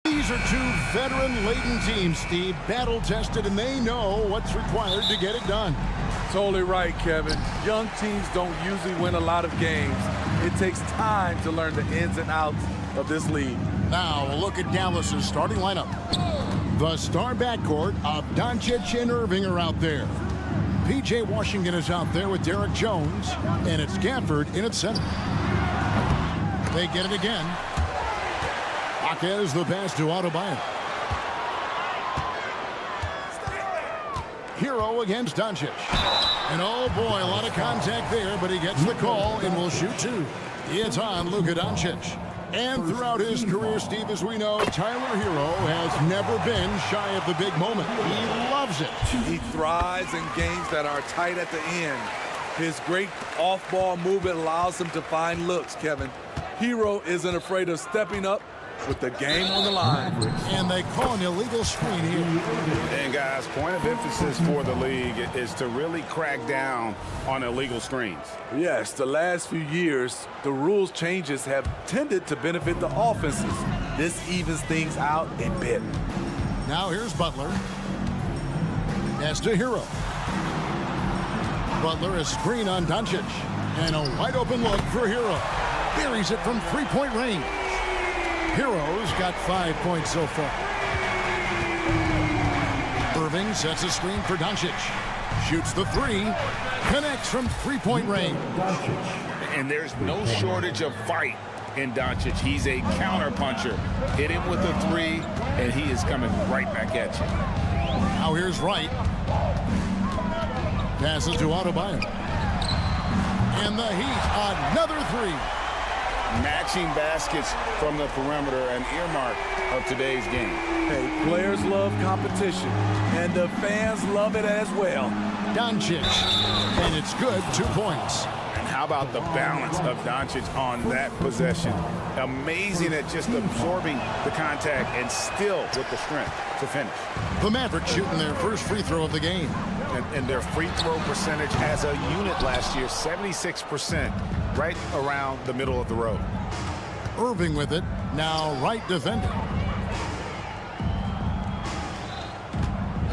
These are two veteran-laden teams, Steve, battle-tested, and they know what's required to get it done. Totally right, Kevin. Young teams don't usually win a lot of games. It takes time to learn the ins and outs of this league. Now, a look at Dallas's starting lineup. The star backcourt of Doncic and Irving are out there. P.J. Washington is out there with Derek Jones, and it's Gafford in at center. They get it again. Jaquez the pass to Adebayo. Hero against Doncic. And oh boy, a lot of contact there, but he gets the call and will shoot two. It's on Luka Doncic. And throughout his career, Steve, as we know, Tyler Hero has never been shy of the big moment. He loves it. He thrives in games that are tight at the end. His great off-ball movement allows him to find looks, Kevin. Hero isn't afraid of stepping up with the game on the line. And they call an illegal screen here. And guys, point of emphasis for the league is to really crack down on illegal screens. Yes, the last few years, the rules changes have tended to benefit the offenses. This evens things out a bit. Now here's Butler. Pass to Hero. Butler a screen on Doncic. And a wide open look for Hero. Buries it from three-point range. Hero's got 5 points so far. Irving sets a screen for Doncic. Shoots the three. Connects from three-point range. And there's no shortage of fight in Doncic. He's a counter-puncher. Hit him with a three, and he is coming right back at you. Now here's Wright. Passes to Adebayo. And the Heat, another three. Matching baskets from the perimeter, an earmark of today's game. Hey, players love competition, and the fans love it as well. Doncic, and it's good, 2 points. And how about the balance of Doncic on that possession? Amazing at just absorbing the contact and still with the strength to finish. The Mavericks shooting their first free throw of the game. And their free throw percentage as a unit last year, 76%, right around the middle of the road. Irving with it, now Wright defending.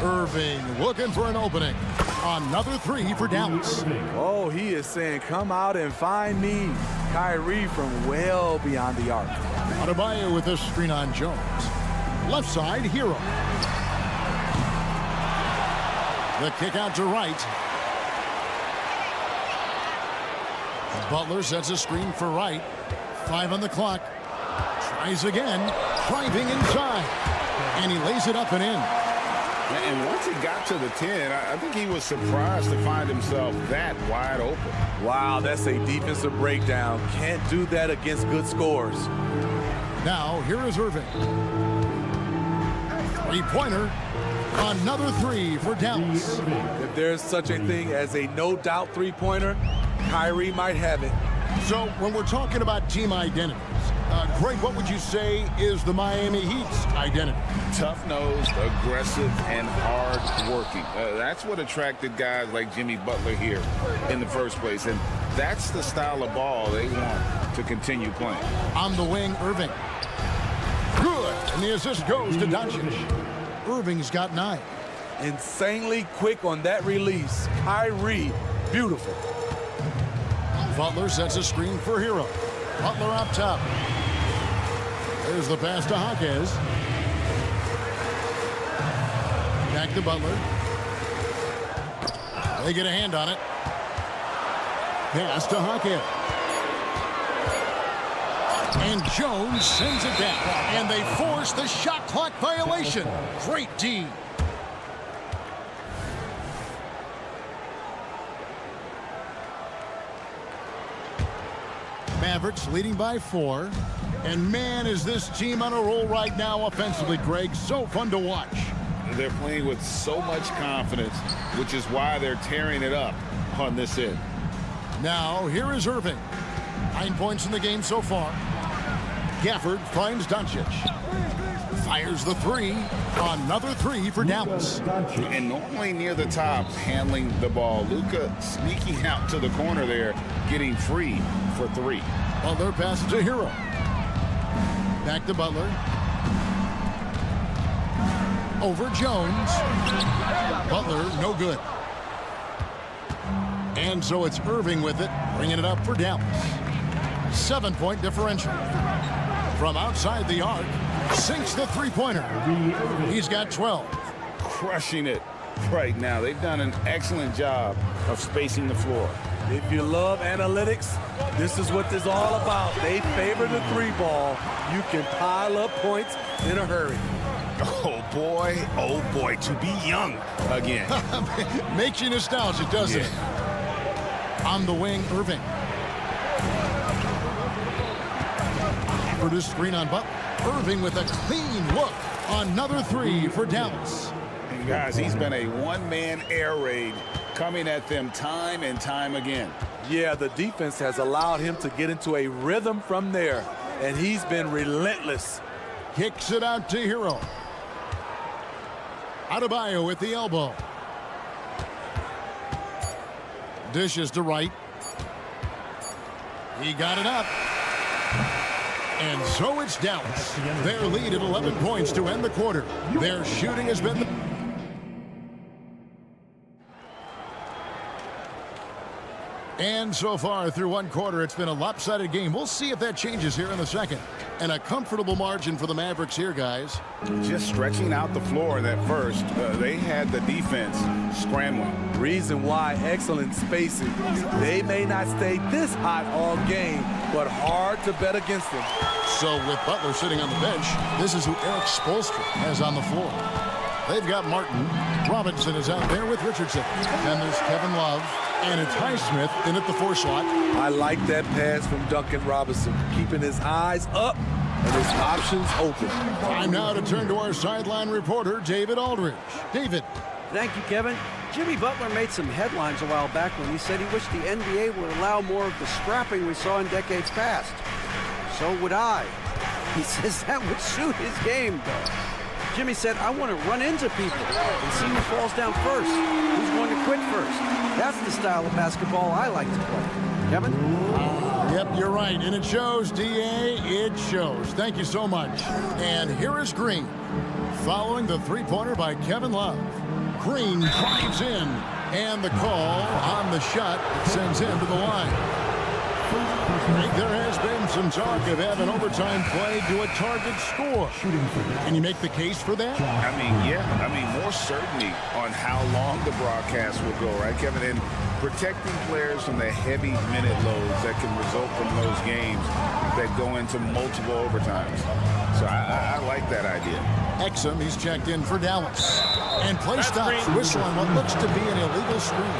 Irving looking for an opening. Another three for Dallas. Oh, he is saying, come out and find me. Kyrie from well beyond the arc. Adebayo with a screen on Jones. Left side, Hero. The kick out to Wright. Butler sets a screen for Wright. 5 on the clock. Tries again. Driving inside. And he lays it up and in. And once he got to the 10, I think he was surprised to find himself that wide open. Wow, that's a defensive breakdown. Can't do that against good scores. Now, here is Irving. Three-pointer. Another three for Dallas. If there's such a thing as a no-doubt three-pointer, Kyrie might have it. So, when we're talking about team identities, Greg, what would you say is the Miami Heat's identity? Tough-nosed, aggressive, and hard-working. That's what attracted guys like Jimmy Butler here in the first place. And that's the style of ball they want to continue playing. On the wing, Irving. Good. And the assist goes to Doncic. Irving's got 9. Insanely quick on that release. Kyrie, beautiful. Butler sets a screen for Hero. Butler up top. There's the pass to Jaquez. Back to Butler. They get a hand on it. Pass to Jaquez. And Jones sends it down. And they force the shot clock violation. Great D. Mavericks leading by 4. And man, is this team on a roll right now offensively, Greg. So fun to watch. They're playing with so much confidence, which is why they're tearing it up on this end. Now, here is Irving. 9 points in the game so far. Gafford finds Doncic. Fires the 3. Another 3 for Dallas. And normally near the top, handling the ball. Luka sneaking out to the corner there, getting free for 3. Butler passes to Hero. Back to Butler. Over Jones. Butler, no good. And so it's Irving with it, bringing it up for Dallas. 7-point differential. From outside the arc, sinks the three-pointer. He's got 12. Crushing it right now. They've done an excellent job of spacing the floor. If you love analytics, this is what this is all about. They favor the 3-ball. You can pile up points in a hurry. Oh boy, to be young again. Makes you nostalgic, doesn't it? On the wing, Irving. For this screen on Butler. Irving with a clean look. Another 3 for Dallas. And guys, he's been a one-man air raid coming at them time and time again. Yeah, the defense has allowed him to get into a rhythm from there, and he's been relentless. Kicks it out to Hero. Adebayo with the elbow. Dishes to Wright. He got it up. And so it's Dallas. Their lead at 11 points to end the quarter. Their shooting has been... And so far through one quarter, it's been a lopsided game. We'll see if that changes here in the second. And a comfortable margin for the Mavericks here, guys. Just stretching out the floor in that first. They had the defense scrambling. Reason why, excellent spacing. They may not stay this hot all game, but hard to bet against them. So with Butler sitting on the bench, this is who Eric Spoelstra has on the floor. They've got Martin. Robinson is out there with Richardson. And there's Kevin Love. And it's Highsmith in at the 4 slot. I like that pass from Duncan Robinson, keeping his eyes up and his options open. Time now to turn to our sideline reporter, David Aldridge. David. Thank you, Kevin. Jimmy Butler made some headlines a while back when he said he wished the NBA would allow more of the scrapping we saw in decades past. So would I. He says that would suit his game, though. Jimmy said, I want to run into people and see who falls down first, who's going to quit first. That's the style of basketball I like to play. Kevin? Yep, you're right. And it shows, D.A. It shows. Thank you so much. And here is Green. Following the three-pointer by Kevin Love. Green drives in. And the call on the shot sends him to the line. There has been some talk of having overtime play to a target score. Can you make the case for that? I mean, yeah. I mean, more certainty on how long the broadcast will go, right, Kevin? And protecting players from the heavy minute loads that can result from those games that go into multiple overtimes. So I like that idea. Exum, he's checked in for Dallas. And play stops, whistle on what looks to be an illegal screen.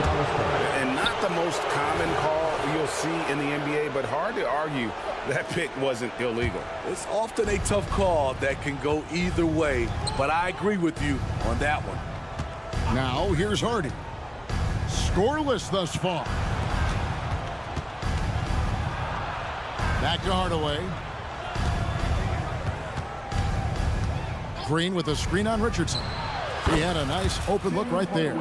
And not the most common call you'll see in the NBA, but hard to argue that pick wasn't illegal. It's often a tough call that can go either way, but I agree with you on that one. Now here's Hardy. Scoreless thus far. Back to Hardaway. Green with a screen on Richardson. He had a nice open look right there.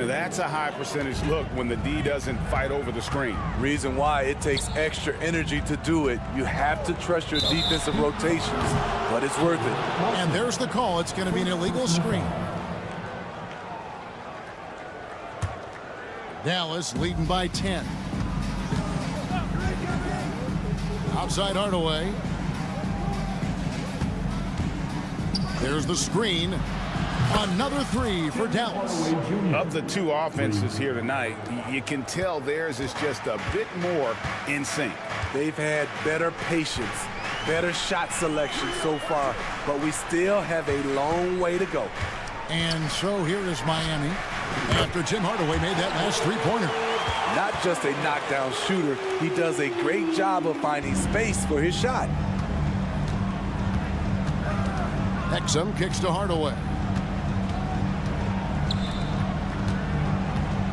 That's a high percentage look when the D doesn't fight over the screen. Reason why, it takes extra energy to do it. You have to trust your defensive rotations, but it's worth it. And there's the call. It's going to be an illegal screen. Dallas leading by 10. Outside Hardaway. There's the screen. Another 3 for Dallas. Of the two offenses here tonight, you can tell theirs is just a bit more in sync. They've had better patience better shot selection so far, but we still have a long way to go. And so here is Miami after Tim Hardaway made that last three-pointer. Not just a knockdown shooter, he does a great job of finding space for his shot. Exum kicks to Hardaway.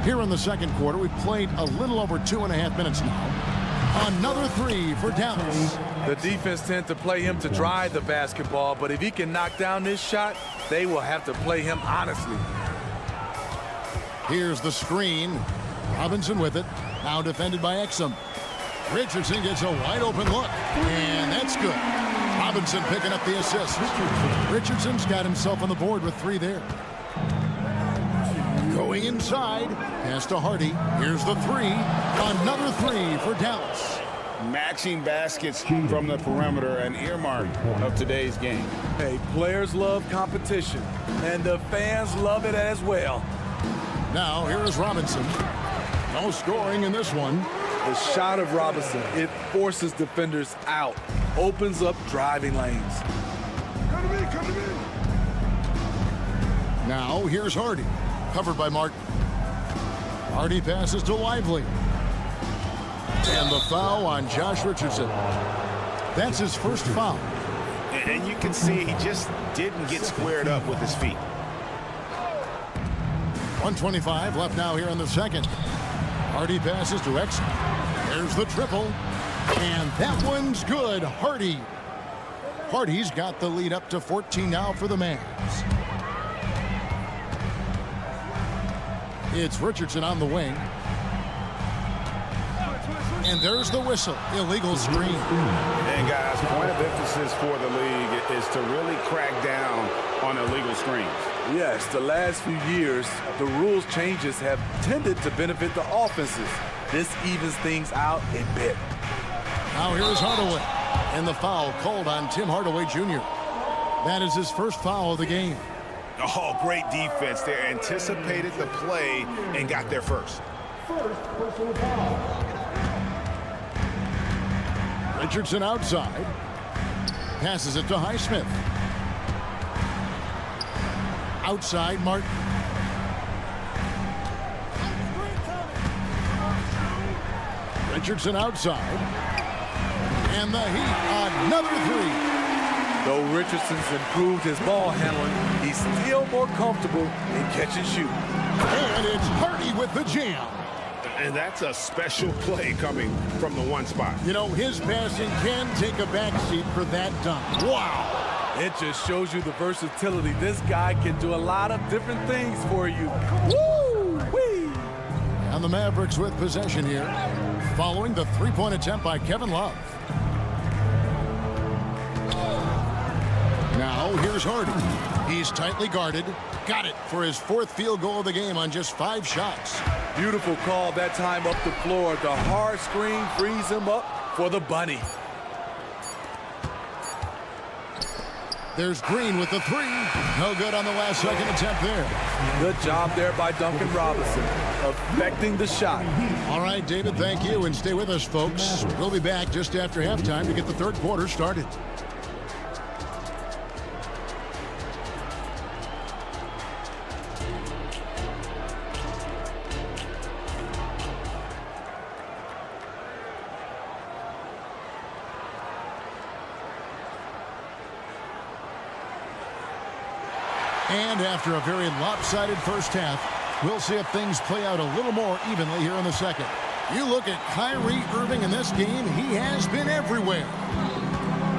Here in the second quarter, we've played a little over 2.5 minutes now. Another three for Dallas. The defense tends to play him to drive the basketball, but if he can knock down this shot, they will have to play him honestly. Here's the screen. Robinson with it. Now defended by Exum. Richardson gets a wide open look, and that's good. Robinson picking up the assist. Richardson's got himself on the board with three there. Going inside, pass to Hardy. Here's the three. Another three for Dallas. Matching baskets from the perimeter, an earmark of today's game. Hey, players love competition, and the fans love it as well. Now, here is Robinson. No scoring in this one. The shot of Robinson, it forces defenders out, opens up driving lanes. Come to me, come to me. Now, here's Hardy. Covered by Martin. Hardy passes to Lively. And the foul on Josh Richardson. That's his first foul. And you can see he just didn't get squared up with his feet. 1:25 left now here in the second. Hardy passes to Exum. There's the triple. And that one's good. Hardy. Hardy's got the lead up to 14 now for the Mavs. It's Richardson on the wing. And there's the whistle. Illegal screen. And guys, point of emphasis for the league is to really crack down on illegal screens. Yes, the last few years, the rules changes have tended to benefit the offenses. This evens things out a bit. Now here's Hardaway. And the foul called on Tim Hardaway Jr. That is his first foul of the game. Oh, great defense there. Anticipated the play and got there first. Richardson outside. Passes it to Highsmith. Outside, Martin. Richardson outside. And the Heat, another three. Though Richardson's improved his ball handling, he's still more comfortable in catch and shoot. And it's Hardy with the jam. And that's a special play coming from the one spot. You know, his passing can take a backseat for that dunk. Wow. It just shows you the versatility. This guy can do a lot of different things for you. Woo-wee! And the Mavericks with possession here, following the three-point attempt by Kevin Love. Now, here's Hardy. He's tightly guarded. Got it for his fourth field goal of the game on just 5 shots. Beautiful call that time up the floor. The hard screen frees him up for the bunny. There's Green with the three. No good on the last second attempt there. Good job there by Duncan Robinson, affecting the shot. All right, David, thank you. And stay with us, folks. We'll be back just after halftime to get the third quarter started. And after a very lopsided first half, we'll see if things play out a little more evenly here in the second. You look at Kyrie Irving in this game, he has been everywhere.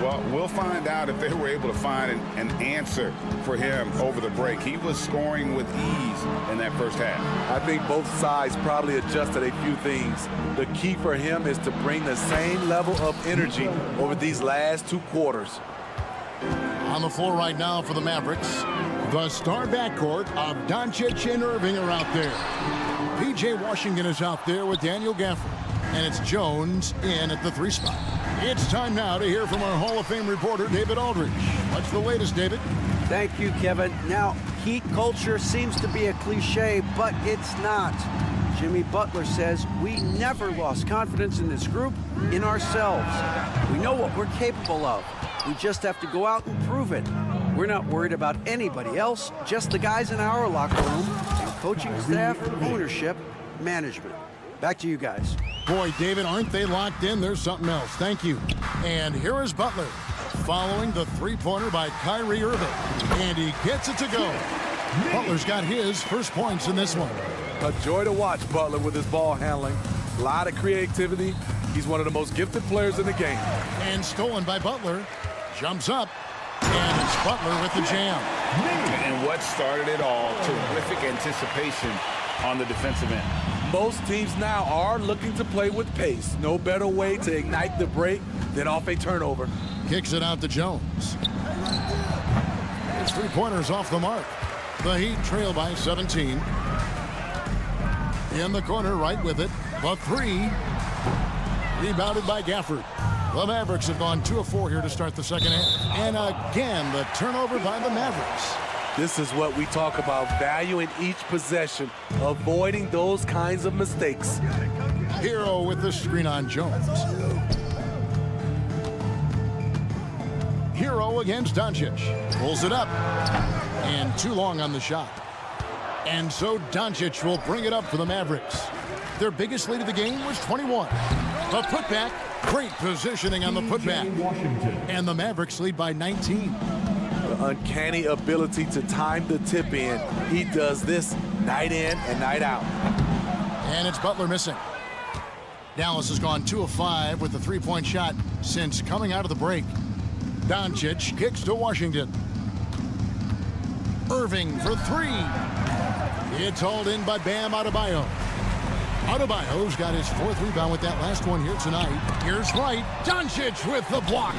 Well, we'll find out if they were able to find an answer for him over the break. He was scoring with ease in that first half. I think both sides probably adjusted a few things. The key for him is to bring the same level of energy over these last 2 quarters. On the floor right now for the Mavericks, the star backcourt of Doncic and Irving are out there. P.J. Washington is out there with Daniel Gafford. And it's Jones in at the 3 spot. It's time now to hear from our Hall of Fame reporter, David Aldridge. What's the latest, David? Thank you, Kevin. Now, Heat culture seems to be a cliche, but it's not. Jimmy Butler says, we never lost confidence in this group, in ourselves. We know what we're capable of. We just have to go out and prove it. We're not worried about anybody else, just the guys in our locker room, and coaching staff, ownership, management. Back to you guys. Boy, David, aren't they locked in? There's something else. Thank you. And here is Butler, following the three-pointer by Kyrie Irving. And he gets it to go. Butler's got his first points in this one. A joy to watch Butler with his ball handling. A lot of creativity. He's one of the most gifted players in the game. And stolen by Butler. Jumps up. And it's Butler with the jam. And what started it all, terrific anticipation on the defensive end. Most teams now are looking to play with pace. No better way to ignite the break than off a turnover. Kicks it out to Jones. His three-pointers off the mark. The Heat trail by 17. In the corner, right with it. The three. Rebounded by Gafford. The Mavericks have gone 2 of 4 here to start the second half. And again, the turnover by the Mavericks. This is what we talk about, valuing each possession, avoiding those kinds of mistakes. Hero with the screen on Jones. Hero against Doncic. Pulls it up. And too long on the shot. And so Doncic will bring it up for the Mavericks. Their biggest lead of the game was 21. The putback, great positioning on the putback. And the Mavericks lead by 19. The uncanny ability to time the tip in. He does this night in and night out. And it's Butler missing. Dallas has gone 2 of 5 with the three-point shot since coming out of the break. Doncic kicks to Washington. Irving for three. It's hauled in by Bam Adebayo. Adebayo's got his 4th rebound with that last one here tonight. Here's Wright. Doncic with the block.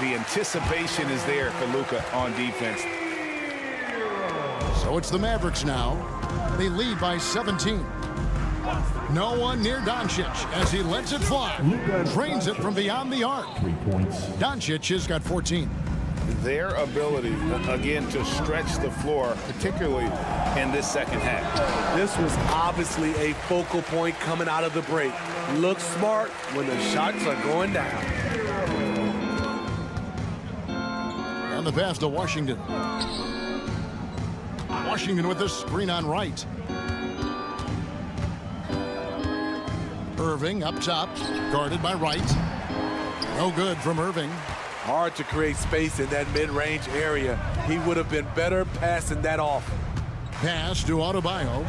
The anticipation is there for Luka on defense. So it's the Mavericks now. They lead by 17. No one near Doncic as he lets it fly. Drains it from beyond the arc. Doncic has got 14. Their ability, again, to stretch the floor, particularly in this second half. This was obviously a focal point coming out of the break. Look smart when the shots are going down. On the pass to Washington. Washington with the screen on Wright. Irving up top, guarded by Wright. No good from Irving. Hard to create space in that mid-range area. He would have been better passing that off. Pass to Adebayo.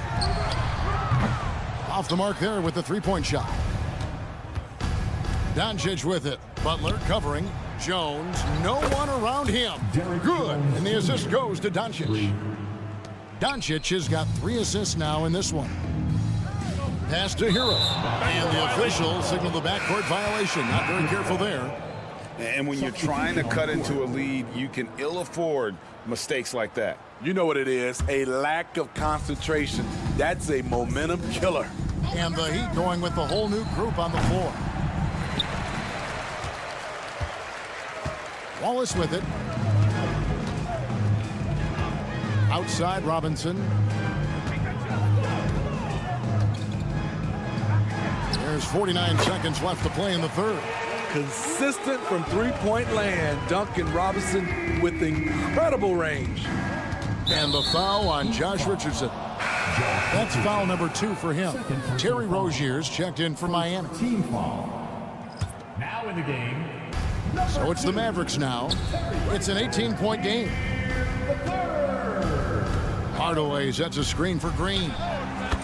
Off the mark there with the three-point shot. Doncic with it. Butler covering. Jones, no one around him. Good, and the assist goes to Doncic. Doncic has got 3 assists now in this one. Pass to Hero. And the official signaled the backcourt violation. Not very careful there. And when you're trying to cut into a lead, you can ill afford mistakes like that. You know what it is, a lack of concentration. That's a momentum killer. And the Heat going with the whole new group on the floor. Wallace with it. Outside Robinson. There's 49 seconds left to play in the third. Consistent from three-point land. Duncan Robinson with incredible range. And the foul on Josh Richardson. That's foul number 2 for him. Terry Rozier's checked in for Miami. Team foul. Now in the game. So it's the Mavericks now. It's an 18-point game. Hardaway sets a screen for Green.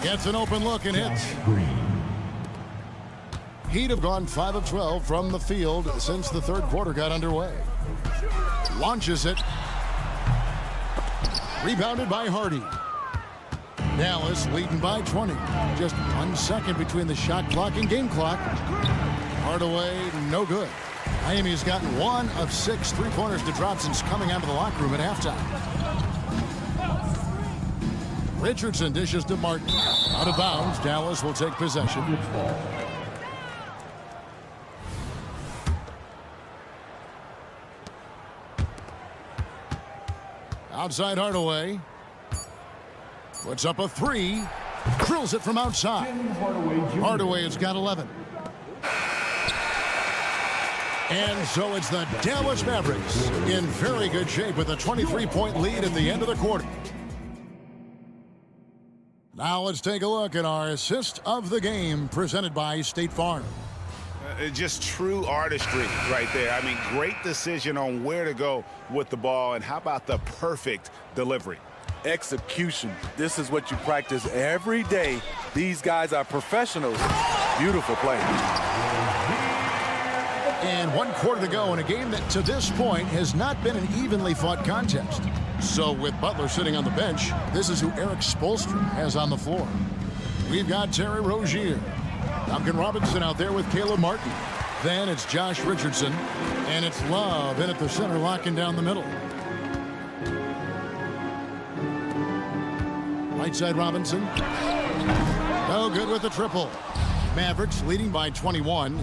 Gets an open look and hits. Heat have gone 5 of 12 from the field since the third quarter got underway. Launches it. Rebounded by Hardy. Dallas leading by 20. Just 1 second between the shot clock and game clock. Hardaway, no good. Miami's gotten 1 of 6 three-pointers to drop since coming out of the locker room at halftime. Richardson dishes to Martin. Out of bounds, Dallas will take possession. Outside Hardaway. Puts up a 3. Drills it from outside. Hardaway has got 11. And so it's the Dallas Mavericks in very good shape with a 23-point lead at the end of the quarter. Now let's take a look at our assist of the game presented by State Farm. Just true artistry right there. I mean, great decision on where to go with the ball, and how about the perfect delivery? Execution. This is what you practice every day. These guys are professionals. Beautiful play. And 1 quarter to go in a game that to this point has not been an evenly fought contest. So with Butler sitting on the bench, this is who Eric Spoelstra has on the floor. We've got Terry Rozier. Duncan Robinson out there with Caleb Martin. Then it's Josh Richardson. And it's Love in at the center, locking down the middle. Right side Robinson. No good with the triple. Mavericks leading by 21.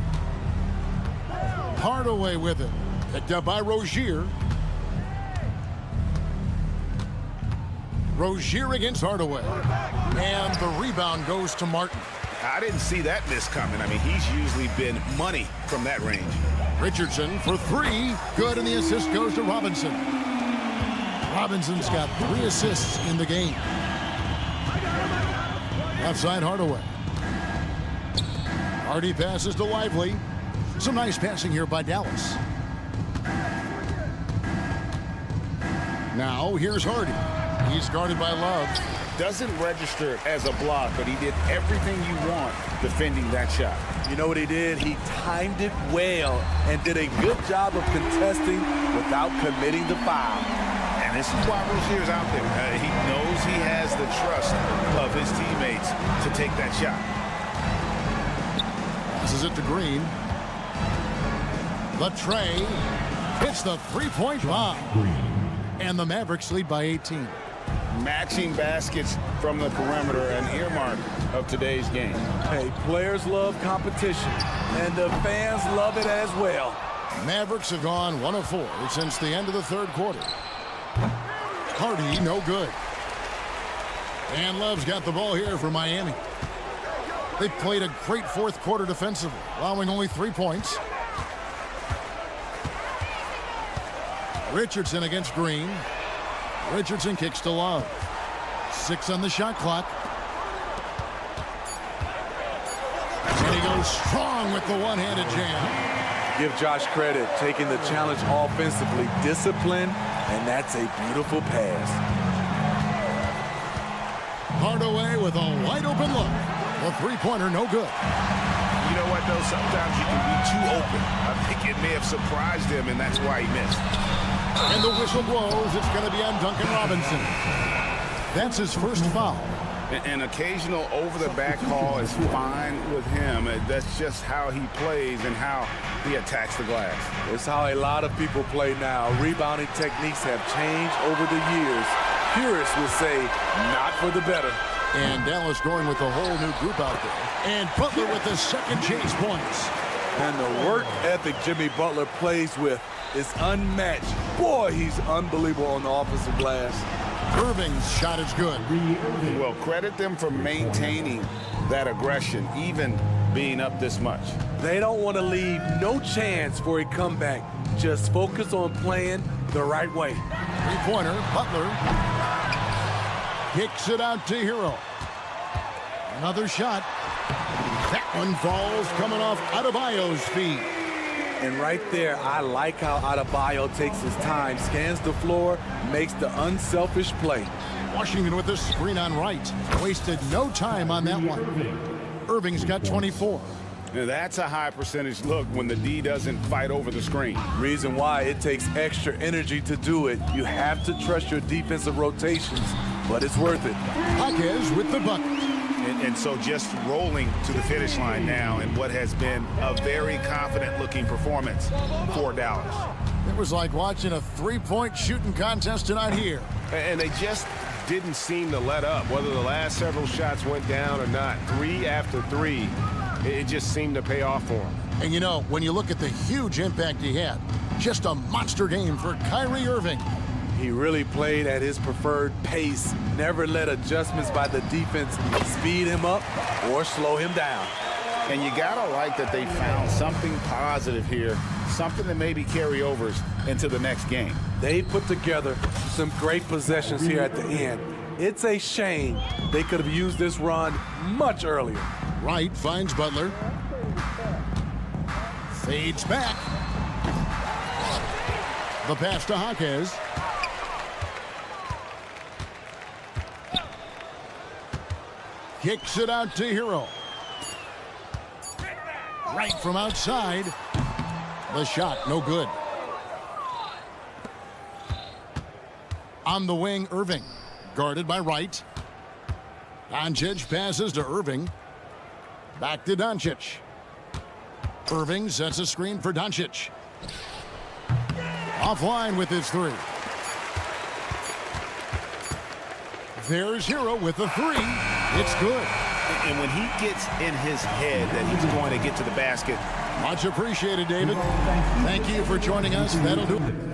Hardaway with it. Picked up by Rozier. Rozier against Hardaway. And the rebound goes to Martin. I didn't see that miss coming. I mean, he's usually been money from that range. Richardson for 3. Good, and the assist goes to Robinson. Robinson's got 3 assists in the game. Left side Hardaway. Hardy passes to Lively. Some nice passing here by Dallas. Now here's Hardy. He's guarded by Love. Doesn't register as a block, but he did everything you want defending that shot. You know what he did? He timed it well and did a good job of contesting without committing the foul. And this is why Rozier's out there. He knows he has the trust of his teammates to take that shot. Passes it to Green. The tray hits the three-point bomb. And the Mavericks lead by 18. Matching baskets from the perimeter, an earmark of today's game. Hey, players love competition, and the fans love it as well. Mavericks have gone 1 of 4 since the end of the third quarter. Hardy, no good. And Love's got the ball here for Miami. They played a great fourth quarter defensively, allowing only 3 points. Richardson against Green. Richardson kicks to Love. 6 on the shot clock. And he goes strong with the one-handed jam. Give Josh credit, taking the challenge offensively, discipline, and that's a beautiful pass. Hardaway with a wide-open look. The three-pointer, no good. You know what, though? Sometimes you can be too open. I think it may have surprised him, and that's why he missed. And the whistle blows. It's going to be on Duncan Robinson. That's his first foul. An occasional over-the-back call is fine with him. That's just how he plays and how he attacks the glass. It's how a lot of people play now. Rebounding techniques have changed over the years. Purists would say, not for the better. And Dallas going with a whole new group out there. And Butler with the second chance points. And the work ethic Jimmy Butler plays with is unmatched. Boy, he's unbelievable on the offensive glass. Irving's shot is good. Well, credit them for maintaining that aggression, even being up this much. They don't want to leave no chance for a comeback. Just focus on playing the right way. Three-pointer, Butler kicks it out to Hero. Another shot. That one falls coming off Adebayo's feet. And right there, I like how Adebayo takes his time, scans the floor, makes the unselfish play. Washington with the screen on right. Wasted no time on that one. Irving's got 24. Now that's a high percentage look when the D doesn't fight over the screen. Reason why it takes extra energy to do it. You have to trust your defensive rotations, but it's worth it. Jaquez with the bucket. And so just rolling to the finish line now in what has been a very confident-looking performance for Dallas. It was like watching a three-point shooting contest tonight here. And they just didn't seem to let up, whether the last several shots went down or not. 3 after 3, it just seemed to pay off for them. And you know, when you look at the huge impact he had, just a monster game for Kyrie Irving. He really played at his preferred pace, never let adjustments by the defense speed him up or slow him down. And you gotta like that they found something positive here, something that maybe carryovers into the next game. They put together some great possessions here at the end. It's a shame they could have used this run much earlier. Wright finds Butler. Fades back. The pass to Jaquez. Kicks it out to Hero. Right from outside. The shot, no good. On the wing, Irving. Guarded by Wright. Doncic passes to Irving. Back to Doncic. Irving sets a screen for Doncic. Offline with his three. There's Hero with the three. It's good. And when he gets in his head that he's going to get to the basket. Much appreciated, David. Thank you for joining us. That'll do it.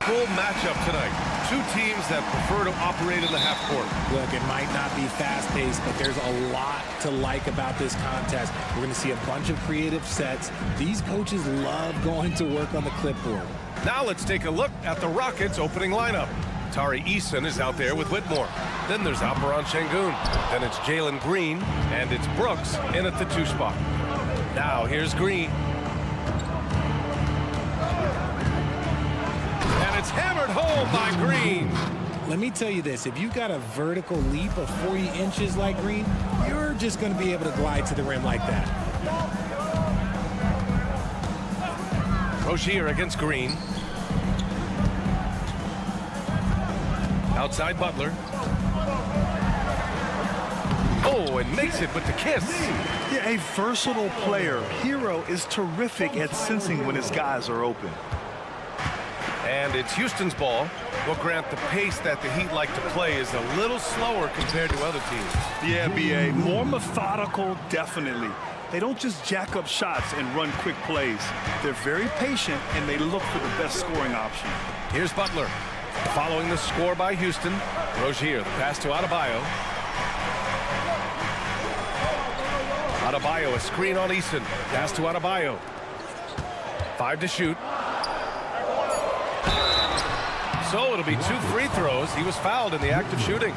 full matchup tonight. Two teams that prefer to operate in the half court. Look, it might not be fast-paced, but there's a lot to like about this contest. We're going to see a bunch of creative sets. These coaches love going to work on the clipboard. Now let's take a look at the Rockets' opening lineup. Tari Eason is out there with Whitmore. Then there's Alperon Şengün. Then it's Jalen Green, and it's Brooks in at the 2 spot. Now here's Green. And it's hammered home by Green. Let me tell you this, if you got a vertical leap of 40 inches like Green, you're just going to be able to glide to the rim like that. Rozier against Green. Outside Butler. Oh, and makes it with the kiss. Yeah, a versatile player. Hero is terrific at sensing when his guys are open. And it's Houston's ball. Well, Grant, the pace that the Heat like to play is a little slower compared to other teams. Yeah, B.A. More methodical, definitely. They don't just jack up shots and run quick plays. They're very patient, and they look for the best scoring option. Here's Butler. Following the score by Houston, Rozier, the pass to Adebayo. Adebayo, a screen on Eason. Pass to Adebayo. 5 to shoot. So it'll be 2 free throws. He was fouled in the act of shooting.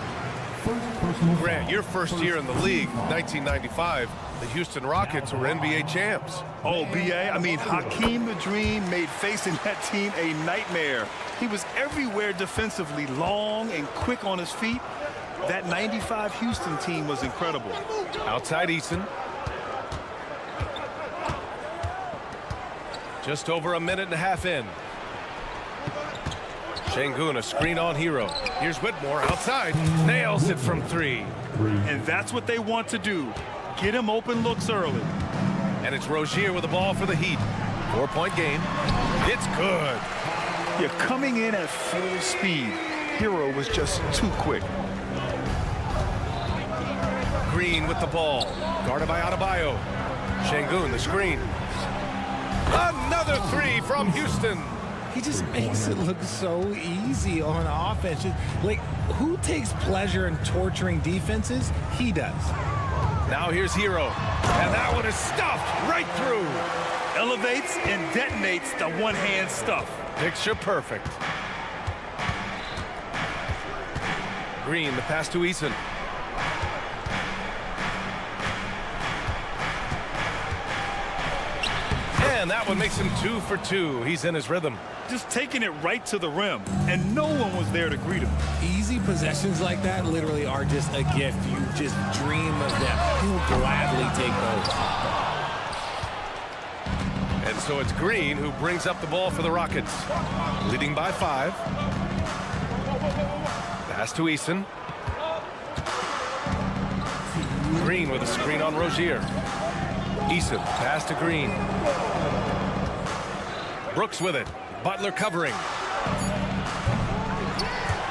Grant, your first year in the league, 1995, the Houston Rockets were NBA champs. Oh, B.A., I mean, Hakeem the Dream made facing that team a nightmare. He was everywhere defensively, long and quick on his feet. That 95 Houston team was incredible. Outside Eason. Just over a minute and a half in. Şengün, a screen on Hero. Here's Whitmore outside. Nails it from 3. And that's what they want to do. Get him open looks early. And it's Rozier with the ball for the Heat. 4-point game. It's good. You're coming in at full speed. Hero was just too quick. Green with the ball. Guarded by Adebayo. Şengün, the screen. Another 3 from Houston. He just makes it look so easy on offense. Like, who takes pleasure in torturing defenses? He does. Now here's Hero. And that one is stuffed right through. Elevates and detonates the one-hand stuff. Picture perfect. Green, the pass to Eason. And that one makes him 2 for 2. He's in his rhythm. Just taking it right to the rim, and no one was there to greet him. Easy possessions like that literally are just a gift. You just dream of them. He'll gladly take those. And so it's Green who brings up the ball for the Rockets. Leading by 5. Pass to Eason. Green with a screen on Rozier. Eason, pass to Green. Brooks with it. Butler covering.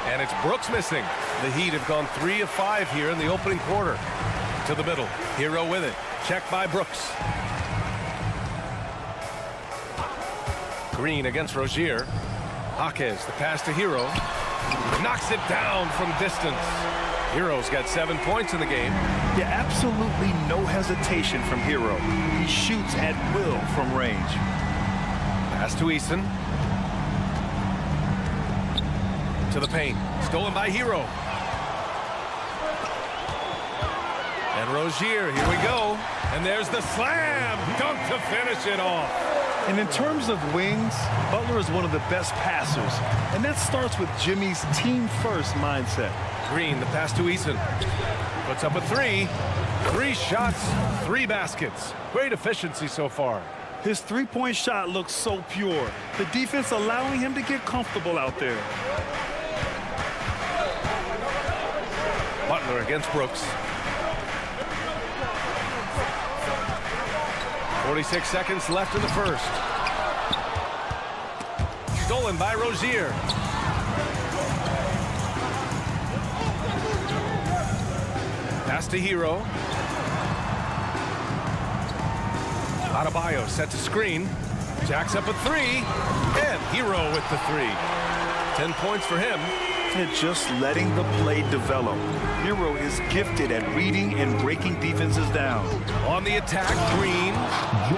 And it's Brooks missing. The Heat have gone 3 of 5 here in the opening quarter. To the middle. Hero with it. Checked by Brooks. Green against Rozier. Jaquez, the pass to Hero. Knocks it down from distance. Hero's got 7 points in the game. Yeah, absolutely no hesitation from Hero. He shoots at will from range. Pass to Eason. To the paint. Stolen by Hero. And Rozier, here we go. And there's the slam dunk to finish it off. And in terms of wings, Butler is one of the best passers. And that starts with Jimmy's team-first mindset. Green, the pass to Eason. Puts up a 3. 3 shots, 3 baskets. Great efficiency so far. His three-point shot looks so pure. The defense allowing him to get comfortable out there. Butler against Brooks. 46 seconds left in the first. Stolen by Rozier. Pass to Hero. Adebayo set to screen. Jacks up a 3. And Hero with the 3. 10 points for him. They're just letting the play develop. Hero is gifted at reading and breaking defenses down. On the attack, Green.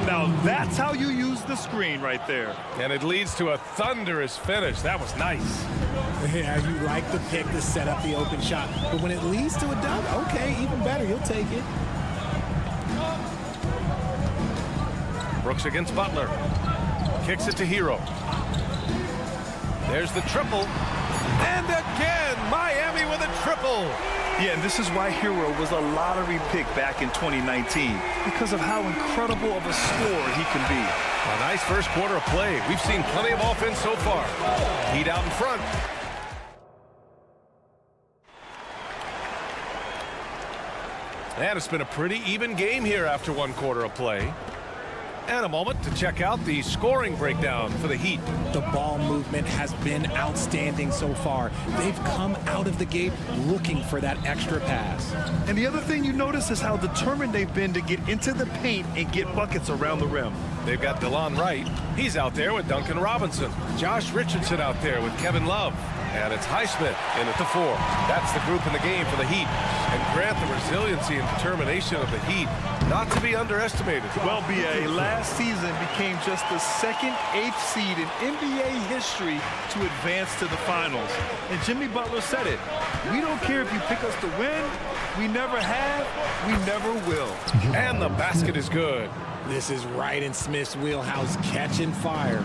Now that's how you use the screen right there. And it leads to a thunderous finish. That was nice. Yeah, you like the pick to set up the open shot. But when it leads to a dunk, okay, even better. You'll take it. Brooks against Butler. Kicks it to Hero. There's the triple. And again, Miami with a triple. Yeah, and this is why Hero was a lottery pick back in 2019, because of how incredible of a scorer he can be. A nice first quarter of play. We've seen plenty of offense so far. Heat out in front. And it's been a pretty even game here after one quarter of play. And a moment to check out the scoring breakdown for the Heat. The ball movement has been outstanding so far. They've come out of the gate looking for that extra pass. And the other thing you notice is how determined they've been to get into the paint and get buckets around the rim. They've got DeLon Wright. He's out there with Duncan Robinson. Josh Richardson out there with Kevin Love. And it's Highsmith in at the 4. That's the group in the game for the Heat. And Grant, the resiliency and determination of the Heat, not to be underestimated. Well, B.A., last season became just the second 8th seed in NBA history to advance to the finals. And Jimmy Butler said it. We don't care if you pick us to win. We never have. We never will. And the basket is good. This is right in Smith's wheelhouse, catching fire.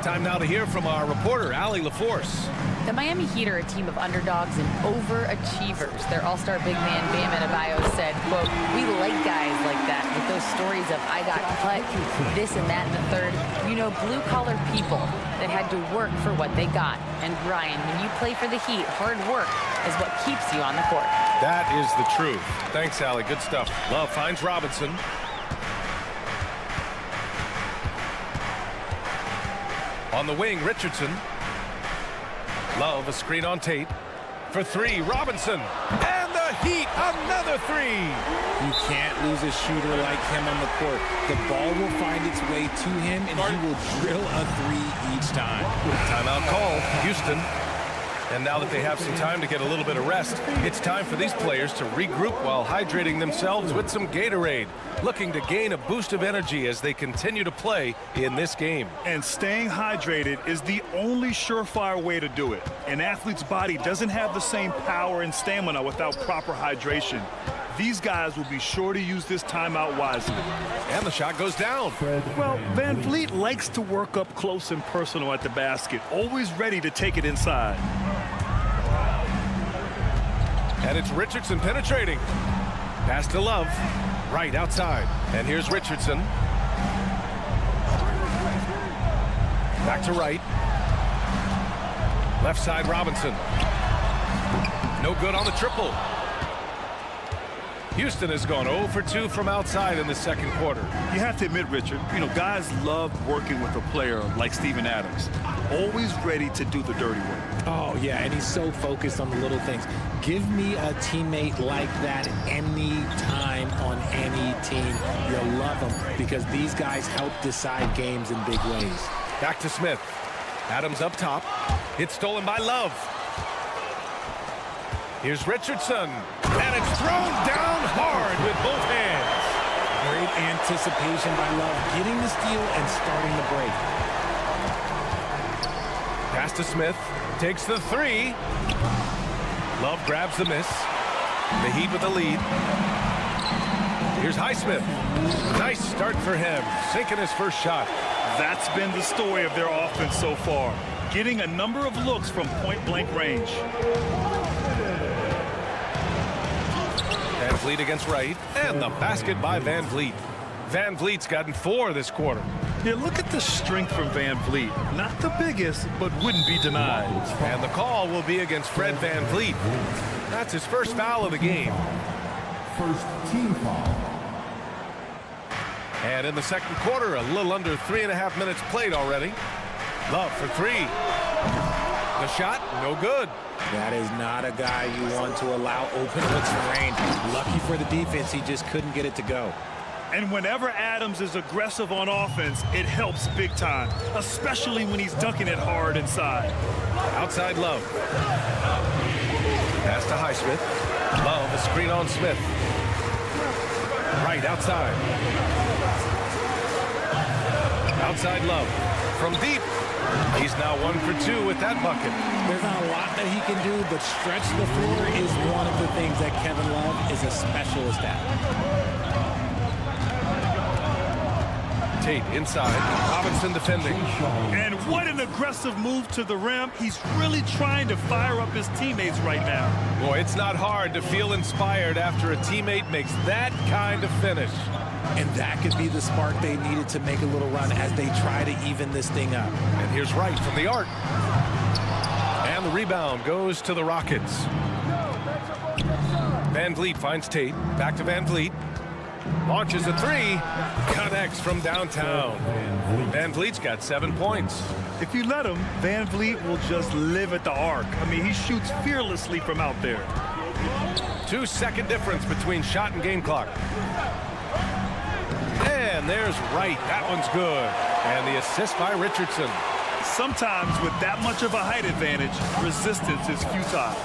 Time now to hear from our reporter, Allie LaForce. The Miami Heat are a team of underdogs and overachievers. Their all-star big man, Bam Adebayo, said, quote, "We like guys like that with those stories of I got cut, this and that and the third. You know, blue-collar people that had to work for what they got. And Brian, when you play for the Heat, hard work is what keeps you on the court." That is the truth. Thanks, Allie. Good stuff. Love finds Robinson. On the wing, Richardson. Love, a screen on Tate. For 3, Robinson. And the Heat, another 3. You can't lose a shooter like him on the court. The ball will find its way to him, and he will drill a 3 each time. Timeout call, Houston. And now that they have some time to get a little bit of rest, it's time for these players to regroup while hydrating themselves with some Gatorade, looking to gain a boost of energy as they continue to play in this game. And staying hydrated is the only surefire way to do it. An athlete's body doesn't have the same power and stamina without proper hydration. These guys will be sure to use this timeout wisely. And the shot goes down. Well, Van Vliet likes to work up close and personal at the basket, always ready to take it inside. And it's Richardson penetrating. Pass to Love. Right outside. And here's Richardson. Back to Wright. Left side, Robinson. No good on the triple. Houston has gone 0 for 2 from outside in the second quarter. You have to admit, Richard, you know, guys love working with a player like Steven Adams. Always ready to do the dirty work. Oh, yeah, and he's so focused on the little things. Give me a teammate like that any time on any team. You'll love them because these guys help decide games in big ways. Back to Smith. Adams up top. It's stolen by Love. Here's Richardson. And it's thrown down hard with both hands. Great anticipation by Love, getting the steal and starting the break. Pass to Smith. Takes the 3. Love grabs the miss. The Heat with the lead. Here's Highsmith. Nice start for him. Sinking his first shot. That's been the story of their offense so far. Getting a number of looks from point-blank range. Van Vliet against Wright. And the basket by Van Vliet. Van Vliet's gotten 4 this quarter. Yeah, look at the strength from Van Vliet. Not the biggest, but wouldn't be denied. And the call will be against Fred Van Vliet. That's his first foul of the game. First team foul. And in the second quarter, a little under 3.5 minutes played already. Love for 3. The shot, no good. That is not a guy you want to allow open looks for range. Lucky for the defense, he just couldn't get it to go. And whenever Adams is aggressive on offense, it helps big time, especially when he's dunking it hard inside. Outside Love. Pass to Highsmith. Love, a screen on Smith. Right outside. Outside Love. From deep. He's now 1 for 2 with that bucket. There's not a lot that he can do, but stretch the floor is one of the things that Kevin Love is a specialist at. Tate inside. Robinson defending. And what an aggressive move to the rim. He's really trying to fire up his teammates right now. Boy, it's not hard to feel inspired after a teammate makes that kind of finish. And that could be the spark they needed to make a little run as they try to even this thing up. And here's Wright from the arc. And the rebound goes to the Rockets. Van Vliet finds Tate. Back to Van Vliet. Launches a three. Connects from downtown. Van Vliet's got 7 points. If you let him, Van Vliet will just live at the arc. I mean, he shoots fearlessly from out there. 2-second difference between shot and game clock. And there's Wright. That one's good. And the assist by Richardson. Sometimes with that much of a height advantage, resistance is futile.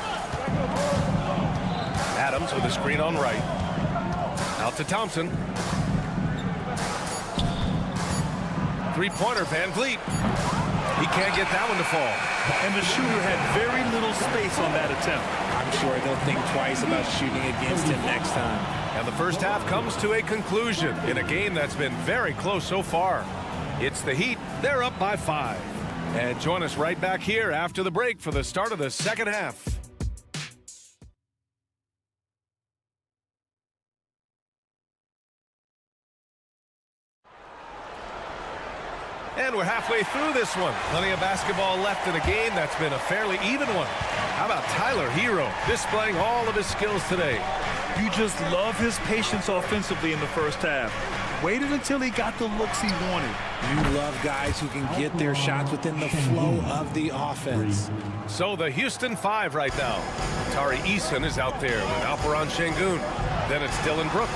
Adams with a screen on Wright. Out to Thompson. Three-pointer, Van Vliet. He can't get that one to fall. And the shooter had very little space on that attempt. I'm sure they'll think twice about shooting against him next time. And the first half comes to a conclusion in a game that's been very close so far. It's the Heat. They're up by 5. And join us right back here after the break for the start of the second half. And we're halfway through this one. Plenty of basketball left in a game that's been a fairly even one. How about Tyler Hero displaying all of his skills today? You just love his patience offensively in the first half. Waited until he got the looks he wanted. You love guys who can get their shots within the flow of the offense. So the Houston 5 right now. Tari Eason is out there with Alperon Şengün. Then it's Dylan Brooks.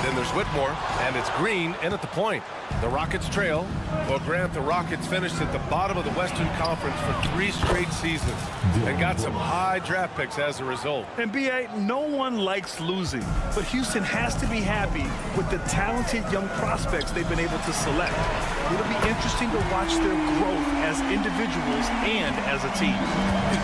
Then there's Whitmore. And it's Green in at the point. The Rockets trail. Well, Grant, the Rockets finished at the bottom of the Western Conference for 3 straight seasons and got some high draft picks as a result. And B.A., no one likes losing, but Houston has to be happy with the talented young prospects they've been able to select. It'll be interesting to watch their growth as individuals and as a team.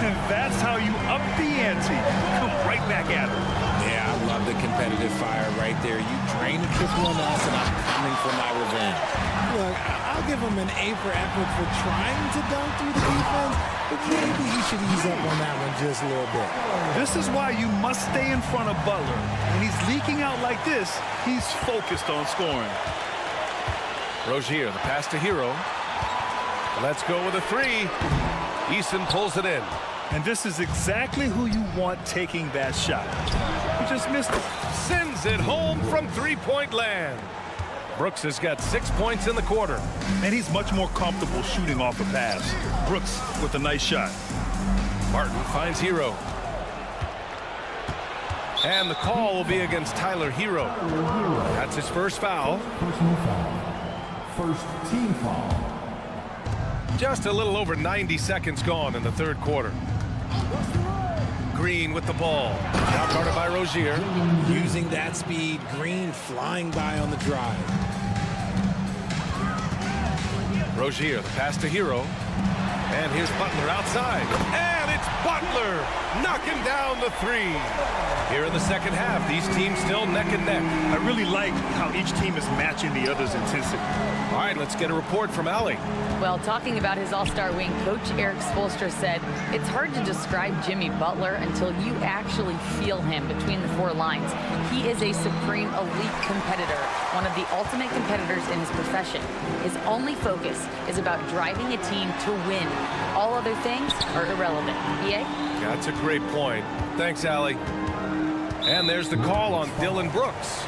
And that's how you up the ante. Come right back at it. Yeah, I love the competitive fire right there. You drain the triple on us, and I'm coming for my revenge. Look, I'll give him an A for effort for trying to dunk through the defense, but maybe he should ease up on that one just a little bit. This is why you must stay in front of Butler. When he's leaking out like this, he's focused on scoring. Rozier, the pass to Hero. Let's go with a 3. Eason pulls it in. And this is exactly who you want taking that shot. He just missed it. Sends it home from three-point land. Brooks has got 6 points in the quarter. And he's much more comfortable shooting off a pass. Brooks with a nice shot. Martin finds Hero. And the call will be against Tyler Hero. That's his first foul. Personal foul. First team foul. Just a little over 90 seconds gone in the third quarter. Green with the ball. Now guarded by Rozier. Using that speed, Green flying by on the drive. Rozier, the pass to Hero. And here's Butler outside. And it's Butler knocking down the 3. Here in the second half, these teams still neck and neck. I really like how each team is matching the other's intensity. All right, let's get a report from Allie. Well, talking about his all-star wing, Coach Eric Spoelstra said, it's hard to describe Jimmy Butler until you actually feel him between the 4 lines. He is a supreme elite competitor, one of the ultimate competitors in his profession. His only focus is about driving a team to win. All other things are irrelevant. EA? That's a great point. Thanks, Allie. And there's the call on Dylan Brooks.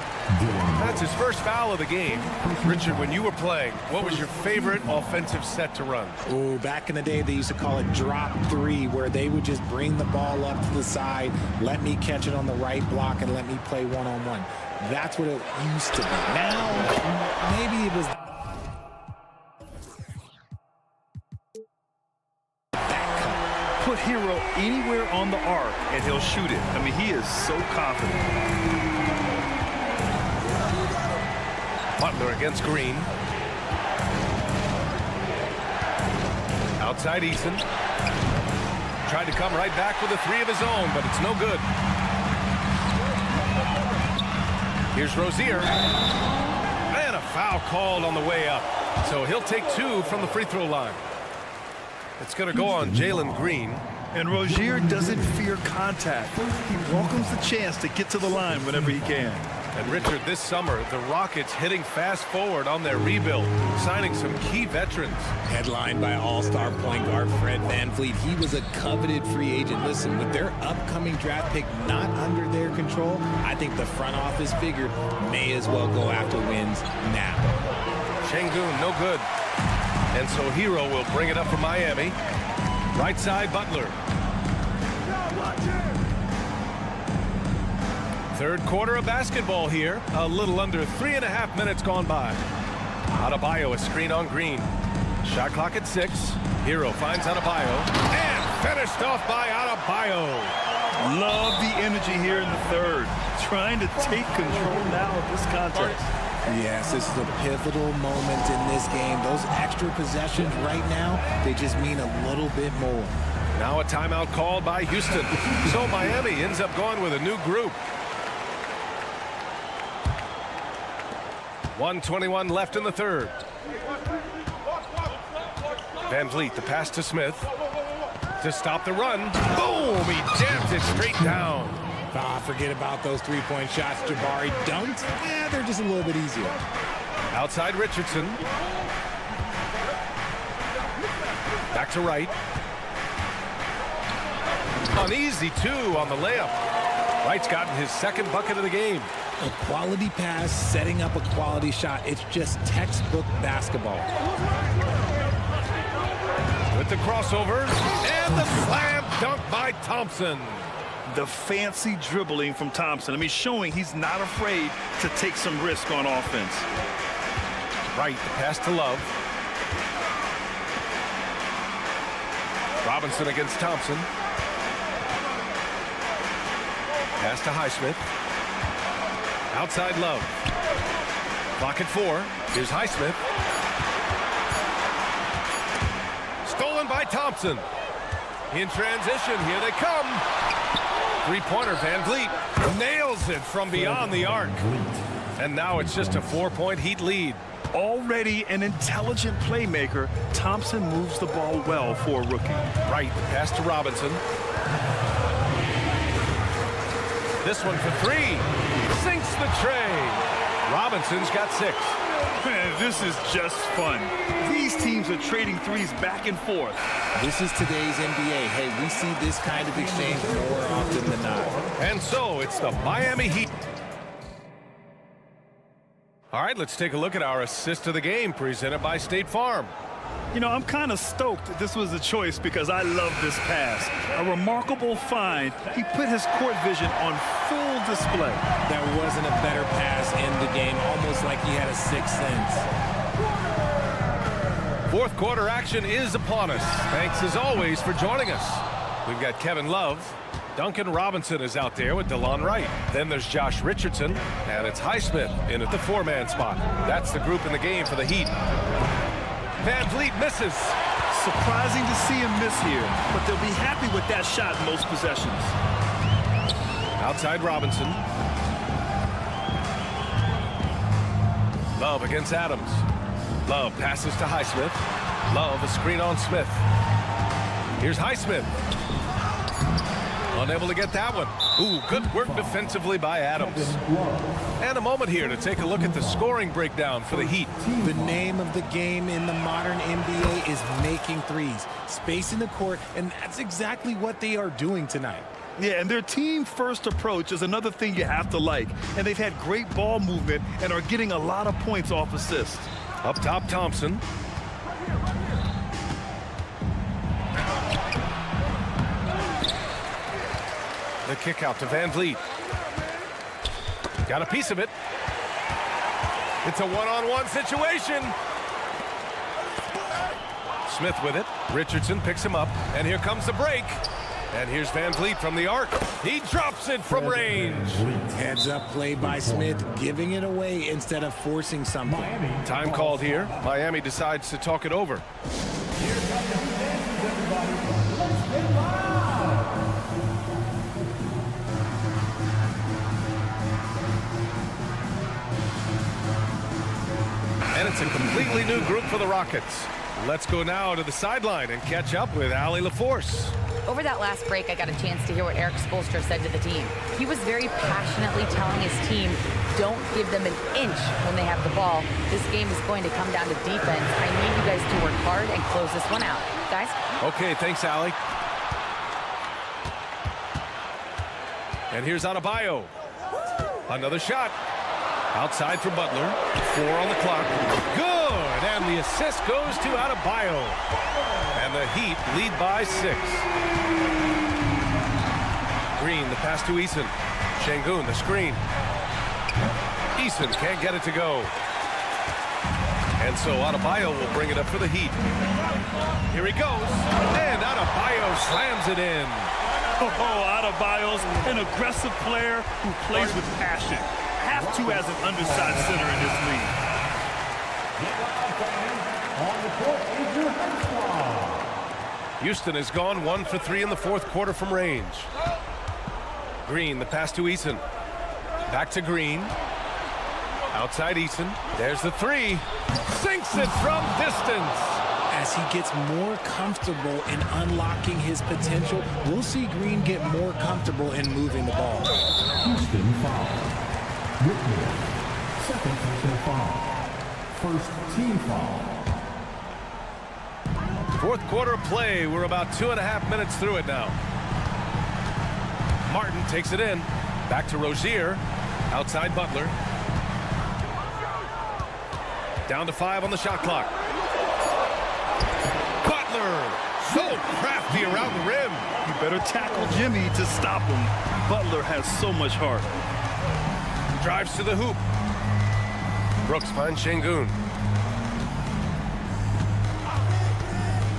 That's his first foul of the game. Richard, when you were playing, what was your favorite offensive set to run? Oh, back in the day, they used to call it drop 3, where they would just bring the ball up to the side, let me catch it on the right block, and let me play one-on-one. That's what it used to be. Now, maybe it was Put Hero anywhere on the arc, and he'll shoot it. I mean, he is so confident. Butler against Green. Outside Eason. Tried to come right back with a three of his own, but it's no good. Here's Rozier. And a foul called on the way up. So he'll take 2 from the free throw line. It's going to go on Jalen Green. And Rozier doesn't fear contact. He welcomes the chance to get to the line whenever he can. And Richard, this summer, the Rockets hitting fast forward on their rebuild, signing some key veterans. headlined by all-star point guard Fred VanVleet. He was a coveted free agent. Listen, with their upcoming draft pick not under their control, I think the front office figured may as well go after wins now. Şengün, no good. And so Hero will bring it up for Miami. Right side, Butler. Third quarter of basketball here. A little under 3.5 minutes gone by. Adebayo, a screen on Green. Shot clock at 6. Hero finds Adebayo. And finished off by Adebayo. Love the energy here in the third. Trying to take control now of this contest. Yes, this is a pivotal moment in this game. Those extra possessions right now, they just mean a little bit more. Now a timeout called by Houston. So Miami ends up going with a new group. 1:21 left in the third. VanVleet, the pass to Smith. To stop the run. Boom! He jams it straight down. Forget about those three-point shots Jabari dunked. Yeah, they're just a little bit easier. Outside Richardson. Back to Wright. An easy 2 on the layup. Wright's gotten his second bucket of the game. A quality pass, setting up a quality shot. It's just textbook basketball. With the crossover and the slam dunk by Thompson. The fancy dribbling from Thompson. I mean, showing he's not afraid to take some risk on offense. Wright, the pass to Love. Robinson against Thompson. Pass to Highsmith. Outside Love. Clock at 4. Here's Highsmith. Stolen by Thompson. In transition, here they come. Three-pointer, VanVleet nails it from beyond the arc. And now it's just a 4-point Heat lead. Already an intelligent playmaker, Thompson moves the ball well for a rookie. Right, pass to Robinson. This one for 3. Sinks the tray. Robinson's got 6. Man, this is just fun. These teams are trading threes back and forth. This is today's NBA. Hey, we see this kind of exchange more often than not. And so it's the Miami Heat. All right, let's take a look at our assist of the game presented by State Farm. You know, I'm kind of stoked that this was a choice because I love this pass. A remarkable find. He put his court vision on full display. There wasn't a better pass in the game, almost like he had a sixth sense. Fourth quarter action is upon us. Thanks as always for joining us. We've got Kevin Love. Duncan Robinson is out there with DeLon Wright. Then there's Josh Richardson, and it's Highsmith in at the 4-man spot. That's the group in the game for the Heat. VanVleet misses. Surprising to see him miss here, but they'll be happy with that shot in most possessions. Outside Robinson. Love against Adams. Love passes to Highsmith. Love a screen on Smith. Here's Highsmith. Unable to get that one. Ooh, good work defensively by Adams. And a moment here to take a look at the scoring breakdown for the Heat. The name of the game in the modern NBA is making threes, spacing the court, and that's exactly what they are doing tonight. Yeah, and their team-first approach is another thing you have to like. And they've had great ball movement and are getting a lot of points off assists. Up top, Thompson. The kick out to VanVleet. Got a piece of it. It's a one-on-one situation. Smith with it. Richardson picks him up, and here comes the break. And here's Van Vliet from the arc. He drops it from range. Heads up play by Smith, giving it away instead of forcing something. Time called here. Miami decides to talk it over. And it's a completely new group for the Rockets. Let's go now to the sideline and catch up with Allie LaForce. Over that last break, I got a chance to hear what Eric Spoelstra said to the team. He was very passionately telling his team, don't give them an inch when they have the ball. This game is going to come down to defense. I need you guys to work hard and close this one out. Guys? Okay, thanks, Allie. And here's Adebayo. Another shot. Outside for Butler. 4 on the clock. Good! And the assist goes to Adebayo. And the Heat lead by 6. Green, the pass to Eason. Şengün, the screen. Eason can't get it to go. And so Adebayo will bring it up for the Heat. Here he goes. And Adebayo slams it in. Oh, Adebayo's an aggressive player who plays with passion. Have to as an undersized center in this league. Houston has gone 1 for 3 in the fourth quarter from range. Green, the pass to Eason. Back to Green. Outside Eason. There's the 3. Sinks it from distance. As he gets more comfortable in unlocking his potential, we'll see Green get more comfortable in moving the ball. Houston foul. Whitmore, second personal foul. First team foul. Fourth quarter play. We're about 2.5 minutes through it now. Martin takes it in. Back to Rozier. Outside Butler. Down to 5 on the shot clock. Butler, so crafty around the rim. You better tackle Jimmy to stop him. Butler has so much heart. Drives to the hoop. Brooks finds Şengün.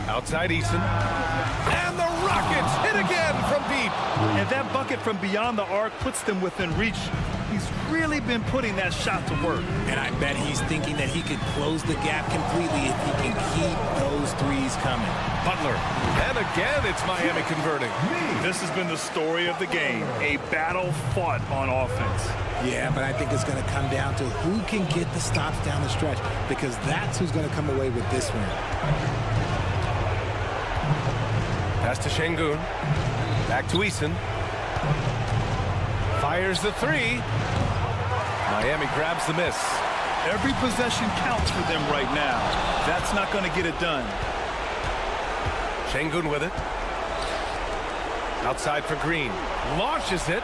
Outside Eason. And the Rockets hit again from deep. And that bucket from beyond the arc puts them within reach. He's really been putting that shot to work. And I bet he's thinking that he could close the gap completely if he can keep those threes coming. Butler. And again, it's Miami converting. This has been the story of the game. A battle fought on offense. Yeah, but I think it's going to come down to who can get the stops down the stretch, because that's who's going to come away with this one. Pass to Şengün. Back to Eason. Fires the 3. Miami grabs the miss. Every possession counts for them right now. That's not going to get it done. Şengün with it. Outside for Green. Launches it.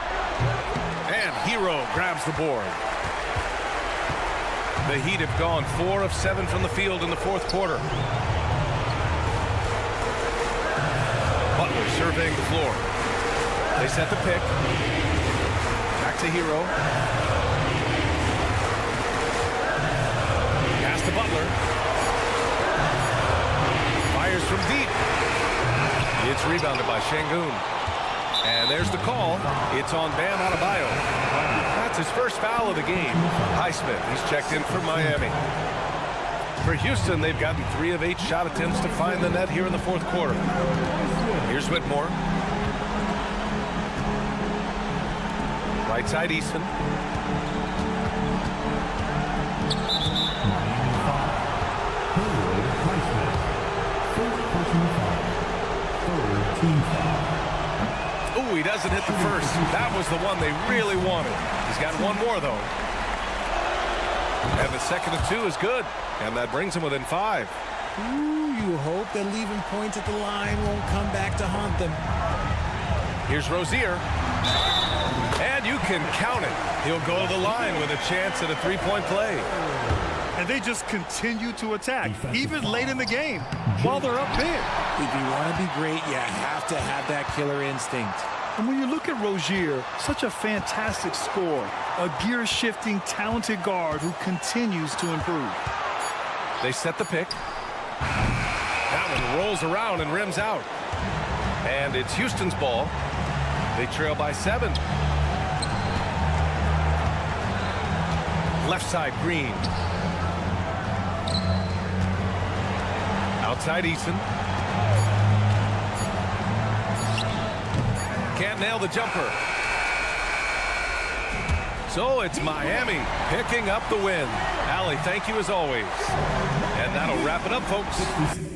And Hero grabs the board. The Heat have gone 4 of 7 from the field in the fourth quarter. Butler surveying the floor. They set the pick. Back to Hero. Pass to Butler. Fires from deep. It's rebounded by Şengün. And there's the call. It's on Bam Adebayo. That's his first foul of the game. Highsmith, he's checked in for Miami. For Houston, they've gotten 3 of 8 shot attempts to find the net here in the fourth quarter. Here's Whitmore. Right side, Eason. Ooh, he doesn't hit the first. That was the one they really wanted. He's got one more, though. And the second of 2 is good. And that brings him within 5. Ooh, you hope that leaving points at the line won't come back to haunt them. Here's Rozier. And you can count it. He'll go to the line with a chance at a 3-point play. And they just continue to attack, even late in the game, while they're up big. If you want to be great, you have to have that killer instinct. And when you look at Rozier, such a fantastic scorer, a gear-shifting, talented guard who continues to improve. They set the pick. That one rolls around and rims out. And it's Houston's ball. They trail by 7. Left side, Green. Outside, Eason. Can't nail the jumper. So it's Miami picking up the win. Allie, thank you as always. And that'll wrap it up, folks.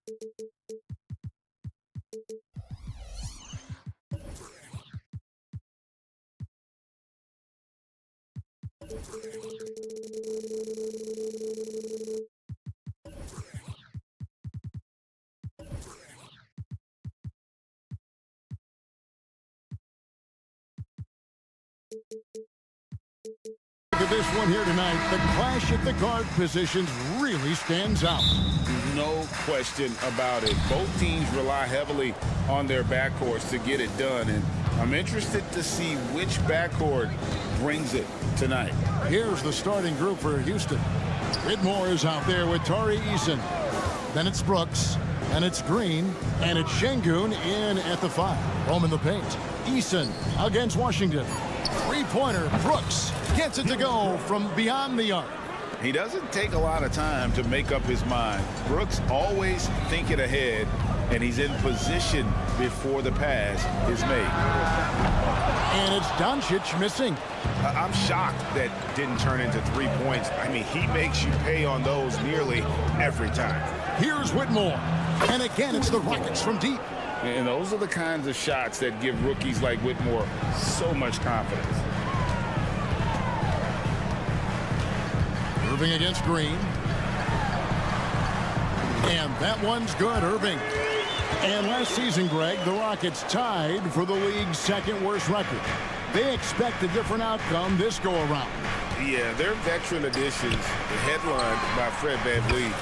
Look at this one here tonight. The clash at the guard positions really stands out. No question about it. Both teams rely heavily on their backcourts to get it done, and I'm interested to see which backcourt brings it tonight. Here's the starting group for Houston. Whitmore is out there with Tari Eason. Then it's Brooks, and it's Green, and it's Şengün in at the 5. Home in the paint. Eason against Washington. Three-pointer. Brooks gets it to go from beyond the arc. He doesn't take a lot of time to make up his mind. Brooks always thinking ahead, and he's in position before the pass is made. And it's Doncic missing. I'm shocked that didn't turn into 3 points. I mean, he makes you pay on those nearly every time. Here's Whitmore. And again, it's the Rockets from deep. And those are the kinds of shots that give rookies like Whitmore so much confidence. Irving against Green. And that one's good, Irving. And last season, Greg, the Rockets tied for the league's second worst record. They expect a different outcome this go-around. Yeah, their veteran additions, headlined by Fred VanVleet,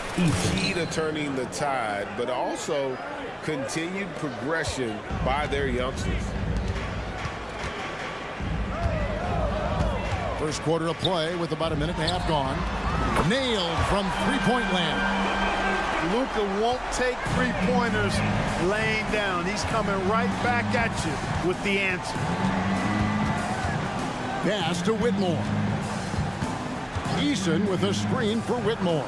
key to turning the tide, but also continued progression by their youngsters. First quarter of play with about a minute and a half gone. Nailed from three-point land. Luka won't take three-pointers laying down. He's coming right back at you with the answer. Pass to Whitmore. Eason with a screen for Whitmore.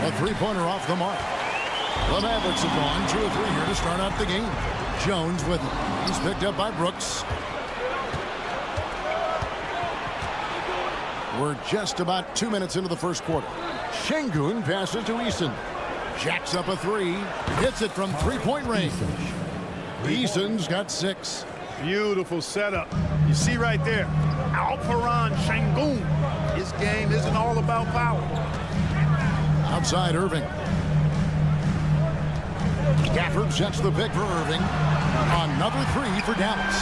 A three-pointer off the mark. The Mavericks have gone 2 of 3 here to start out the game. Jones with it. He's picked up by Brooks. We're just about 2 minutes into the first quarter. Şengün passes to Eason. Jacks up a 3. Hits it from three-point range. Eason's got 6. Beautiful setup. You see right there, Alperen Şengün. His game isn't all about power. Outside Irving. Gafford sets the pick for Irving. Another 3 for Dallas.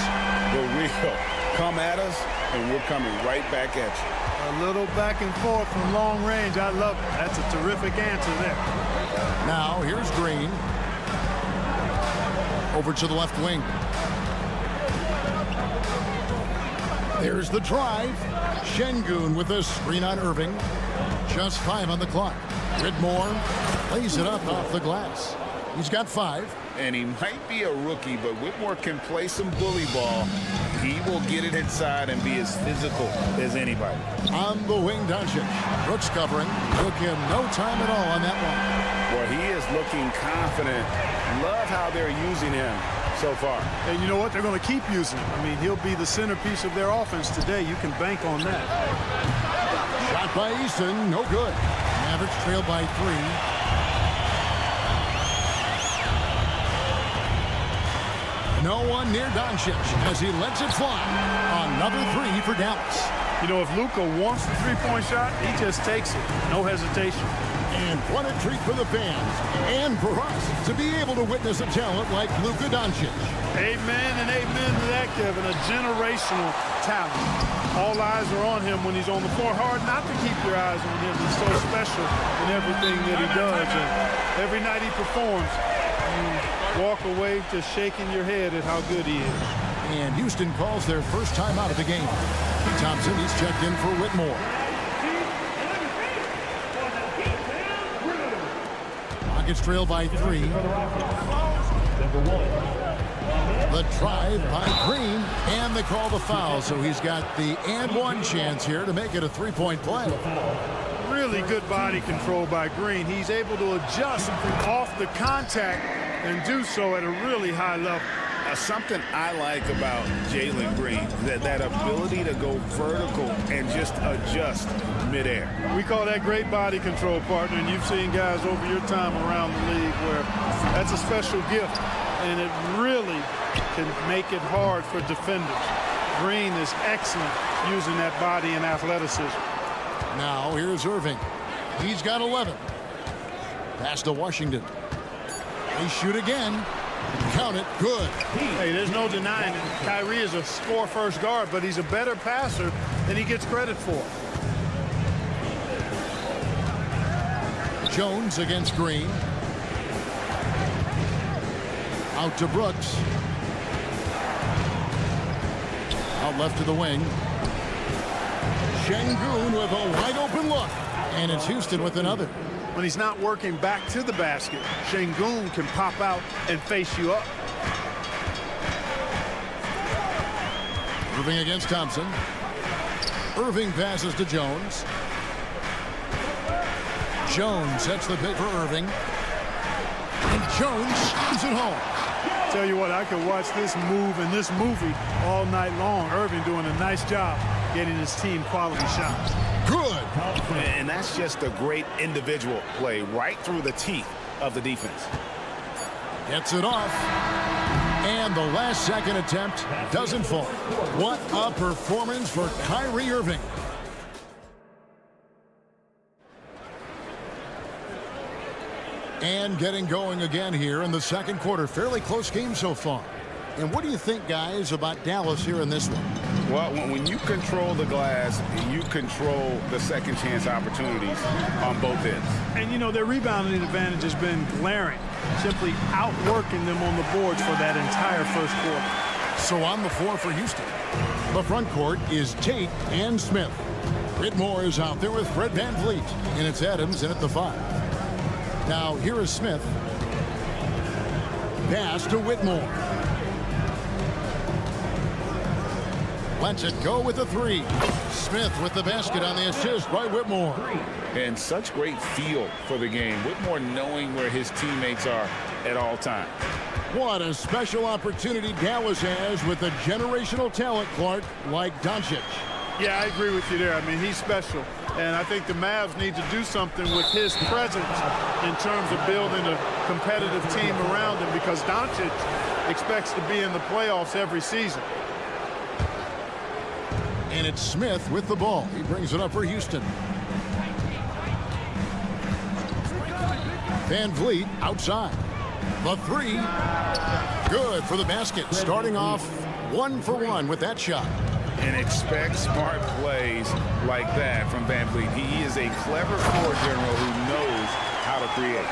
The real come at us, and we're coming right back at you. A little back and forth from long range. I love it. That's a terrific answer there. Now here's Green. Over to the left wing. There's the drive. Şengün with a screen on Irving. Just 5 on the clock. Whitmore lays it up off the glass. He's got 5. And he might be a rookie, but Whitmore can play some bully ball. He will get it inside and be as physical as anybody. On the wing, Doncic. Brooks covering. Took him no time at all on that one. Well, he is looking confident. Love how they're using him so far. And you know what? They're going to keep using him. I mean, he'll be the centerpiece of their offense today. You can bank on that. Shot by Eason. No good. Mavericks trail by 3. No one near Doncic as he lets it fly. Another 3 for Dallas. You know, if Luka wants the three-point shot, he just takes it. No hesitation. And what a treat for the fans and for us to be able to witness a talent like Luka Doncic. Amen and amen to that, Kevin. A generational talent. All eyes are on him when he's on the floor. Hard not to keep your eyes on him. He's so special in everything that he does. And every night he performs, you walk away just shaking your head at how good he is. And Houston calls their first time out of the game. Thompson, he's checked in for Whitmore. Rockets trail by 3. The drive by Green, and they call the foul, so he's got the and one chance here to make it a three-point play. Really good body control by Green. He's able to adjust off the contact and do so at a really high level. Something I like about Jalen Green, that ability to go vertical and just adjust midair. We call that great body control, partner, and you've seen guys over your time around the league where that's a special gift, and it really can make it hard for defenders. Green is excellent using that body and athleticism. Now here's Irving. He's got 11. Pass to Washington. They shoot again. Count it. Good. Hey, there's no denying it. Kyrie is a score-first guard, but he's a better passer than he gets credit for. Jones against Green. Out to Brooks. Out left to the wing. Şengün with a wide open look. And it's Houston with another. When he's not working back to the basket, Şengün can pop out and face you up. Irving against Thompson. Irving passes to Jones. Jones sets the pick for Irving. And Jones shoots it home. Tell you what, I could watch this move and this movie all night long. Irving doing a nice job getting his team quality shots. Good. And that's just a great individual play right through the teeth of the defense. Gets it off. And the last second attempt doesn't fall. What a performance for Kyrie Irving. And getting going again here in the second quarter. Fairly close game so far. And what do you think, guys, about Dallas here in this one? Well, when you control the glass, you control the second chance opportunities on both ends. And, you know, their rebounding advantage has been glaring, simply outworking them on the boards for that entire first quarter. So on the floor for Houston, the front court is Tate and Smith. Whitmore is out there with Fred VanVleet, and it's Adams in at the 5. Now here is Smith. Pass to Whitmore. Lets it go with the 3. Smith with the basket on the assist by Whitmore. And such great feel for the game. Whitmore knowing where his teammates are at all times. What a special opportunity Dallas has with a generational talent, Clark, like Doncic. Yeah, I agree with you there. I mean, he's special. And I think the Mavs need to do something with his presence in terms of building a competitive team around him, because Doncic expects to be in the playoffs every season. And it's Smith with the ball. He brings it up for Houston. VanVleet outside. The 3. Good for the basket. Starting off 1 for 1 with that shot. And expect smart plays like that from VanVleet. He is a clever floor general who knows how to create.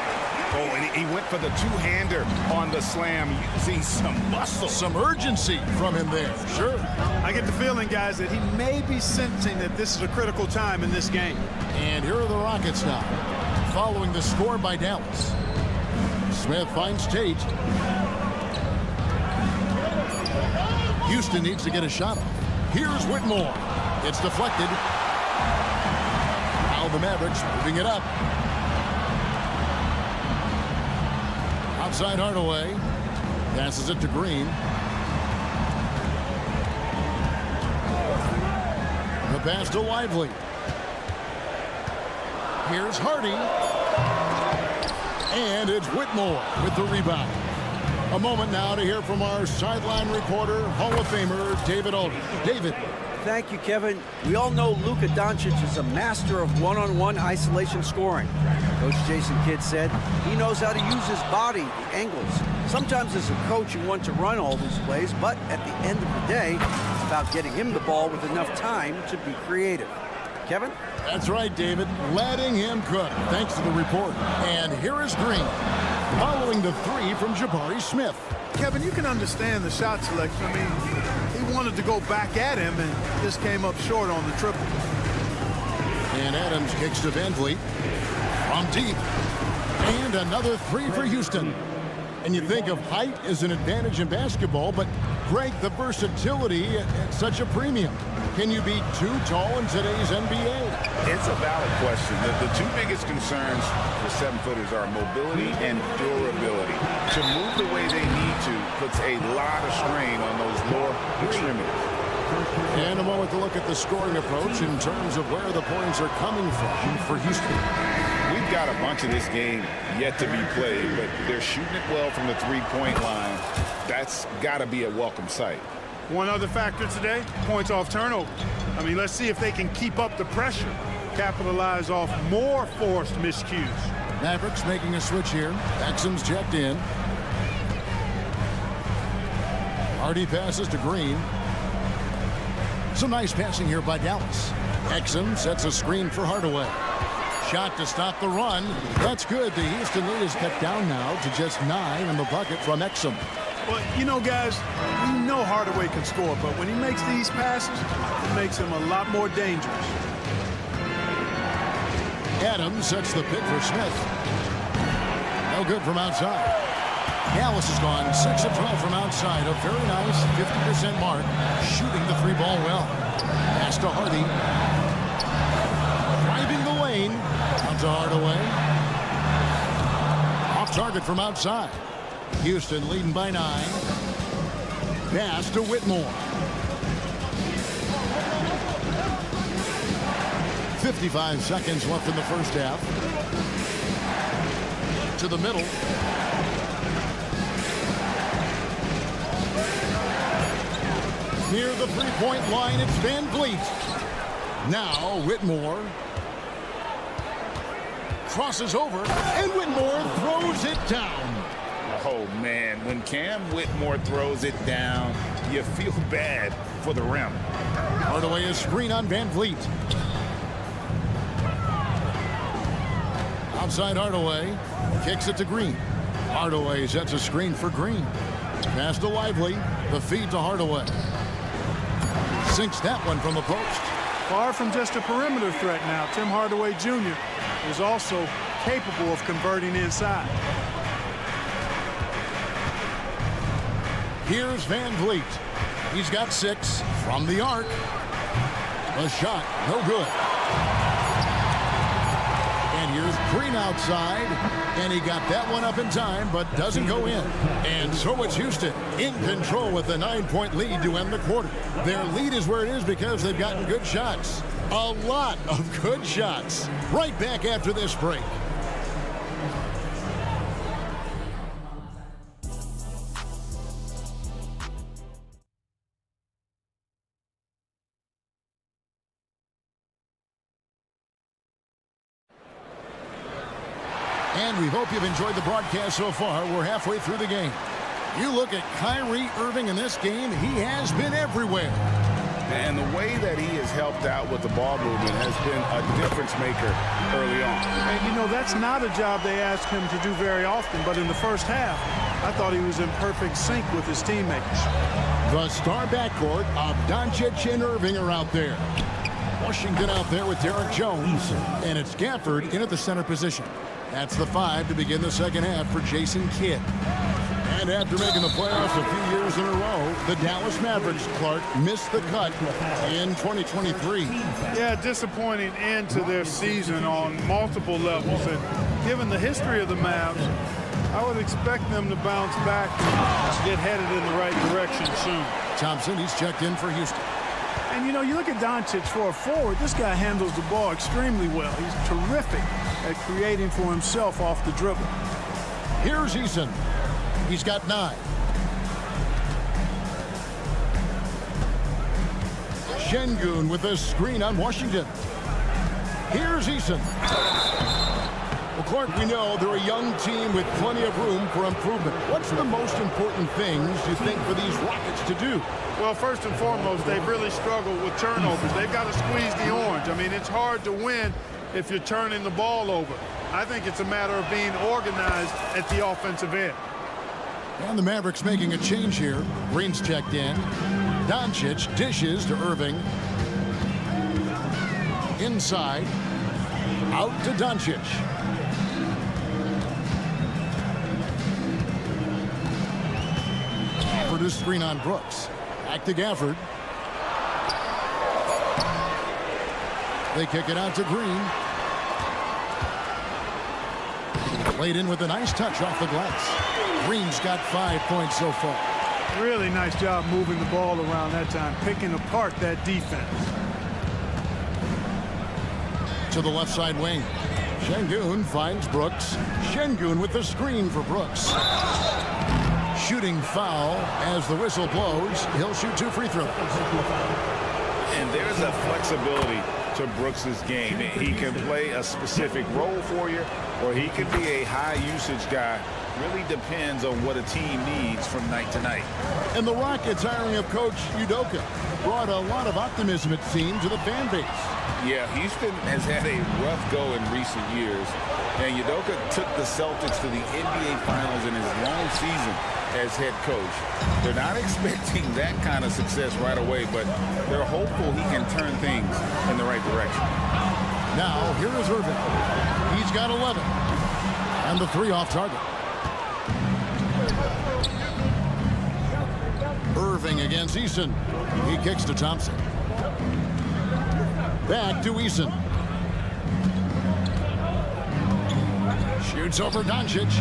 Oh, and he went for the two-hander on the slam, using some muscle. Some urgency from him there. Sure. I get the feeling, guys, that he may be sensing that this is a critical time in this game. And here are the Rockets now, following the score by Dallas. Smith finds Tate. Houston needs to get a shot off. Here's Whitmore. It's deflected. Now the Mavericks moving it up. Outside Hardaway. Passes it to Green. The pass to Lively. Here's Hardy. And it's Whitmore with the rebound. A moment now to hear from our sideline reporter, Hall of Famer David Aldridge. David. Thank you, Kevin. We all know Luka Doncic is a master of one-on-one isolation scoring. Coach Jason Kidd said he knows how to use his body, the angles. Sometimes as a coach you want to run all these plays, but at the end of the day, it's about getting him the ball with enough time to be creative. Kevin? That's right, David. Letting him cook. Thanks to the report. And here is Green, following the 3 from Jabari Smith. Kevin, you can understand the shot selection. I mean, he wanted to go back at him and just came up short on the triple. And Adams kicks to VanVleet from deep. And another 3 for Houston. And you think of height as an advantage in basketball, but Greg, the versatility at such a premium. Can you be too tall in today's NBA? It's a valid question. The two biggest concerns for 7-footers are mobility and durability. To move the way they need attitude puts a lot of strain on those lower extremities. And a moment to look at the scoring approach in terms of where the points are coming from for Houston. We've got a bunch of this game yet to be played, but they're shooting it well from the three-point line. That's got to be a welcome sight. One other factor today, points off turnover. I mean, let's see if they can keep up the pressure, capitalize off more forced miscues. Mavericks making a switch here. Exum's checked in. Hardy passes to Green. Some nice passing here by Dallas. Exum sets a screen for Hardaway. Shot to stop the run. That's good. The Houston lead is cut down now to just 9 in the bucket from Exum. Well, you know, guys, we know Hardaway can score, but when he makes these passes, it makes him a lot more dangerous. Adams sets the pick for Smith. No good from outside. Dallas has gone 6 of 12 from outside. A very nice 50% mark. Shooting the three ball well. Pass to Hardy. Driving the lane. Down to Hardaway. Off target from outside. Houston leading by 9. Pass to Whitmore. 55 seconds left in the first half. To the middle. Near the three-point line, it's Van Vliet. Now Whitmore crosses over, and Whitmore throws it down. Oh, man, when Cam Whitmore throws it down, you feel bad for the rim. Hardaway is screen on Van Vliet. Outside Hardaway, kicks it to Green. Hardaway sets a screen for Green. Pass to Lively, the feed to Hardaway. Sinks that one from the post. Far from just a perimeter threat now, Tim Hardaway Jr. is also capable of converting inside. Here's Van Vliet. He's got 6 from the arc. A shot, no good. And here's Green outside, and he got that one up in time, but doesn't go in. And so it's Houston in control with a 9-point lead to end the quarter. Their lead is where it is because they've gotten good shots. A lot of good shots. Right back after this break. And we hope you've enjoyed the broadcast so far. We're halfway through the game. You look at Kyrie Irving in this game, he has been everywhere. And the way that he has helped out with the ball movement has been a difference maker early on. And, you know, that's not a job they ask him to do very often, but in the first half, I thought he was in perfect sync with his teammates. The star backcourt of Doncic and Irving are out there. Washington out there with Derek Jones, and it's Gafford in at the center position. That's the 5 to begin the second half for Jason Kidd. And after making the playoffs a few years in a row, the Dallas Mavericks, Clark, missed the cut in 2023. Yeah, disappointing end to their season on multiple levels. And given the history of the Mavs, I would expect them to bounce back and get headed in the right direction soon. Thompson, he's checked in for Houston. And, you know, you look at Doncic for a forward, this guy handles the ball extremely well. He's terrific at creating for himself off the dribble. Here's Eason. He's got 9. Şengün with a screen on Washington. Here's Eason. Well, Clark, we know they're a young team with plenty of room for improvement. What's the most important things you think for these Rockets to do? Well, first and foremost, they've really struggled with turnovers. They've got to squeeze the orange. I mean, it's hard to win if you're turning the ball over. I think it's a matter of being organized at the offensive end. And the Mavericks making a change here. Green's checked in. Doncic dishes to Irving. Inside. Out to Doncic. Gafford is screen on Brooks. Back to Gafford. They kick it out to Green. Laid in with a nice touch off the glass. Green's got 5 points so far. Really nice job moving the ball around that time, picking apart that defense. To the left side wing. Şengün finds Brooks. Şengün with the screen for Brooks. Shooting foul as the whistle blows. He'll shoot 2 free throws. And there's a flexibility to Brooks's game. He can play a specific role for you, or he could be a high usage guy. Really depends on what a team needs from night to night. And the Rockets hiring of Coach Udoka brought a lot of optimism, it seemed, to the fan base. Yeah, Houston has had a rough go in recent years, and Udoka took the Celtics to the NBA Finals in his long season as head coach. They're not expecting that kind of success right away, but they're hopeful he can turn things in the right direction. Now, here is Irving. He's got 11. And the 3 off target. Irving against Eason. He kicks to Thompson. Back to Eason. Shoots over Doncic.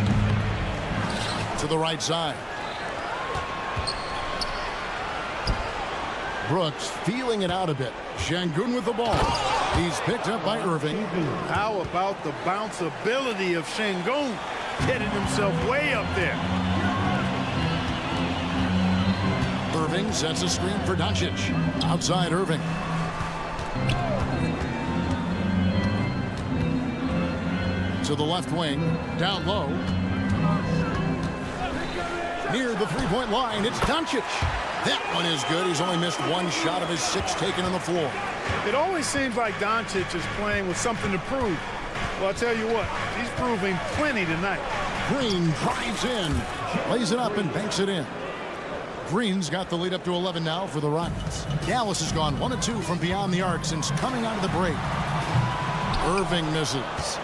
To the right side. Brooks feeling it out a bit. Şengün with the ball. He's picked up by Irving. How about the bounce ability of Şengün? Getting himself way up there. Irving sets a screen for Doncic. Outside Irving. To the left wing. Down low. Near the three-point line, it's Doncic. That one is good. He's only missed 1 shot of his 6 taken on the floor. It always seems like Doncic is playing with something to prove. Well, I'll tell you what, he's proving plenty tonight. Green drives in, lays it up and banks it in. Green's got the lead up to 11 now for the Rockets. Dallas has gone 1 of 2 from beyond the arc since coming out of the break. Irving misses.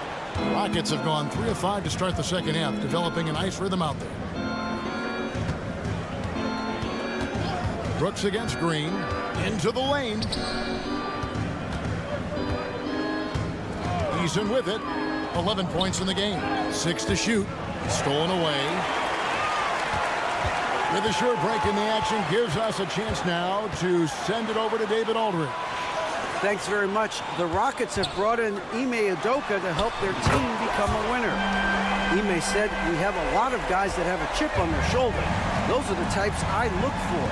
Rockets have gone 3 of 5 to start the second half, developing a nice rhythm out there. Brooks against Green, into the lane. Eason with it. 11 points in the game. 6 to shoot. Stolen away. With a short break in the action, gives us a chance now to send it over to David Aldridge. Thanks very much. The Rockets have brought in Ime Udoka to help their team become a winner. Ime said, "We have a lot of guys that have a chip on their shoulder. Those are the types I look for.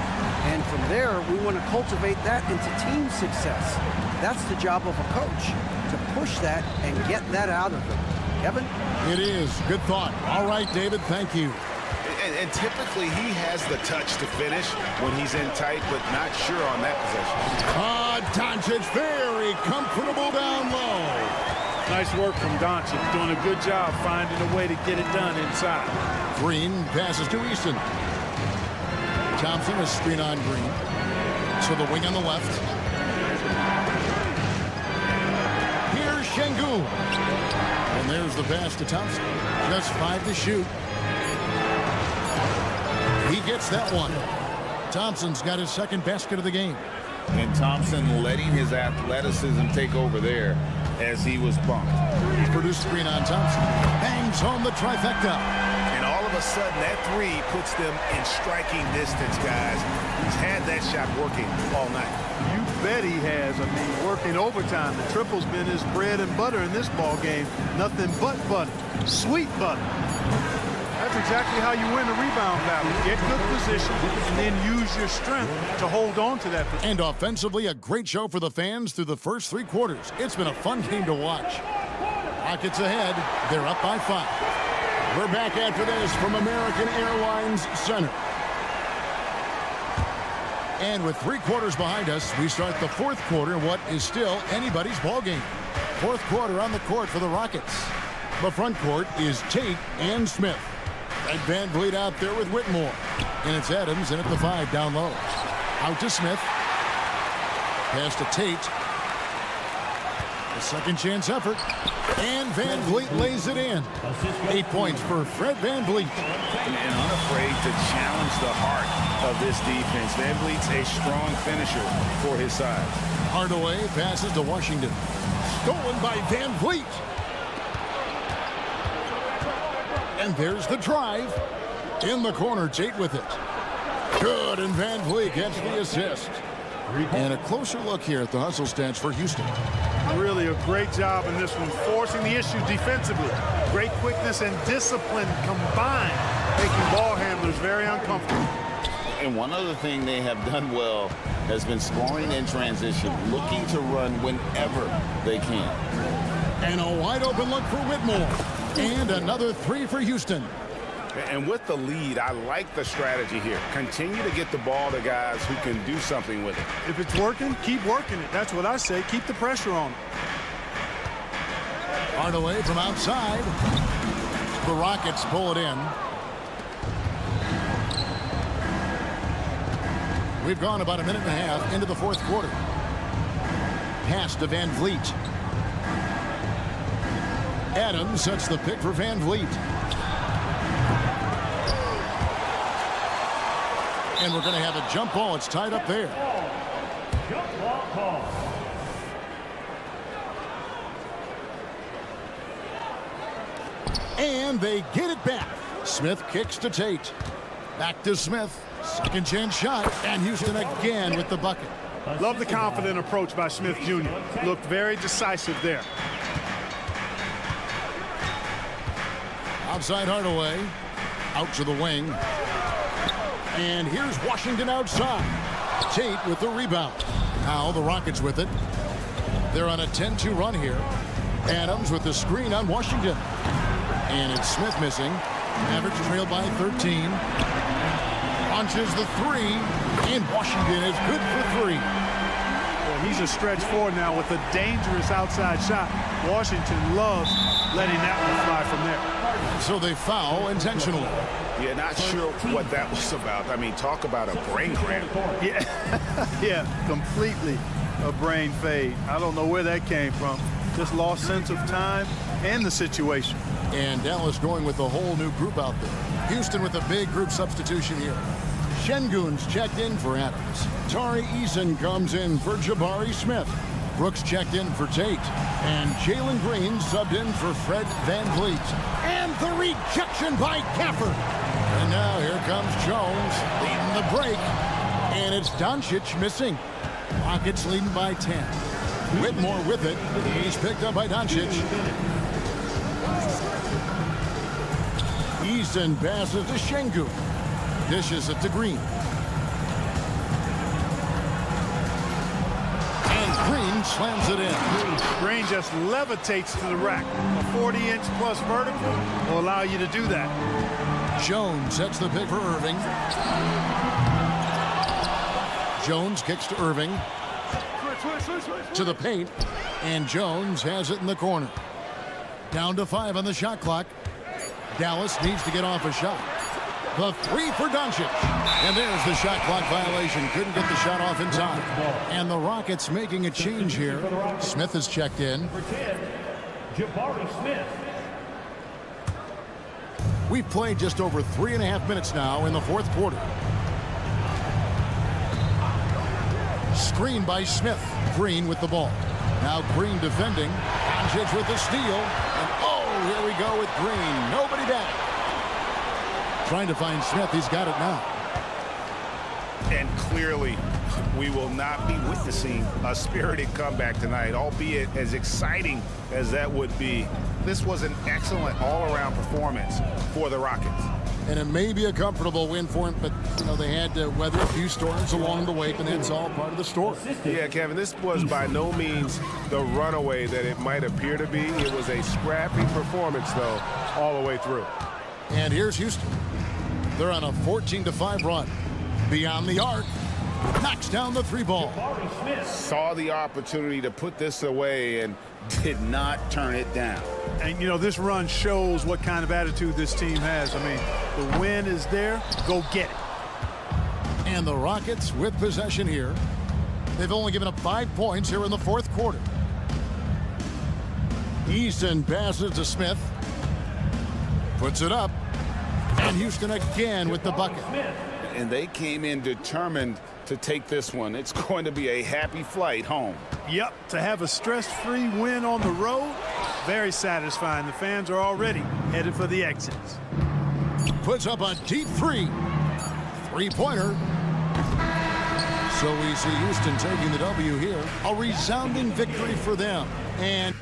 And from there, we want to cultivate that into team success. That's the job of a coach, to push that and get that out of them." Kevin? It is. Good thought. All right, David, thank you. And typically he has the touch to finish when he's in tight, but not sure on that possession. Doncic very comfortable down low. Nice work from Doncic, doing a good job finding a way to get it done inside. Green passes to Eason. Thompson is screen on Green. To the wing on the left. Here's Şengün. And there's the pass to Thompson. Just 5 to shoot. He gets that one. Thompson's got his second basket of the game. And Thompson letting his athleticism take over there as he was bumped. Produced screen on Thompson. Bangs home the trifecta. And all of a sudden, that 3 puts them in striking distance, guys. He's had that shot working all night. You bet he has. I mean, working overtime. The triple's been his bread and butter in this ball game. Nothing but butter. Sweet butter. That's exactly how you win a rebound battle. Get good position and then use your strength to hold on to that position. And offensively, a great show for the fans through the first 3 quarters. It's been a fun game to watch. Rockets ahead. They're up by 5. We're back after this from American Airlines Center. And with 3 quarters behind us, we start the 4th quarter in what is still anybody's ball game. 4th quarter on the court for the Rockets. The front court is Tate and Smith. Red Van Vliet out there with Whitmore. And it's Adams in at the 5 down low. Out to Smith. Pass to Tate. A second chance effort. And Van Vliet lays it in. 8 points for Fred Van Vliet. And unafraid to challenge the heart of this defense. Van Vliet's a strong finisher for his side. Hardaway passes to Washington. Stolen by Van Vliet. And there's the drive. In the corner, Tate with it. Good, and Van Vliet gets the assist. And a closer look here at the hustle stats for Houston. Really a great job in this one, forcing the issue defensively. Great quickness and discipline combined, making ball handlers very uncomfortable. And one other thing they have done well has been scoring in transition, looking to run whenever they can. And a wide open look for Whitmore. And another three for Houston. And with the lead, I like the strategy here. Continue to get the ball to guys who can do something with it. If it's working, keep working it. That's what I say. Keep the pressure on. Hardaway from outside. The Rockets pull it in. We've gone about a minute and a half into the fourth quarter. Pass to Van Vliet. Adams sets the pick for Van Vliet. And we're going to have a jump ball. It's tied up there. Jump ball call. And they get it back. Smith kicks to Tate. Back to Smith. Second chance shot. And Houston again with the bucket. Love the confident approach by Smith Jr. Looked very decisive there. Outside Hardaway. Out to the wing. And here's Washington outside. Tate with the rebound. Now the Rockets with it. They're on a 10-2 run here. Adams with the screen on Washington. And it's Smith missing. Mavericks trail by 13. Launches the three. And Washington is good for three. Well, he's a stretch forward now with a dangerous outside shot. Washington loves letting that one fly from there. So they foul intentionally. Yeah, not sure what that was about. I mean, talk about a brain cramp. Yeah, yeah, completely a brain fade. I don't know where that came from. Just lost sense of time and the situation. And Dallas going with a whole new group out there. Houston with a big group substitution here. Şengün's checked in for Adams. Tari Eason comes in for Jabari Smith. Brooks checked in for Tate. And Jalen Green subbed in for Fred Van Vliet. And the rejection by Gafford. And now here comes Jones leading the break. And it's Doncic missing. Rockets leading by 10. Whitmore with it. He's picked up by Doncic. Eason passes to Şengün. Dishes it to Green. And Green slams it in. Green just levitates to the rack. A 40-inch plus vertical will allow you to do that. Jones sets the pick for Irving. Jones kicks to Irving. To the paint. And Jones has it in the corner. Down to 5 on the shot clock. Dallas needs to get off a shot. The three for Doncic. And there's the shot clock violation. Couldn't get the shot off in time. And the Rockets making a change here. Smith is checked in. Jabari Smith. We've played just over 3.5 minutes now in the fourth quarter. Screen by Smith. Green with the ball. Now Green defending. Doncic with the steal. And oh, here we go with Green. Nobody back. Trying to find Smith. He's got it now. And clearly, we will not be witnessing a spirited comeback tonight, albeit as exciting as that would be. This was an excellent all-around performance for the Rockets. And it may be a comfortable win for him, but you know they had to weather a few storms along the way, and that's all part of the story. Yeah, Kevin, this was by no means the runaway that it might appear to be. It was a scrappy performance, though, all the way through. And here's Houston. They're on a 14-5 run. Beyond the arc. Knocks down the three ball. Saw the opportunity to put this away and did not turn it down. And, you know, this run shows what kind of attitude this team has. I mean, the win is there. Go get it. And the Rockets with possession here. They've only given up 5 points here in the fourth quarter. Easton passes to Smith. Puts it up. And Houston again with the bucket. And they came in determined to take this one. It's going to be a happy flight home. Yep, to have a stress-free win on the road, very satisfying. The fans are already headed for the exits. Puts up a deep three. Three-pointer. So we see Houston taking the W here. A resounding victory for them. And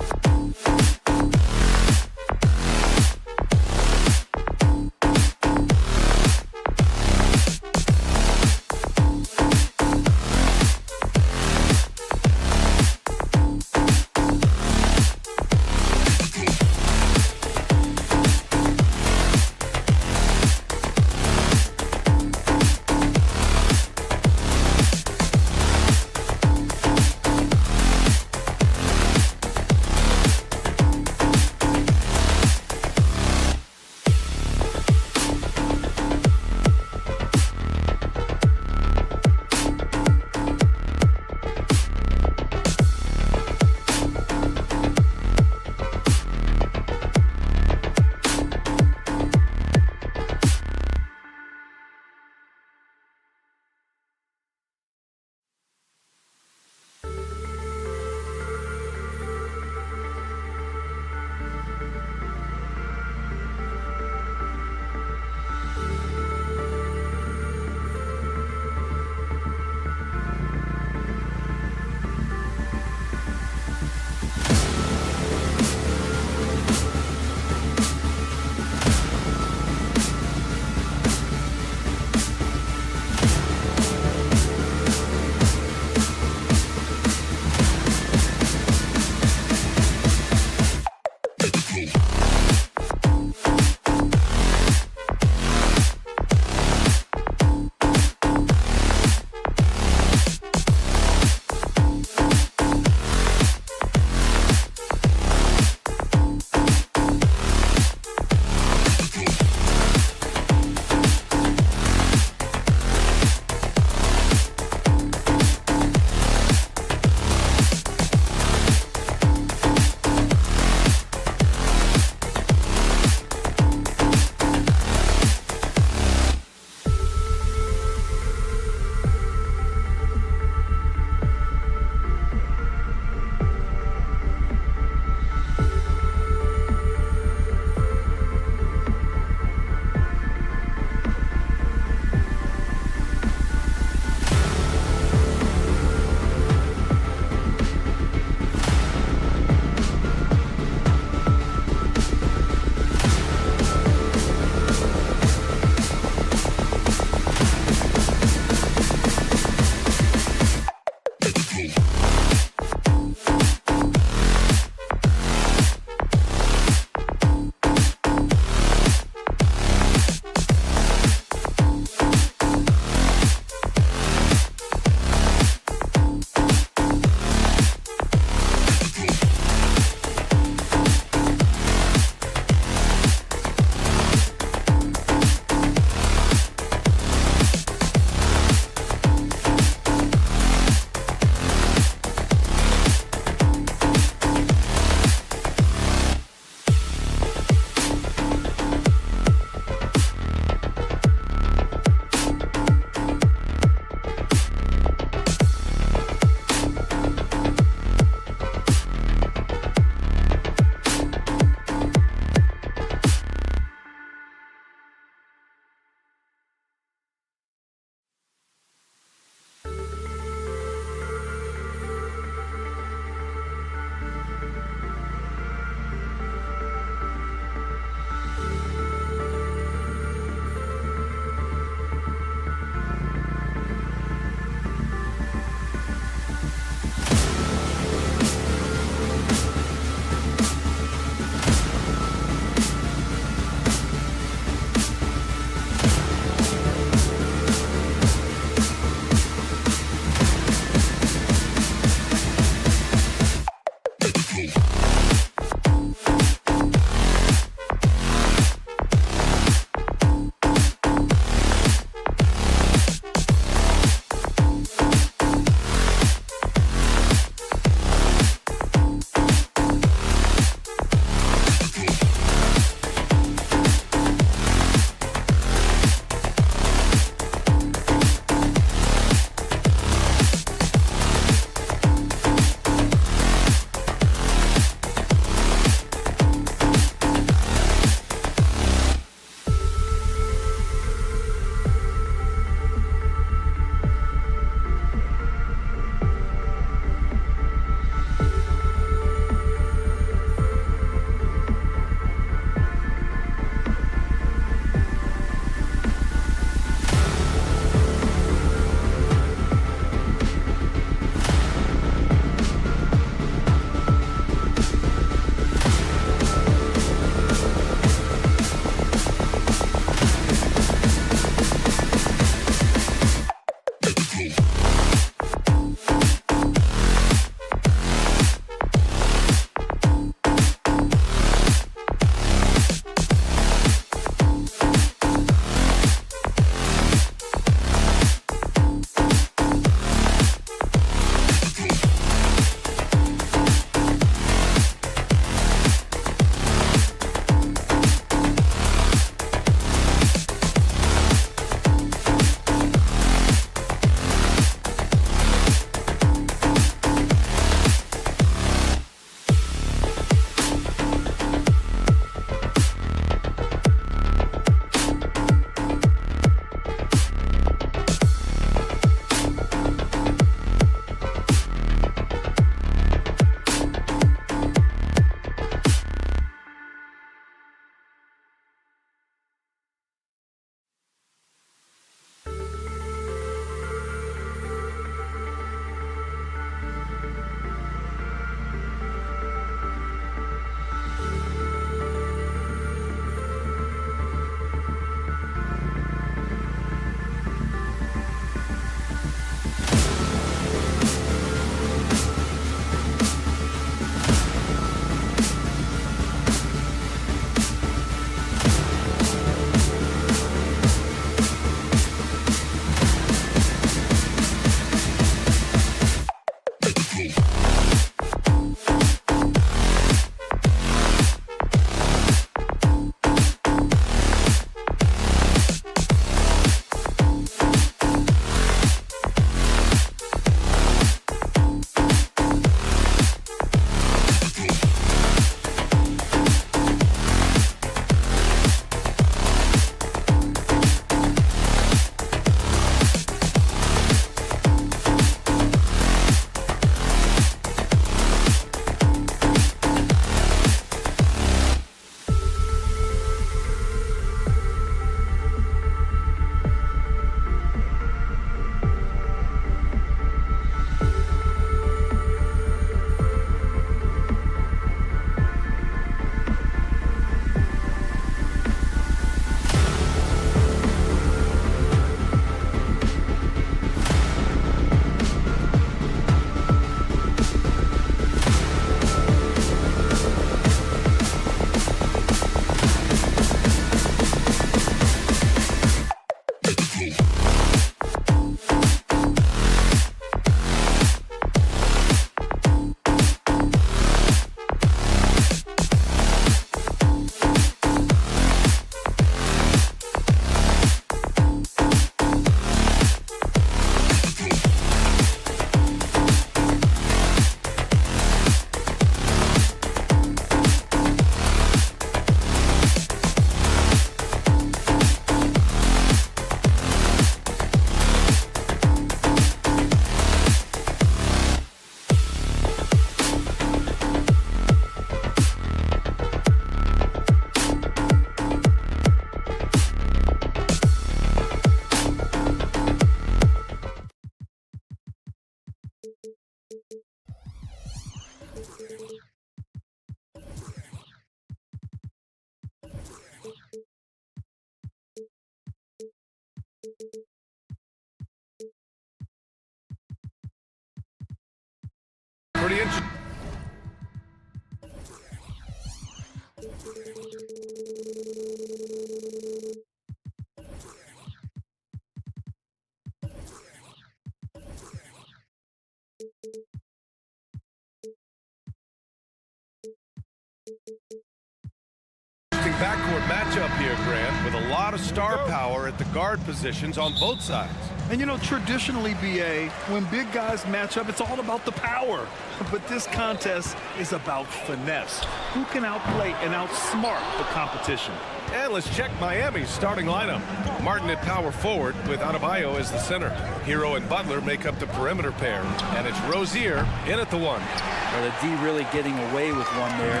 backcourt matchup here, Grant, with a lot of star power at the guard positions on both sides. And you know, traditionally, BA, when big guys match up, it's all about the power. But this contest is about finesse. Who can outplay and outsmart the competition? And let's check Miami's starting lineup. Martin at power forward with Adebayo as the center. Hero and Butler make up the perimeter pair. And it's Rozier in at the 1. Well, the D really getting away with one there.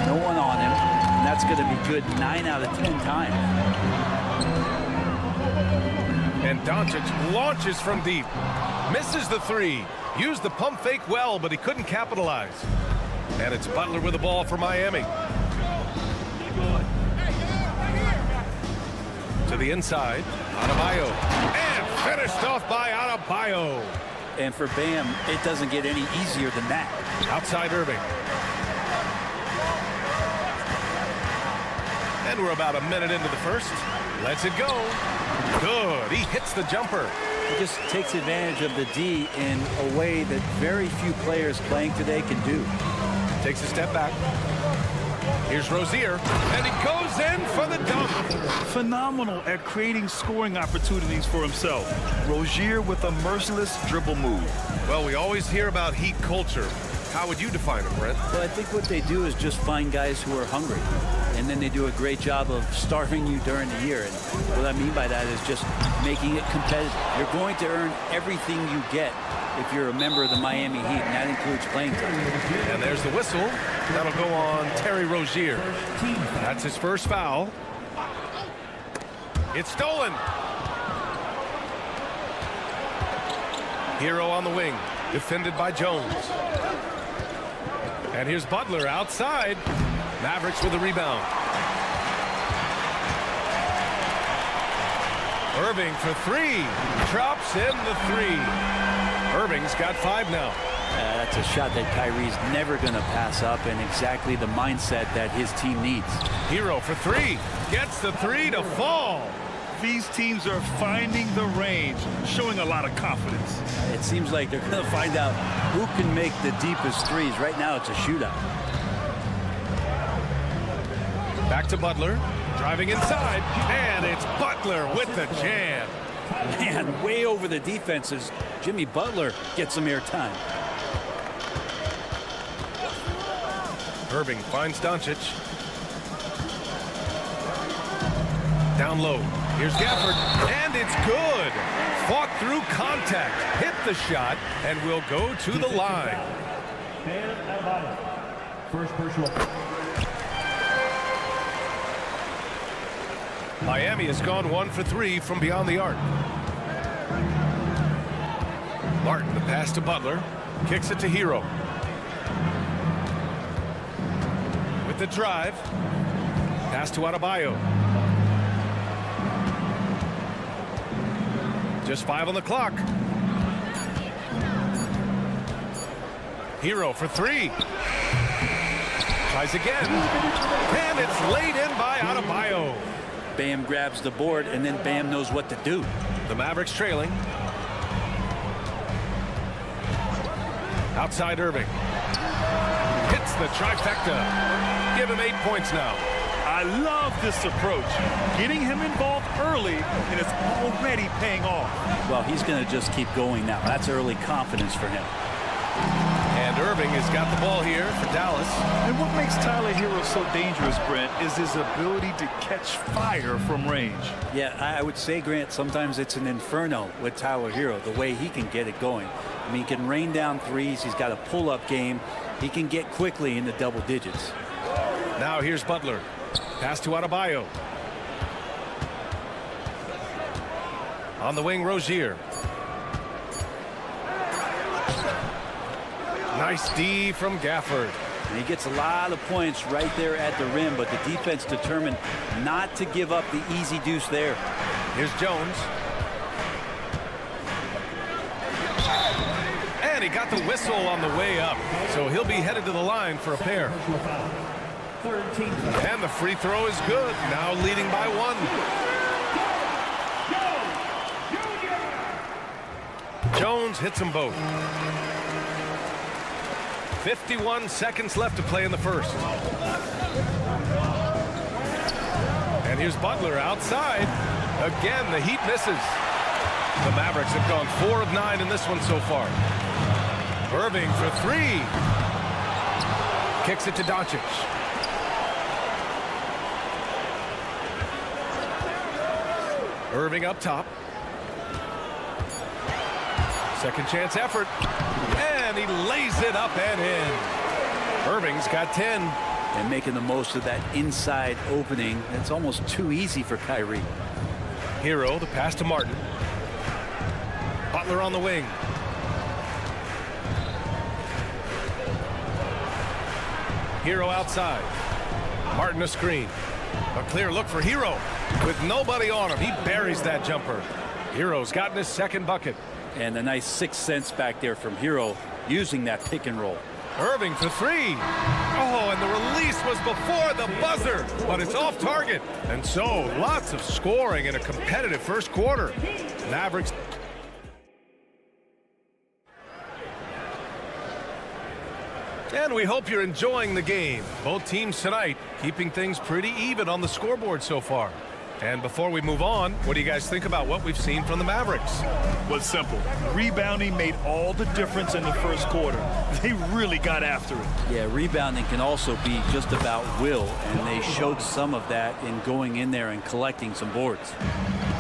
No one on him. And that's going to be good 9 out of 10 times. And Doncic launches from deep. Misses the 3. Used the pump fake well, but he couldn't capitalize. And it's Butler with the ball for Miami. To the inside, Adebayo. And finished off by Adebayo. And for Bam, it doesn't get any easier than that. Outside Irving. And we're about a minute into the first. Lets it go. Good. He hits the jumper. He just takes advantage of the D in a way that very few players playing today can do. Takes a step back. Here's Rozier, and he goes in for the dunk. Phenomenal at creating scoring opportunities for himself. Rozier with a merciless dribble move. Well, we always hear about Heat culture. How would you define it, Brent? Well, I think what they do is just find guys who are hungry. And then they do a great job of starving you during the year. And what I mean by that is just making it competitive. You're going to earn everything you get if you're a member of the Miami Heat, and that includes playing time. And there's the whistle. That'll go on Terry Rozier. That's his first foul. It's stolen. Hero on the wing, defended by Jones. And here's Butler outside. Mavericks with a rebound. Irving for 3. Drops in the 3. Irving's got 5 now. That's a shot that Kyrie's never going to pass up, and exactly the mindset that his team needs. Hero for 3. Gets the 3 to fall. These teams are finding the range, showing a lot of confidence. It seems like they're going to find out who can make the deepest threes. Right now, it's a shootout. Back to Butler, driving inside, and it's Butler with the jam. Man, way over the defenses. Jimmy Butler gets some airtime. Irving finds Doncic. Down low. Here's Gafford, and it's good. Fought through contact, hit the shot, and will go to the line. First personal. Miami has gone 1 for 3 from beyond the arc. Martin, the pass to Butler, kicks it to Hero. With the drive, pass to Adebayo. Just 5 on the clock. Hero for 3. Tries again. And it's laid in by Adebayo. Bam grabs the board, and then Bam knows what to do. The Mavericks trailing. Outside Irving. Hits the trifecta. Give him 8 points now. I love this approach. Getting him involved early, and it's already paying off. Well, he's going to just keep going now. That's early confidence for him. And Irving has got the ball here for Dallas. And what makes Tyler Hero so dangerous, Brent, is his ability to catch fire from range. Yeah, I would say, Grant, sometimes it's an inferno with Tyler Hero, the way he can get it going. I mean, he can rain down threes. He's got a pull-up game. He can get quickly in the double digits. Now here's Butler. Pass to Adebayo. On the wing, Rozier. Nice D from Gafford. And he gets a lot of points right there at the rim, but the defense determined not to give up the easy deuce there. Here's Jones. And he got the whistle on the way up, so he'll be headed to the line for a pair. And the free throw is good, now leading by 1. Jones hits them both. 51 seconds left to play in the first. And here's Butler outside. Again, the Heat misses. The Mavericks have gone 4 of 9 in this one so far. Irving for 3. Kicks it to Doncic. Irving up top. Second chance effort. And he lays it up and in. Irving's got 10. And making the most of that inside opening. It's almost too easy for Kyrie. Hero, the pass to Martin. Butler on the wing. Hero outside. Martin a screen. A clear look for Hero. With nobody on him, he buries that jumper. Hero's gotten his second bucket. And a nice 6 cents back there from Hero using that pick and roll. Irving for 3. Oh, and the release was before the buzzer, but it's off target. And so, lots of scoring in a competitive first quarter. Mavericks. And we hope you're enjoying the game. Both teams tonight keeping things pretty even on the scoreboard so far. And before we move on, what do you guys think about what we've seen from the Mavericks? Well, it's simple. Rebounding made all the difference in the first quarter. They really got after it. Yeah, rebounding can also be just about will, and they showed some of that in going in there and collecting some boards.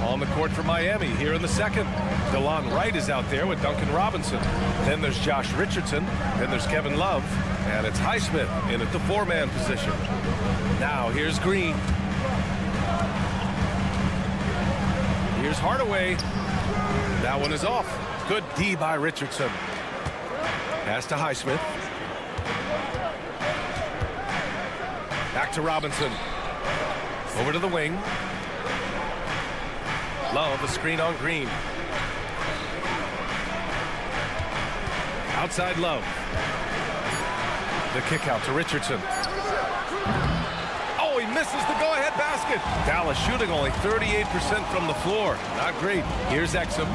On the court for Miami here in the second. DeLon Wright is out there with Duncan Robinson. Then there's Josh Richardson. Then there's Kevin Love. And it's Highsmith in at the 4-man position. Now here's Green. Here's Hardaway. That one is off. Good D by Richardson. Pass to Highsmith. Back to Robinson. Over to the wing. Love a screen on Green. Outside Love. The kick out to Richardson. Oh, he misses the go-ahead basket. Dallas shooting only 38% from the floor. Not great. Here's Exum.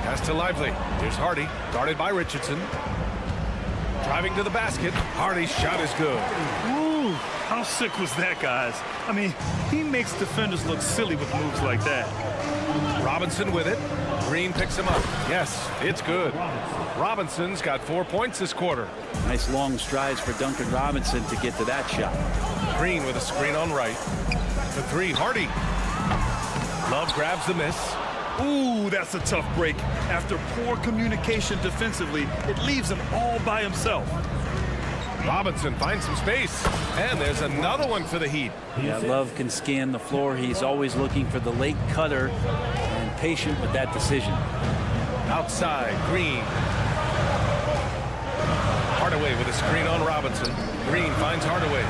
Pass to Lively. Here's Hardy. Guarded by Richardson. Driving to the basket. Hardy's shot is good. Ooh, how sick was that, guys? I mean, he makes defenders look silly with moves like that. Robinson with it. Green picks him up. Yes, it's good. Robinson's got 4 points this quarter. Nice long strides for Duncan Robinson to get to that shot. Green with a screen on right. The 3, Hardy. Love grabs the miss. Ooh, that's a tough break. After poor communication defensively, it leaves him all by himself. Robinson finds some space. And there's another one for the Heat. Yeah, Love can scan the floor. He's always looking for the late cutter and patient with that decision. Outside, Green. Hardaway with a screen on Robinson. Green finds Hardaway.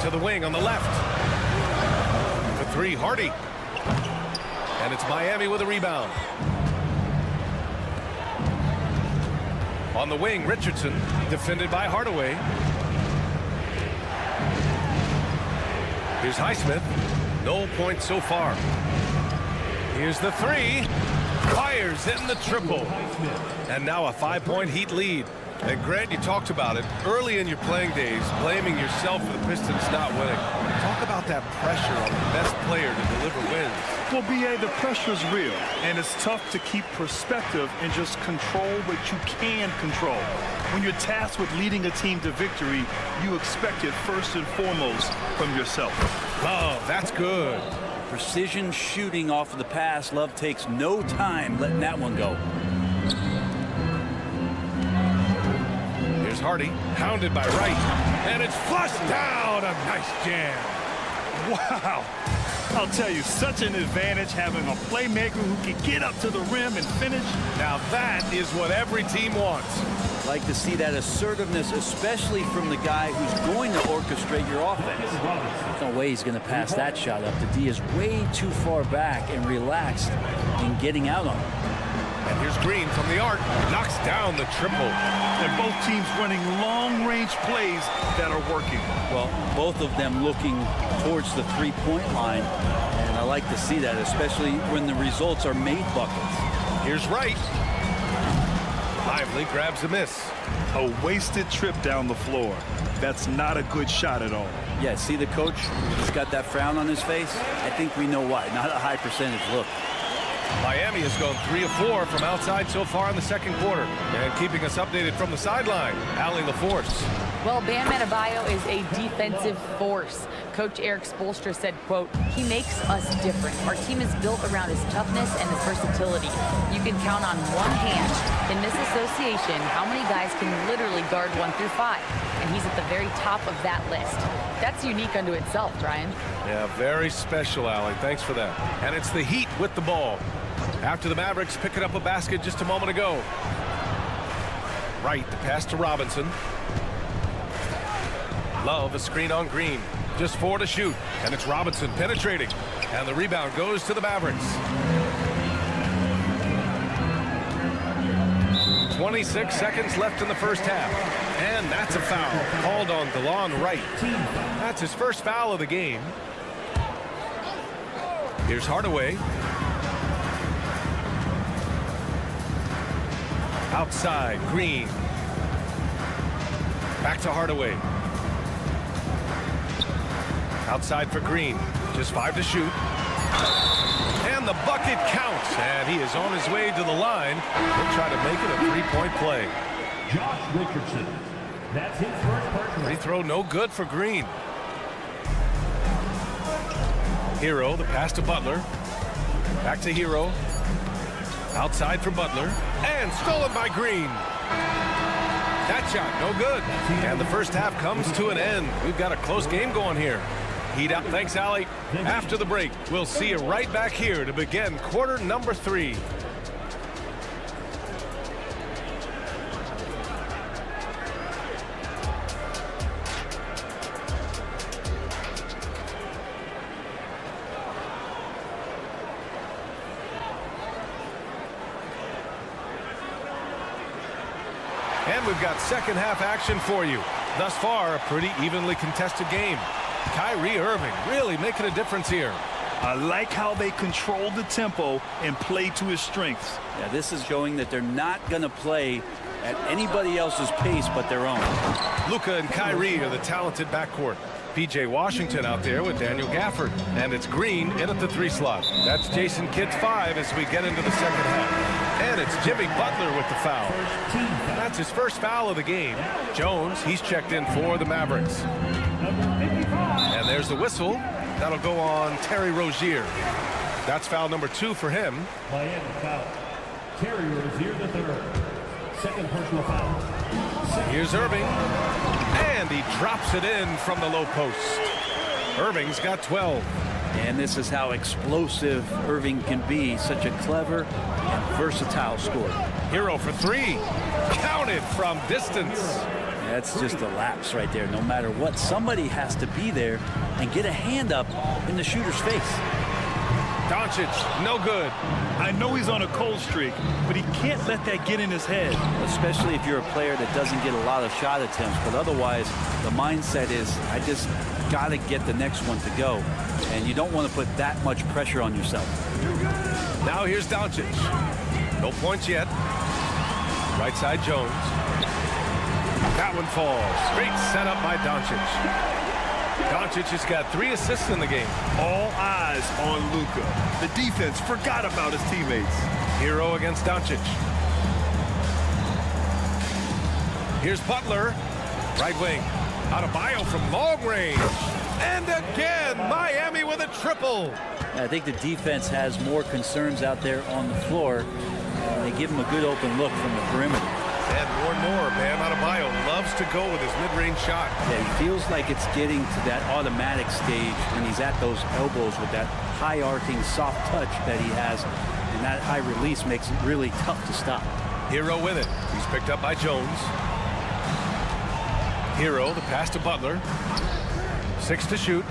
To the wing on the left. For 3, Hardy. And it's Miami with a rebound. On the wing, Richardson, defended by Hardaway. Here's Highsmith. No points so far. Here's the 3. Fires in the triple. And now a 5-point Heat lead. And Grant, you talked about it early in your playing days, blaming yourself for the Pistons not winning. Talk about that pressure on the best player to deliver wins. Well, B.A., the pressure's real, and it's tough to keep perspective and just control what you can control. When you're tasked with leading a team to victory, you expect it first and foremost from yourself. Oh, that's good. Precision shooting off of the pass. Love takes no time letting that one go. Here's Hardy, hounded by Wright, and it's flushed down. A nice jam. Wow. I'll tell you, such an advantage having a playmaker who can get up to the rim and finish. Now that is what every team wants. Like to see that assertiveness, especially from the guy who's going to orchestrate your offense. There's no way he's going to pass that shot up. The D is way too far back and relaxed in getting out on it. And here's Green from the arc, knocks down the triple. And both teams running long-range plays that are working. Well, both of them looking towards the three-point line, and I like to see that, especially when the results are made buckets. Here's Wright. Lively grabs a miss. A wasted trip down the floor. That's not a good shot at all. Yeah, see the coach? He's got that frown on his face. I think we know why. Not a high percentage look. Miami has gone 3 of 4 from outside so far in the second quarter. And keeping us updated from the sideline, Allie LaForce. Well, Bam Adebayo is a defensive force. Coach Eric Spoelstra said, quote, "He makes us different. Our team is built around his toughness and his versatility. You can count on one hand. In this association, how many guys can literally guard 1 through 5? And he's at the very top of that list. That's unique unto itself, Ryan." Yeah, very special, Allie. Thanks for that. And it's the Heat with the ball. After the Mavericks picking up a basket just a moment ago. Right, the pass to Robinson. Love a screen on Green. Just 4 to shoot. And it's Robinson penetrating. And the rebound goes to the Mavericks. 26 seconds left in the first half. And that's a foul called on DeLon Wright. That's his first foul of the game. Here's Hardaway. Outside, Green. Back to Hardaway. Outside for Green. Just 5 to shoot. And the bucket counts. And he is on his way to the line. He'll try to make it a 3-point play. Josh Richardson. That's his first personal. Free throw no good for Green. Hero, the pass to Butler. Back to Hero. Outside for Butler. And stolen by Green. That shot, no good. And the first half comes to an end. We've got a close game going here. Heat up. Thanks, Allie. After the break, we'll see you right back here to begin quarter number 3. And we've got second half action for you. Thus far, a pretty evenly contested game. Kyrie Irving really making a difference here. I like how they control the tempo and play to his strengths. Yeah, this is showing that they're not going to play at anybody else's pace but their own. Luka and Kyrie are the talented backcourt. P.J. Washington out there with Daniel Gafford. And it's Green in at the 3 slot. That's Jason Kidd's 5 as we get into the second half. And it's Jimmy Butler with the foul. That's his first foul of the game. Jones, he's checked in for the Mavericks. And there's the whistle. That'll go on Terry Rozier. That's foul number 2 for him. Miami foul. Terry Rozier the 3rd. Second personal foul. Here's Irving. And he drops it in from the low post. Irving's got 12. And this is how explosive Irving can be. Such a clever and versatile scorer. Hero for 3. Counted from distance. That's just a lapse right there. No matter what, somebody has to be there and get a hand up in the shooter's face. Doncic, no good. I know he's on a cold streak, but he can't let that get in his head. Especially if you're a player that doesn't get a lot of shot attempts. But otherwise, the mindset is, I just got to get the next one to go. And you don't want to put that much pressure on yourself. Now here's Doncic. No points yet. Right side, Jones. That one falls. Great setup by Doncic. Doncic has got 3 assists in the game. All eyes on Luka. The defense forgot about his teammates. Hero against Doncic. Here's Butler. Right wing. Adebayo from long range. And again, Miami with a triple. I think the defense has more concerns out there on the floor. They give him a good open look from the perimeter. And more, Bam Adebayo loves to go with his mid-range shot. Yeah, he feels like it's getting to that automatic stage when he's at those elbows with that high arcing soft touch that he has. And that high release makes it really tough to stop. Hero with it. He's picked up by Jones. Hero, the pass to Butler. 6 to shoot.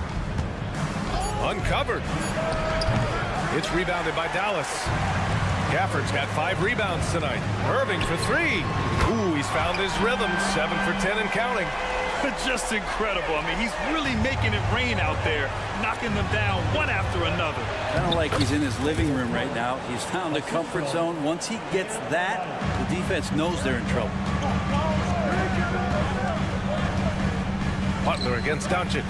Uncovered. It's rebounded by Dallas. Gafford's got 5 rebounds tonight. Irving for 3. Ooh, he's found his rhythm. 7 for 10 and counting. Just incredible. I mean, he's really making it rain out there, knocking them down one after another. Kind of like he's in his living room right now. He's found a comfort zone. Once he gets that, the defense knows they're in trouble. Butler against Doncic.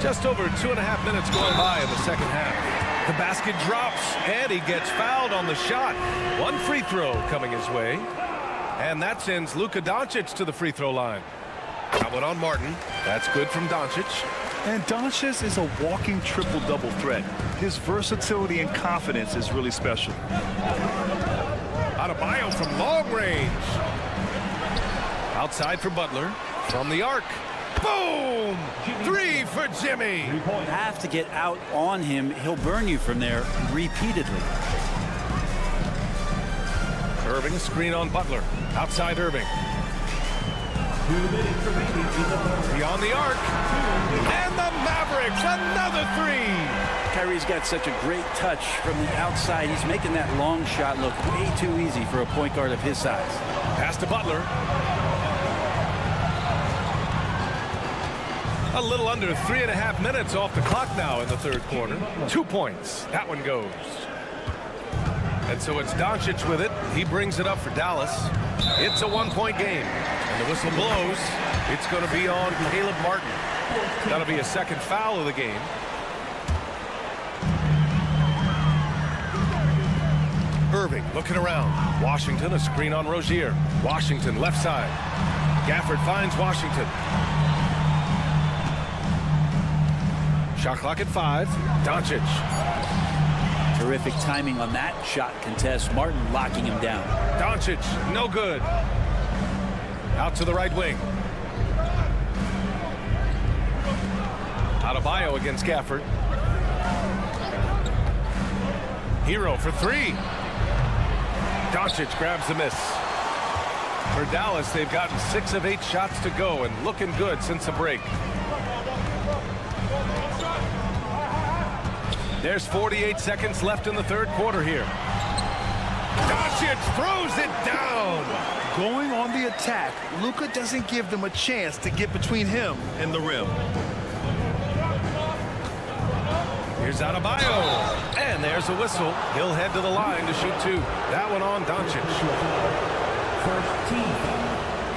Just over 2.5 minutes going by in the second half. The basket drops, and he gets fouled on the shot. One free throw coming his way. And that sends Luka Doncic to the free throw line. That one on Martin. That's good from Doncic. And Doncic is a walking triple-double threat. His versatility and confidence is really special. Adebayo from long range. Outside for Butler. From the arc. Boom! 3 for Jimmy. You have to get out on him. He'll burn you from there repeatedly. Irving, a screen on Butler. Outside Irving. 2 minutes remaining in the third. Beyond the arc. And the Mavericks, another 3. Kyrie's got such a great touch from the outside. He's making that long shot look way too easy for a point guard of his size. Pass to Butler. A little under 3.5 minutes off the clock now in the third quarter. 2 points. That one goes. And so it's Doncic with it. He brings it up for Dallas. It's a 1-point game. And the whistle blows. It's going to be on Caleb Martin. That'll be a second foul of the game. Irving looking around. Washington, a screen on Rozier. Washington left side. Gafford finds Washington. Shot clock at 5. Doncic. Terrific timing on that shot contest. Martin locking him down. Doncic, no good. Out to the right wing. Adebayo against Gafford. Hero for 3. Doncic grabs the miss. For Dallas, they've gotten 6 of 8 shots to go and looking good since the break. There's 48 seconds left in the third quarter here. Doncic throws it down. Going on the attack, Luka doesn't give them a chance to get between him and the rim. Here's Adebayo. And there's a whistle. He'll head to the line to shoot 2. That one on Doncic. First team.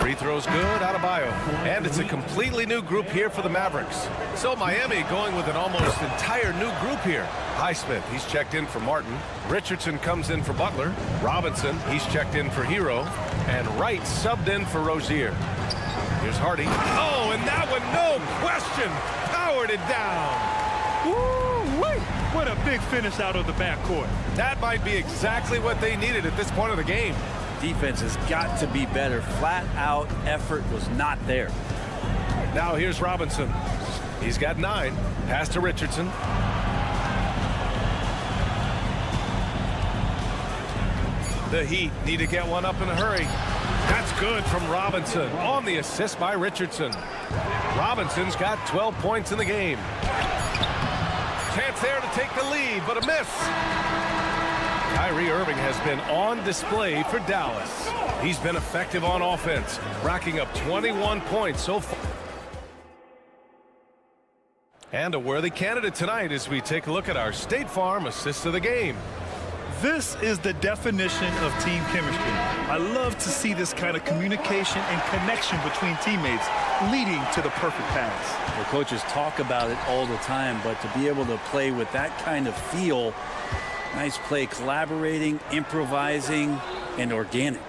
Free throws good, Adebayo. And it's a completely new group here for the Mavericks. So Miami going with an almost entire new group here. Highsmith, he's checked in for Martin. Richardson comes in for Butler. Robinson, he's checked in for Hero. And Wright subbed in for Rozier. Here's Hardy. Oh, and that one, no question, powered it down. Woo-wee! What a big finish out of the backcourt. That might be exactly what they needed at this point of the game. Defense has got to be better. Flat out effort was not there. Now here's Robinson. He's got 9. Pass to Richardson. The Heat need to get one up in a hurry. That's good from Robinson on the assist by Richardson. Robinson's got 12 points in the game. Chance there to take the lead, but a miss. Kyrie Irving has been on display for Dallas. He's been effective on offense, racking up 21 points so far. And a worthy candidate tonight as we take a look at our State Farm assist of the game. This is the definition of team chemistry. I love to see this kind of communication and connection between teammates leading to the perfect pass. The coaches talk about it all the time, but to be able to play with that kind of feel, nice play, collaborating, improvising, and organic.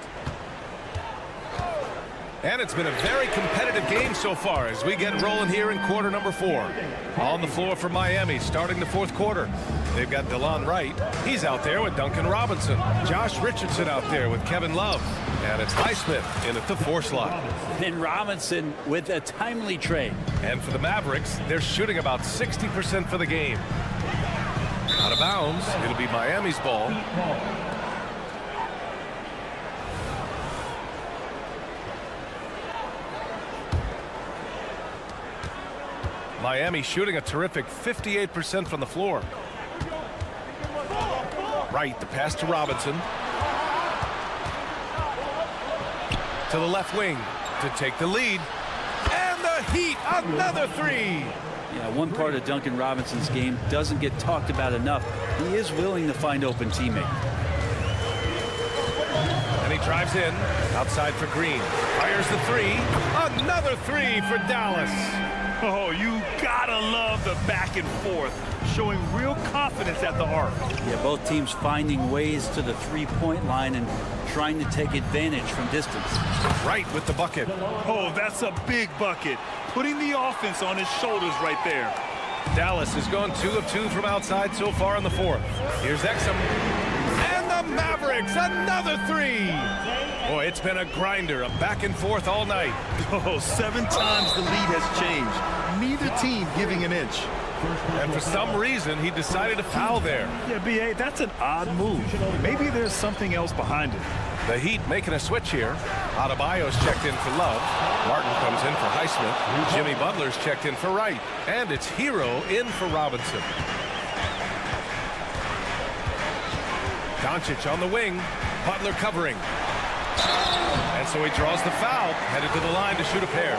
And it's been a very competitive game so far as we get rolling here in quarter number 4. On the floor for Miami starting the fourth quarter. They've got DeLon Wright. He's out there with Duncan Robinson. Josh Richardson out there with Kevin Love. And it's Highsmith in at the 4 slot. And Robinson with a timely trade. And for the Mavericks, they're shooting about 60% for the game. Out of bounds. It'll be Miami's ball. Miami shooting a terrific 58% from the floor. Right, the pass to Robinson. to the left wing to take the lead. And the Heat, another three. Yeah, one part of Duncan Robinson's game doesn't get talked about enough. He is willing to find open teammates. And he drives in, outside for Green. Fires the three. Another three for Dallas. Oh, you gotta love the back and forth, showing real confidence at the arc. Yeah, both teams finding ways to the three-point line and trying to take advantage from distance. Right with the bucket. Oh, that's a big bucket. Putting the offense on his shoulders right there. Dallas has gone 2 of 2 from outside so far in the fourth. Here's Exum. And the Mavericks, another three. Boy, it's been a grinder, a back and forth all night. Oh, 7 times the lead has changed. Neither team giving an inch. And for some reason, he decided to foul there. Yeah, B.A., that's an odd move. Maybe there's something else behind it. The Heat making a switch here. Adebayo's checked in for Love. Martin comes in for Highsmith. Jimmy Butler's checked in for Wright. And it's Hero in for Robinson. Doncic on the wing. Butler covering. And so he draws the foul, headed to the line to shoot a pair.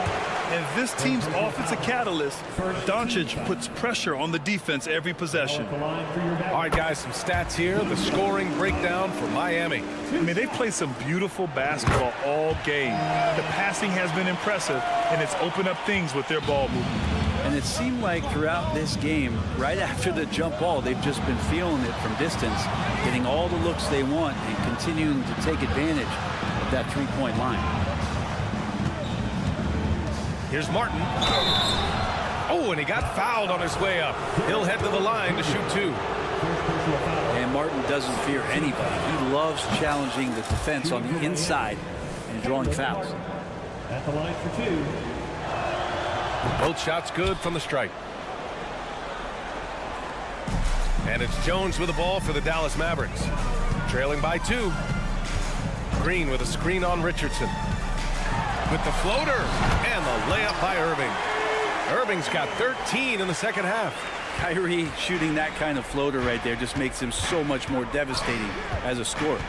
And this team's offensive catalyst, Doncic, puts pressure on the defense every possession. All right, guys, some stats here. The scoring breakdown for Miami. I mean, they've played some beautiful basketball all game. The passing has been impressive, and it's opened up things with their ball movement. And it seemed like throughout this game, right after the jump ball, they've just been feeling it from distance, getting all the looks they want and continuing to take advantage of that three-point line. Here's Martin. Oh, and he got fouled on his way up. He'll head to the line to shoot 2. And Martin doesn't fear anybody. He loves challenging the defense on the inside and drawing fouls. At the line for 2. Both shots good from the stripe. And it's Jones with the ball for the Dallas Mavericks. Trailing by 2. Green with a screen on Richardson. With the floater and the layup by Irving. Irving's got 13 in the second half. Kyrie shooting that kind of floater right there just makes him so much more devastating as a scorer.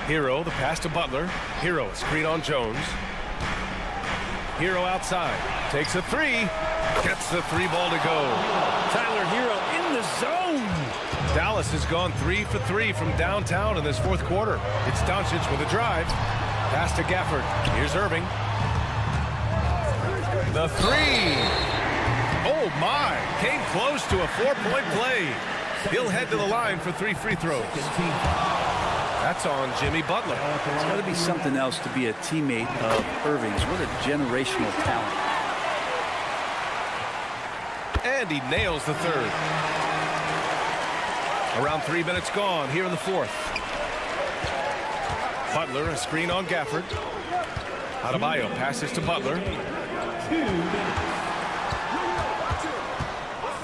Hero, the pass to Butler. Hero, screen on Jones. Hero outside. Takes a three. Gets the 3 ball to go. Tyler Hero in the zone. Dallas has gone 3 for 3 from downtown in this fourth quarter. It's Doncic with a drive. Pass to Gafford. Here's Irving. The 3. Oh, my. Came close to a 4-point play. He'll head to the line for 3 free throws. That's on Jimmy Butler. It's got to be something else to be a teammate of Irving's. What a generational talent. And he nails the 3rd. Around 3 minutes gone here in the 4th. Butler, a screen on Gafford. Adebayo passes to Butler.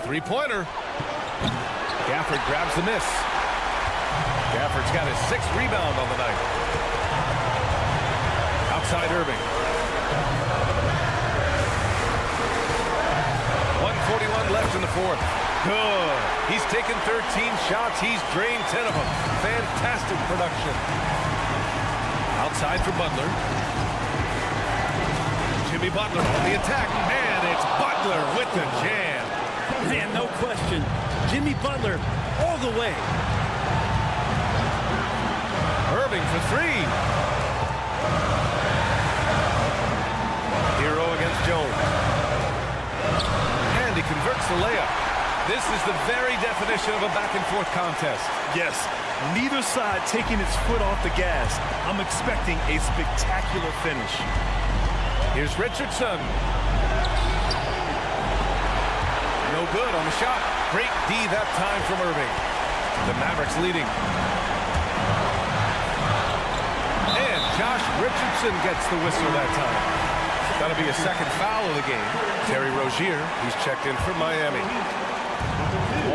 3-pointer. Gafford grabs the miss. Gafford's got his 6th rebound on the night. Outside Irving. 1:41 left in the 4th. Good. He's taken 13 shots. He's drained 10 of them. Fantastic production. Outside for Butler. Jimmy Butler on the attack. And it's Butler with the jam. Man, no question. Jimmy Butler all the way. Irving for 3. Hero against Jones. And he converts the layup. This is the very definition of a back-and-forth contest. Yes, neither side taking its foot off the gas. I'm expecting a spectacular finish. Here's Richardson. No good on the shot. Great D that time from Irving. The Mavericks leading. And Josh Richardson gets the whistle that time. That'll be a 2nd foul of the game. Terry Rozier, he's checked in for Miami.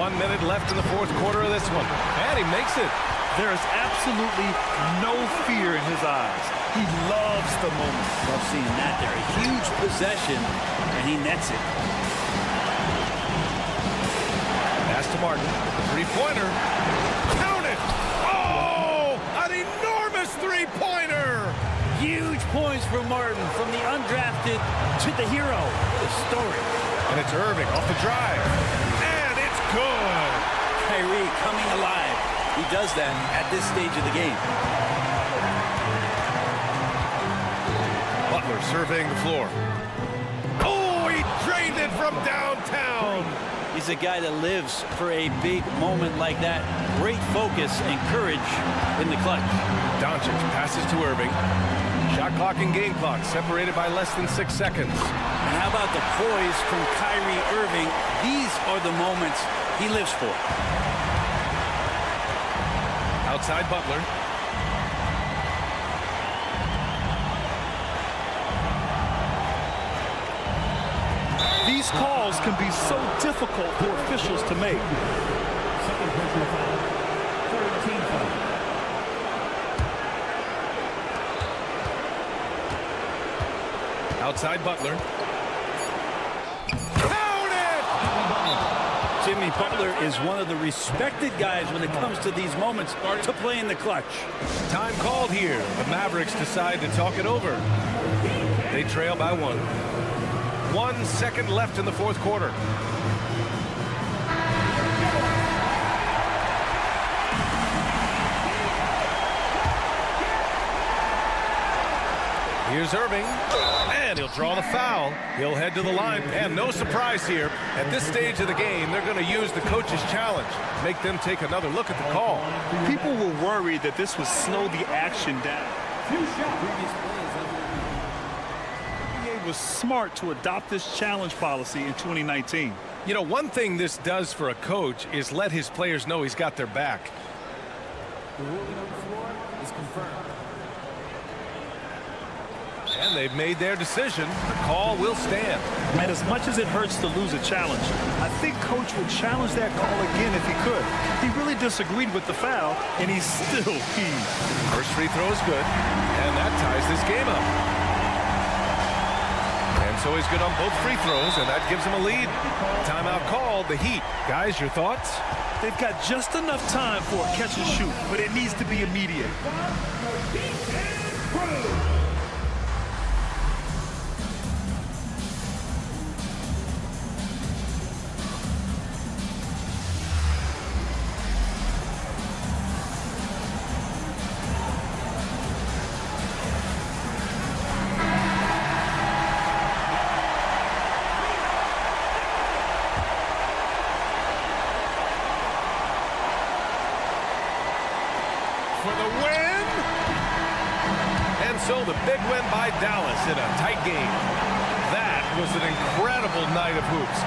1 minute left in the 4th quarter of this one. And he makes it. There is absolutely no fear in his eyes. He loves the moment. Love seeing that there. A huge possession, and he nets it. Pass to Martin. 3-pointer. Count it! Oh! An enormous 3-pointer! Huge points Harden from the undrafted to the hero. The story. And it's Irving off the drive. And it's good. Kyrie coming alive. He does that at this stage of the game. Butler surveying the floor. Oh, he drained it from downtown. He's a guy that lives for a big moment like that. Great focus and courage in the clutch. Doncic passes to Irving. Shot clock and game clock separated by less than 6 seconds. And how about the poise from Kyrie Irving? These are the moments he lives for. Outside Butler. These calls can be so difficult for officials to make. Second personal foul. Third team foul. Outside Butler. Count it! Jimmy Butler is one of the respected guys when it comes to these moments to play in the clutch. Time called here. The Mavericks decide to talk it over. They trail by 1. 1 second left in the fourth quarter. Here's Irving, and he'll draw the foul. He'll head to the line, and no surprise here. At this stage of the game, they're going to use the coach's challenge, make them take another look at the call. People were worried that this would slow the action down. NBA was smart to adopt this challenge policy in 2019. You know, one thing this does for a coach is let his players know he's got their back. The ruling on the floor is confirmed. And they've made their decision. The call will stand. And as much as it hurts to lose a challenge, I think Coach would challenge that call again if he could. He really disagreed with the foul, and he's still peeved. First free throw is good, and that ties this game up. And so he's good on both free throws, and that gives him a lead. Timeout called, the Heat. Guys, your thoughts? They've got just enough time for a catch and shoot, but it needs to be immediate. For the win! And so the big win by Dallas in a tight game. That was an incredible night of hoops.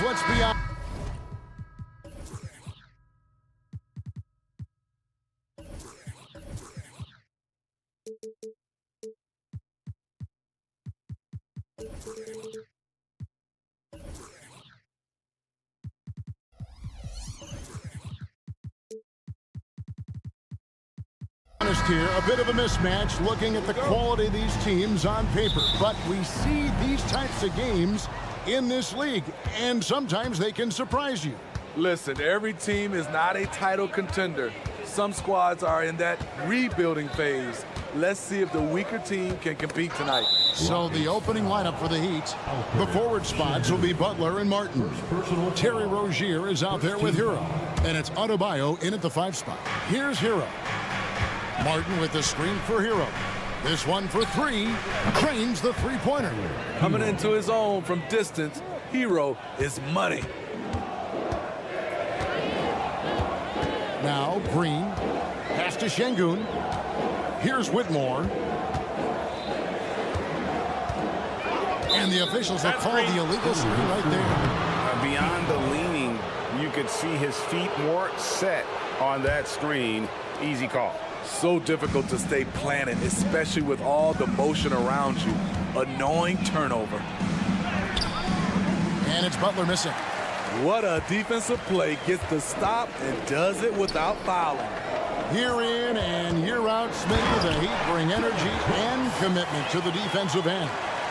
Let's be honest. Here, a bit of a mismatch looking at the quality of these teams on paper, but we see these types of games in this league, and sometimes they can surprise you. Listen, every team is not a title contender. Some squads are in that rebuilding phase. Let's see if the weaker team can compete tonight. So the opening lineup for the Heat, the forward spots will be Butler and Martin. Terry Rozier is out there with Hero, and it's Adebayo in at the 5 spot. Here's Hero. Martin with the screen for Hero. This one for 3. Cranes the three-pointer. Coming into his own from distance, Hero is money. Now Green. Pass to Şengün. Here's Whitmore. And the officials have called the illegal screen right there. Beyond the leaning, you could see his feet more set on that screen. Easy call. So difficult to stay planted, especially with all the motion around you. Annoying turnover. And it's Butler missing. What a defensive play. Gets the stop and does it without fouling. Year in and year out, Smitty, the Heat bring energy and commitment to the defensive end.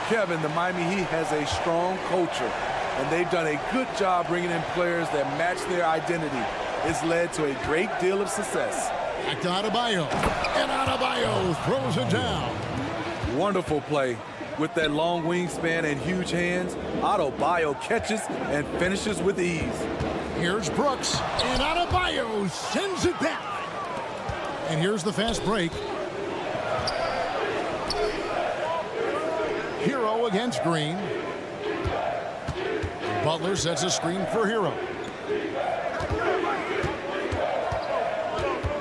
Kevin, the Miami Heat has a strong culture, and they've done a good job bringing in players that match their identity. It's led to a great deal of success. Back to Adebayo, and Adebayo throws it down. Wonderful play. With that long wingspan and huge hands, Adebayo catches and finishes with ease. Here's Brooks, and Adebayo sends it back. And here's the fast break. Hero against Green. Butler sets a screen for Hero.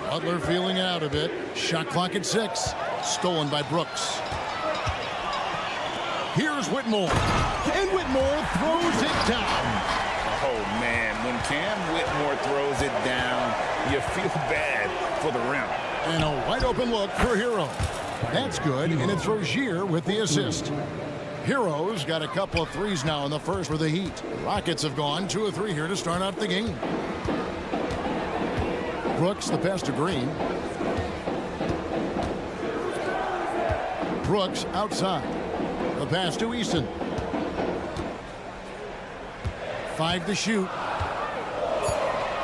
Butler feeling it out a bit. Shot clock at 6. Stolen by Brooks. Here's Whitmore. And Whitmore throws it down. Oh, man. When Cam Whitmore throws it down, you feel bad for the rim. And a wide open look for Hero. That's good, and it's Rozier with the assist. Hero's got a couple of threes now in the first for the Heat. Rockets have gone 2 of 3 here to start out the game. Brooks, the pass to Green. Brooks outside. The pass to Eason. 5 to shoot.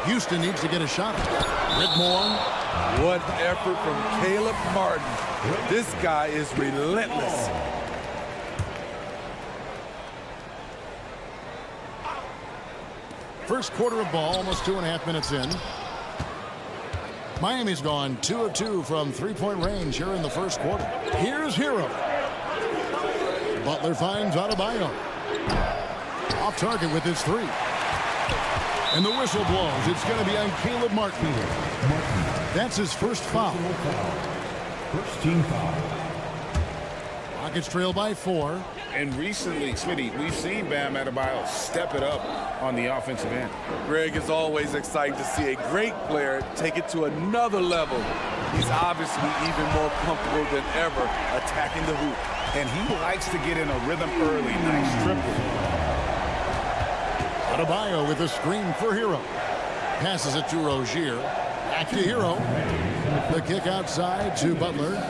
Houston needs to get a shot. Whitmore. What effort from Caleb Martin. This guy is relentless. First quarter of ball, almost 2.5 minutes in. Miami's gone 2 of 2 from three-point range here in the first quarter. Here's Hero. Butler finds Adebayo. Off target with his 3. And the whistle blows. It's going to be on Caleb Martin. That's his first foul. First team foul. Rockets trail by 4. And recently, Smitty, we've seen Bam Adebayo step it up on the offensive end. Greg, is always exciting to see a great player take it to another level. He's obviously even more comfortable than ever attacking the hoop. And he likes to get in a rhythm early. Nice triple. Adebayo with a screen for Hero. Passes it to Rozier. Back to Hero. The kick outside to Butler.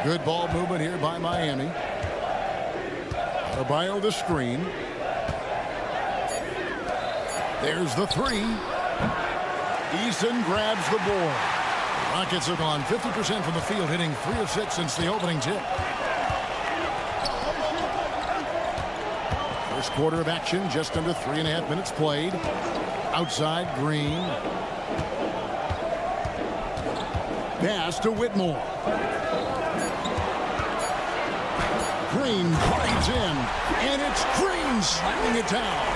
Good ball movement here by Miami. Adebayo the screen. There's the 3. Eason grabs the board. Rockets have gone 50% from the field, hitting 3 of 6 since the opening tip. First quarter of action, just under 3.5 minutes played. Outside, Green. Pass to Whitmore. Green drives in, and it's Green slamming it down.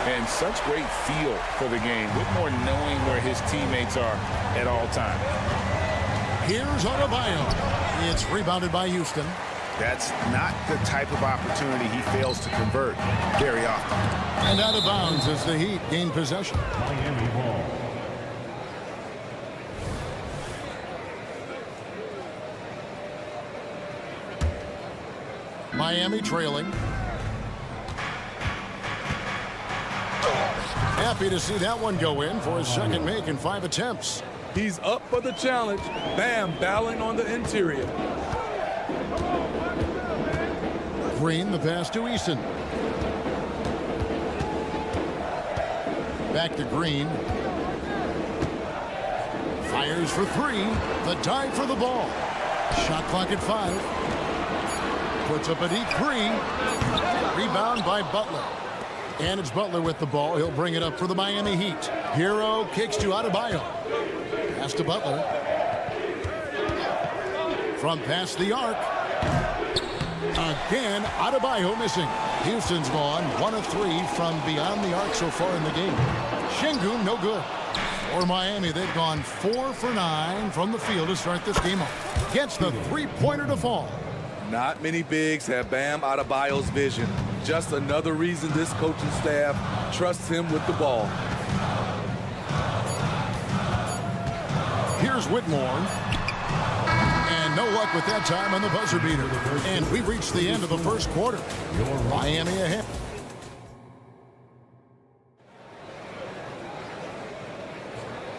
And such great feel for the game. Whitmore knowing where his teammates are at all times. Here's Adebayo. It's rebounded by Houston. That's not the type of opportunity he fails to convert very often. And out of bounds as the Heat gain possession. Miami ball. Miami trailing. Happy to see that one go in for his second make in 5 attempts. He's up for the challenge. Bam battling on the interior. Green, the pass to Eason. Back to Green. Fires for 3. The dive for the ball. Shot clock at 5. Puts up a deep 3. Rebound by Butler. And it's Butler with the ball. He'll bring it up for the Miami Heat. Hero kicks to Adebayo. Pass to Butler. From past the arc. Again, Adebayo missing. Houston's gone 1 of 3 from beyond the arc so far in the game. Şengün, no good. For Miami, they've gone 4 for 9 from the field to start this game off. Gets the 3-pointer to fall. Not many bigs have Bam Adebayo's vision. Just another reason this coaching staff trusts him with the ball. Here's Whitmore. And no luck with that time on the buzzer beater. And we've reached the end of the first quarter. Miami ahead.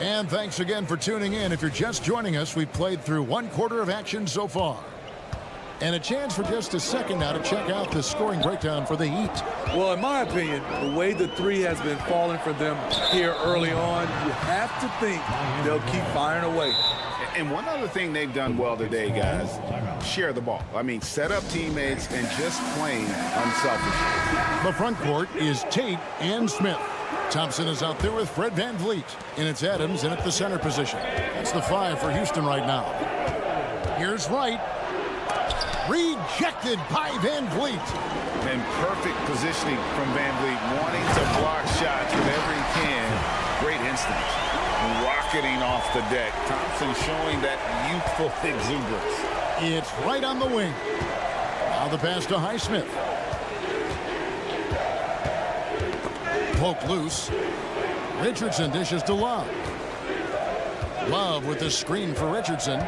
And thanks again for tuning in. If you're just joining us, we've played through 1 quarter of action so far. And a chance for just a second now to check out the scoring breakdown for the Heat. Well, in my opinion, the way the 3 has been falling for them here early on, you have to think they'll keep firing away. And one other thing they've done well today, guys, share the ball. I mean, set up teammates and just plain unselfish. The front court is Tate and Smith. Thompson is out there with Fred VanVleet. And it's Adams in at the center position. That's the 5 for Houston right now. Here's Wright. Rejected by VanVleet. And perfect positioning from VanVleet, wanting to block shots whenever he can. Great instinct. Rocketing off the deck. Thompson showing that youthful exuberance. It's right on the wing. Now the pass to Highsmith. Poke loose. Richardson dishes to Love. Love with the screen for Richardson.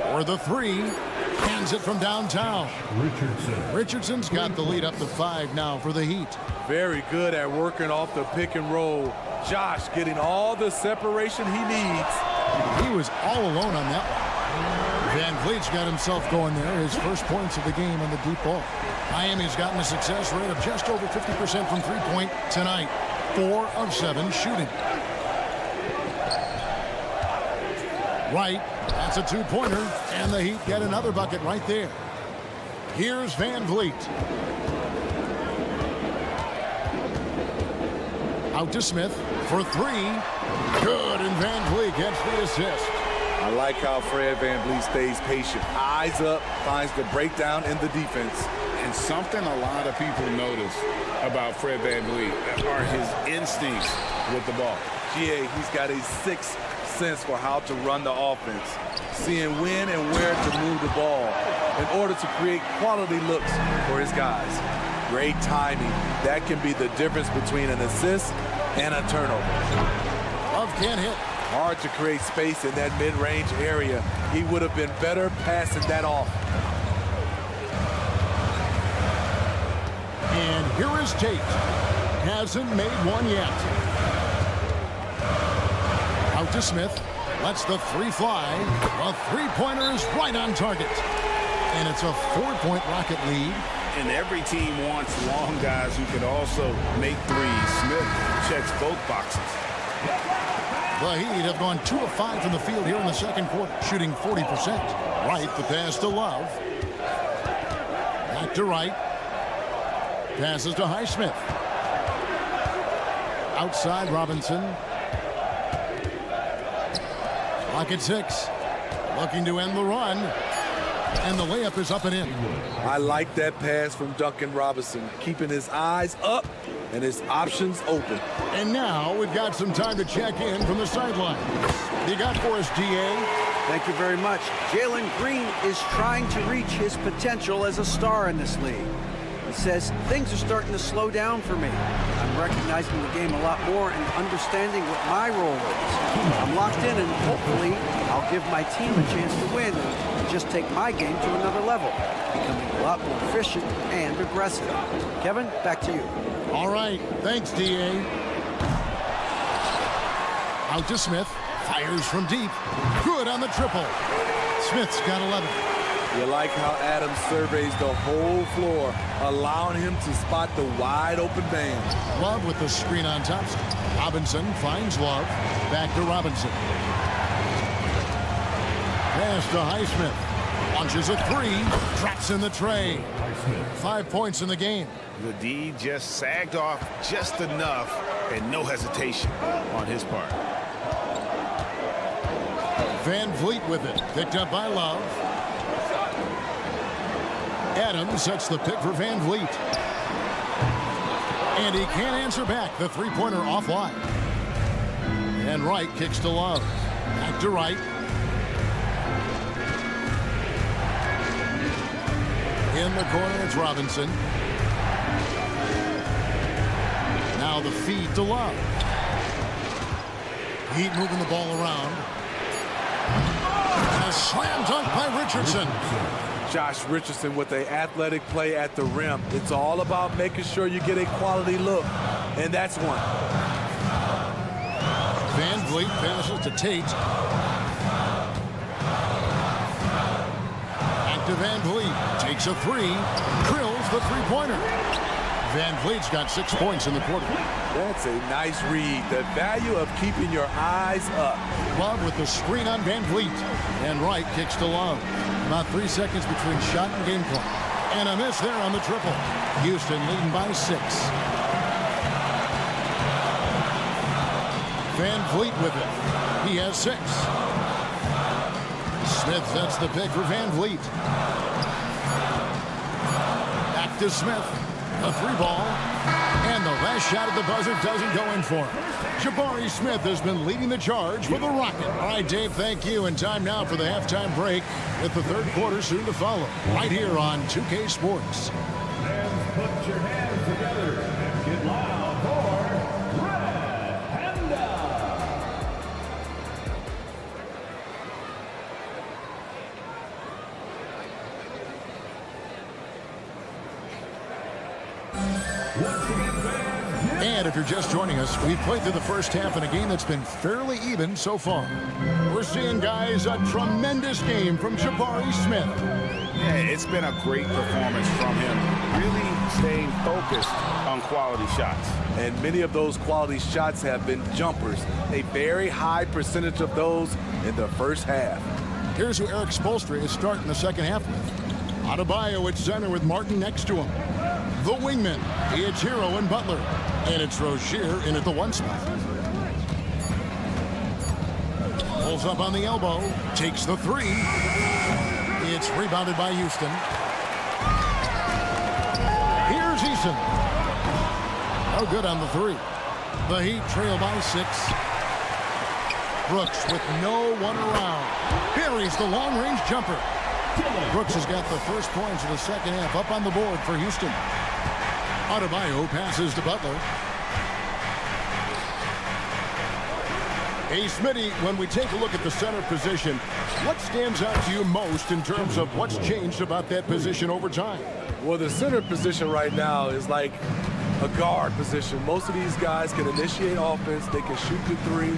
For the 3. Hands it from downtown. Richardson. Richardson's got the lead up to 5 now for the Heat. Very good at working off the pick and roll. Josh getting all the separation he needs. He was all alone on that one. Van Vliet's got himself going there. His first points of the game on the deep ball. Miami's gotten a success rate of just over 50% from three-point tonight. 4 of 7 shooting. Right, that's a two-pointer, and the Heat get another bucket right there. Here's Van Vliet. Out to Smith for 3. Good, and Van Vliet gets the assist. I like how Fred VanVleet stays patient. Eyes up, finds the breakdown in the defense. And something a lot of people notice about Fred VanVleet are his instincts with the ball. GA, he's got a sixth sense for how to run the offense, seeing when and where to move the ball in order to create quality looks for his guys. Great timing. That can be the difference between an assist and a turnover. Love can't hit. Hard to create space in that mid-range area. He would have been better passing that off. And here is Tate. Hasn't made one yet. Out to Smith. Lets the 3 fly. A three-pointer is right on target. And it's a 4-point Rocket lead. And every team wants long guys who can also make threes. Smith checks both boxes. The Heat have gone 2 of 5 from the field here in the second quarter, shooting 40%. Wright, the pass to Love. Back to Wright. Passes to Highsmith. Outside Robinson. Clock at 6. Looking to end the run. And the layup is up and in. I like that pass from Duncan Robinson, keeping his eyes up and his options open. And now we've got some time to check in from the sideline. You got for us, DA? Thank you very much. Jalen Green is trying to reach his potential as a star in this league. He says, things are starting to slow down for me. I'm recognizing the game a lot more and understanding what my role is. I'm locked in, and hopefully I'll give my team a chance to win and just take my game to another level, becoming a lot more efficient and aggressive. Kevin, back to you. All right. Thanks, DA. Out to Smith. Fires from deep. Good on the triple. Smith's got 11. You like how Adams surveys the whole floor, allowing him to spot the wide open man. Love with the screen on top. Robinson finds Love. Back to Robinson. Pass to Highsmith. Launches a 3. Drops in the tray. 5 points in the game. The D just sagged off just enough and no hesitation on his part. Van Vliet with it. Picked up by Love. Adams sets the pick for Van Vliet. And he can't answer back. The three-pointer offline. And Wright kicks to Love. Back to Wright. In the corner, it's Robinson. Now the feed to Love. Heat moving the ball around. A slam dunk by Richardson. Josh Richardson with an athletic play at the rim. It's all about making sure you get a quality look, and that's one. Van Vliet passes to Tate. Back to Van Vliet. Takes a 3. Drills the three-pointer. Van Vliet's got 6 points in the quarter. That's a nice read. The value of keeping your eyes up. Love with the screen on Van Vliet. And Wright kicks to Love. About 3 seconds between shot and game clock. And a miss there on the triple. Houston leading by 6. Van Vliet with it. He has 6. Smith sets the pick for Van Vliet. Back to Smith. A 3-ball. And the last shot at the buzzer doesn't go in for him. Jabari Smith has been leading the charge for the Rocket. All right, Dave, thank you. And time now for the halftime break with the third quarter soon to follow. Right here on 2K Sports. And put your hands together and get loud for Red Panda. And if you're just joining us, we've played through the first half in a game that's been fairly even so far. We're seeing, guys, a tremendous game from Jabari Smith. Yeah, it's been a great performance from him. Really staying focused on quality shots. And many of those quality shots have been jumpers. A very high percentage of those in the first half. Here's who Eric Spoelstra is starting the second half with. Adebayo at center with Martin next to him. The wingmen, it's Hero and Butler. And it's Rozier in at the 1 spot. Pulls up on the elbow, takes the 3. It's rebounded by Houston. Here's Eason. No good on the 3. The Heat trail by 6. Brooks with no one around. Buries the long-range jumper. Brooks has got the first points of the second half up on the board for Houston. Adebayo passes to Butler. Hey, Smitty, when we take a look at the center position, what stands out to you most in terms of what's changed about that position over time? Well, the center position right now is like a guard position. Most of these guys can initiate offense, they can shoot the 3,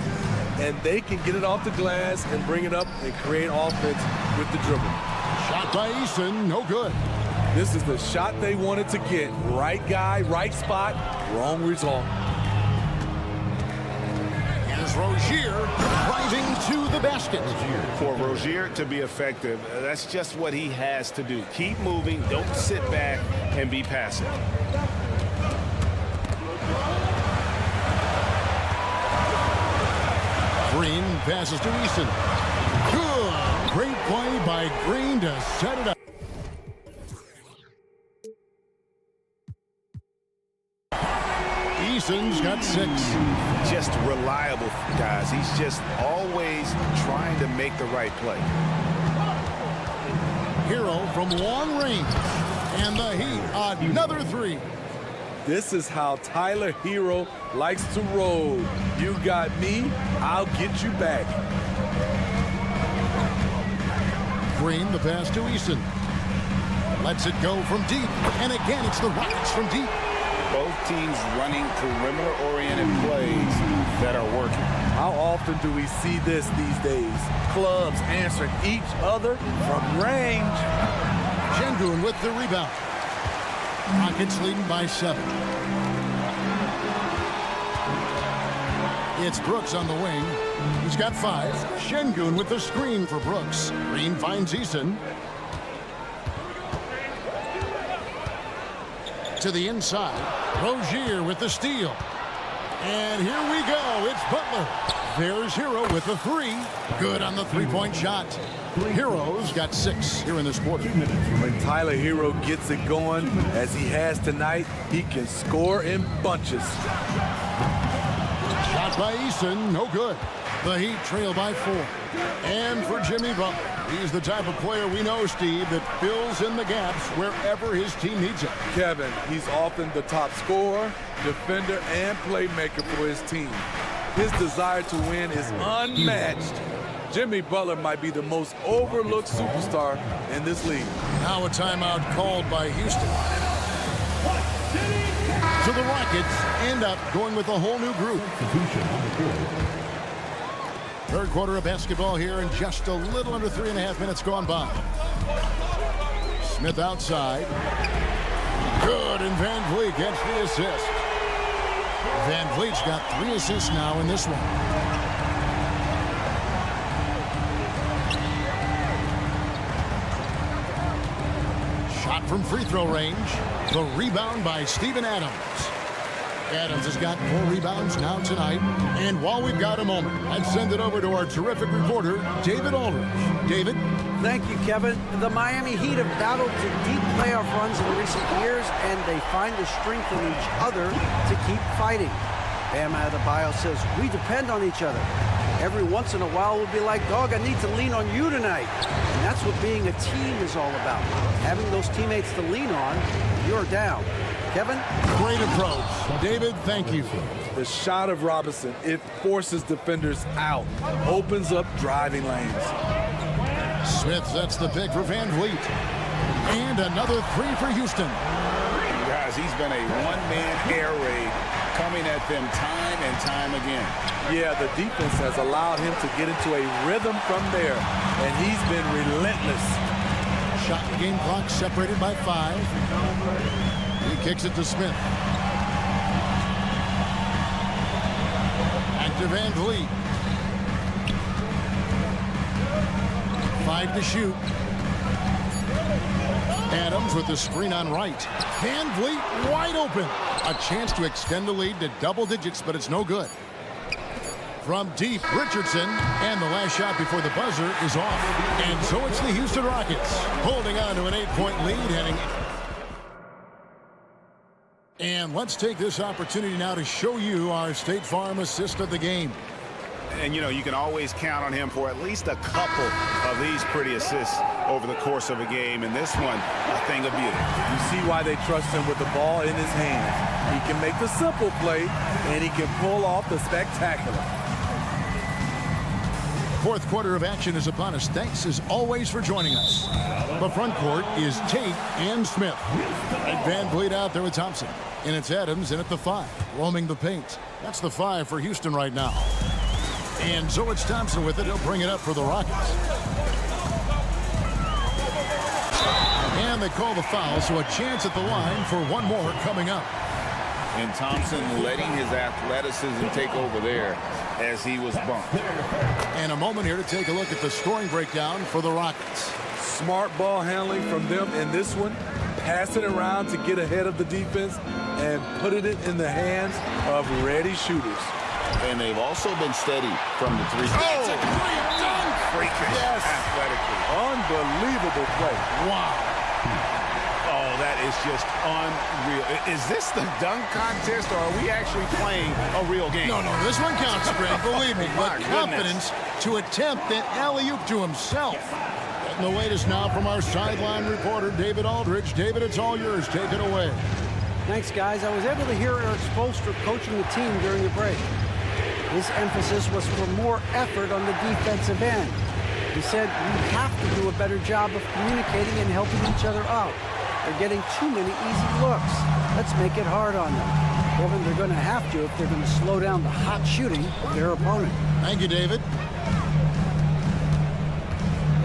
and they can get it off the glass and bring it up and create offense with the dribble. Shot by Eason, no good. This is the shot they wanted to get. Right guy, right spot, wrong result. Here's Rozier driving to the basket. For Rozier to be effective, that's just what he has to do. Keep moving, don't sit back and be passive. Green passes to Eason. Good. Great play by Green to set it up. Eason's got 6. Just reliable, guys. He's just always trying to make the right play. Hero from long range. And the Heat, another 3. This is how Tyler Hero likes to roll. You got me, I'll get you back. Green, the pass to Eason. Lets it go from deep. And again, it's the Rockets from deep. Both teams running perimeter-oriented plays that are working. How often do we see this these days? Clubs answering each other from range. Şengün with the rebound. Rockets leading by 7. It's Brooks on the wing. He's got 5. Şengün with the screen for Brooks. Green finds Eason. To the inside. Rozier with the steal. And here we go. It's Butler. There's Hero with the 3. Good on the 3-point shot. Hero's got 6 here in this quarter. When Tyler Hero gets it going, as he has tonight, he can score in bunches. Shot by Eason, no good. The Heat trail by 4. And for Jimmy Butler, he's the type of player we know, Steve, that fills in the gaps wherever his team needs it. Kevin, he's often the top scorer, defender, and playmaker for his team. His desire to win is unmatched. Jimmy Butler might be the most overlooked superstar in this league. Now a timeout called by Houston. So the Rockets end up going with a whole new group. Third quarter of basketball here, and just a little under 3.5 minutes gone by. Smith outside. Good, and Van Vliet gets the assist. Van Vliet's got 3 assists now in this one. Shot from free throw range. The rebound by Steven Adams. Adams has got 4 rebounds now tonight. And while we've got a moment, I'd send it over to our terrific reporter, David Aldridge. David? Thank you, Kevin. The Miami Heat have battled to deep playoff runs in recent years, and they find the strength in each other to keep fighting. Bam Adebayo says, we depend on each other. Every once in a while, we'll be like, dog, I need to lean on you tonight. And that's what being a team is all about. Having those teammates to lean on, you're down. Kevin? Great approach. David, thank you. The shot of Robinson, it forces defenders out, opens up driving lanes. Smith sets the pick for Van Vliet. And another 3 for Houston. You got Guys, he's been a one-man air raid coming at them time and time again. Yeah, the defense has allowed him to get into a rhythm from there, and he's been relentless. Shot and game clock separated by 5. He kicks it to Smith. Back to Van Vliet. 5 to shoot. Adams with the screen on right. Van Vliet wide open. A chance to extend the lead to double digits, but it's no good. From deep, Richardson, and the last shot before the buzzer is off. And so it's the Houston Rockets holding on to an 8-point lead heading. And let's take this opportunity now to show you our State Farm assist of the game. And, you know, you can always count on him for at least a couple of these pretty assists over the course of a game. And this one, a thing of beauty. You see why they trust him with the ball in his hands. He can make the simple play, and he can pull off the spectacular. Fourth quarter of action is upon us. Thanks, as always, for joining us. The front court is Tate and Smith. And Van Vliet out there with Thompson. And it's Adams in at the 5, roaming the paint. That's the 5 for Houston right now. And so it's Thompson with it. He'll bring it up for the Rockets. And they call the foul, so a chance at the line for one more coming up. And Thompson letting his athleticism take over there as he was bumped. And a moment here to take a look at the scoring breakdown for the Rockets. Smart ball handling from them in this one. Pass it around to get ahead of the defense and putting it in the hands of ready shooters. And they've also been steady from the 3. That's a great dunk! Freakish. Yes. Athletically. Unbelievable play. Wow. Oh, that is just unreal. Is this the dunk contest, or are we actually playing a real game? No, this one counts, Greg, believe me. My But confidence to attempt an alley-oop to himself. Getting the latest now from our sideline reporter, David Aldridge. David, it's all yours. Take it away. Thanks, guys. I was able to hear Eric Spoelstra coaching the team during the break. His emphasis was for more effort on the defensive end. He said we have to do a better job of communicating and helping each other out. They're getting too many easy looks. Let's make it hard on them. Kevin, they're going to have to if they're going to slow down the hot shooting of their opponent. Thank you, David.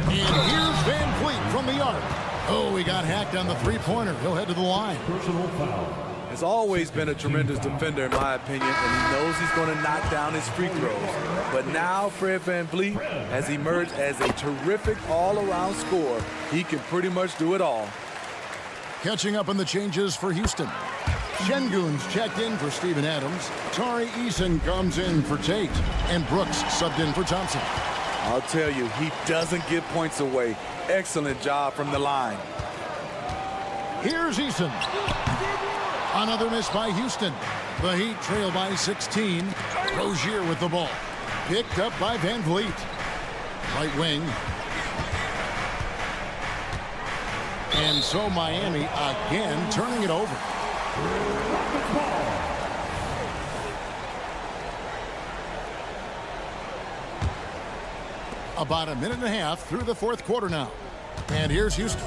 And here's Van Vliet from the arc. Oh, he got hacked on the three-pointer. He'll head to the line. Personal foul. Has always been a tremendous defender, in my opinion, and he knows he's going to knock down his free throws. But now Fred Van Vliet has emerged as a terrific all-around scorer. He can pretty much do it all. Catching up on the changes for Houston. Şengün's checked in for Steven Adams. Tari Eason comes in for Tate. And Brooks subbed in for Thompson. I'll tell you, he doesn't give points away. Excellent job from the line. Here's Eason. Another miss by Houston. The Heat trail by 16. Rozier with the ball. Picked up by Van Vliet. Right wing. And so Miami again turning it over. About a minute and a half through the fourth quarter now. And here's Houston.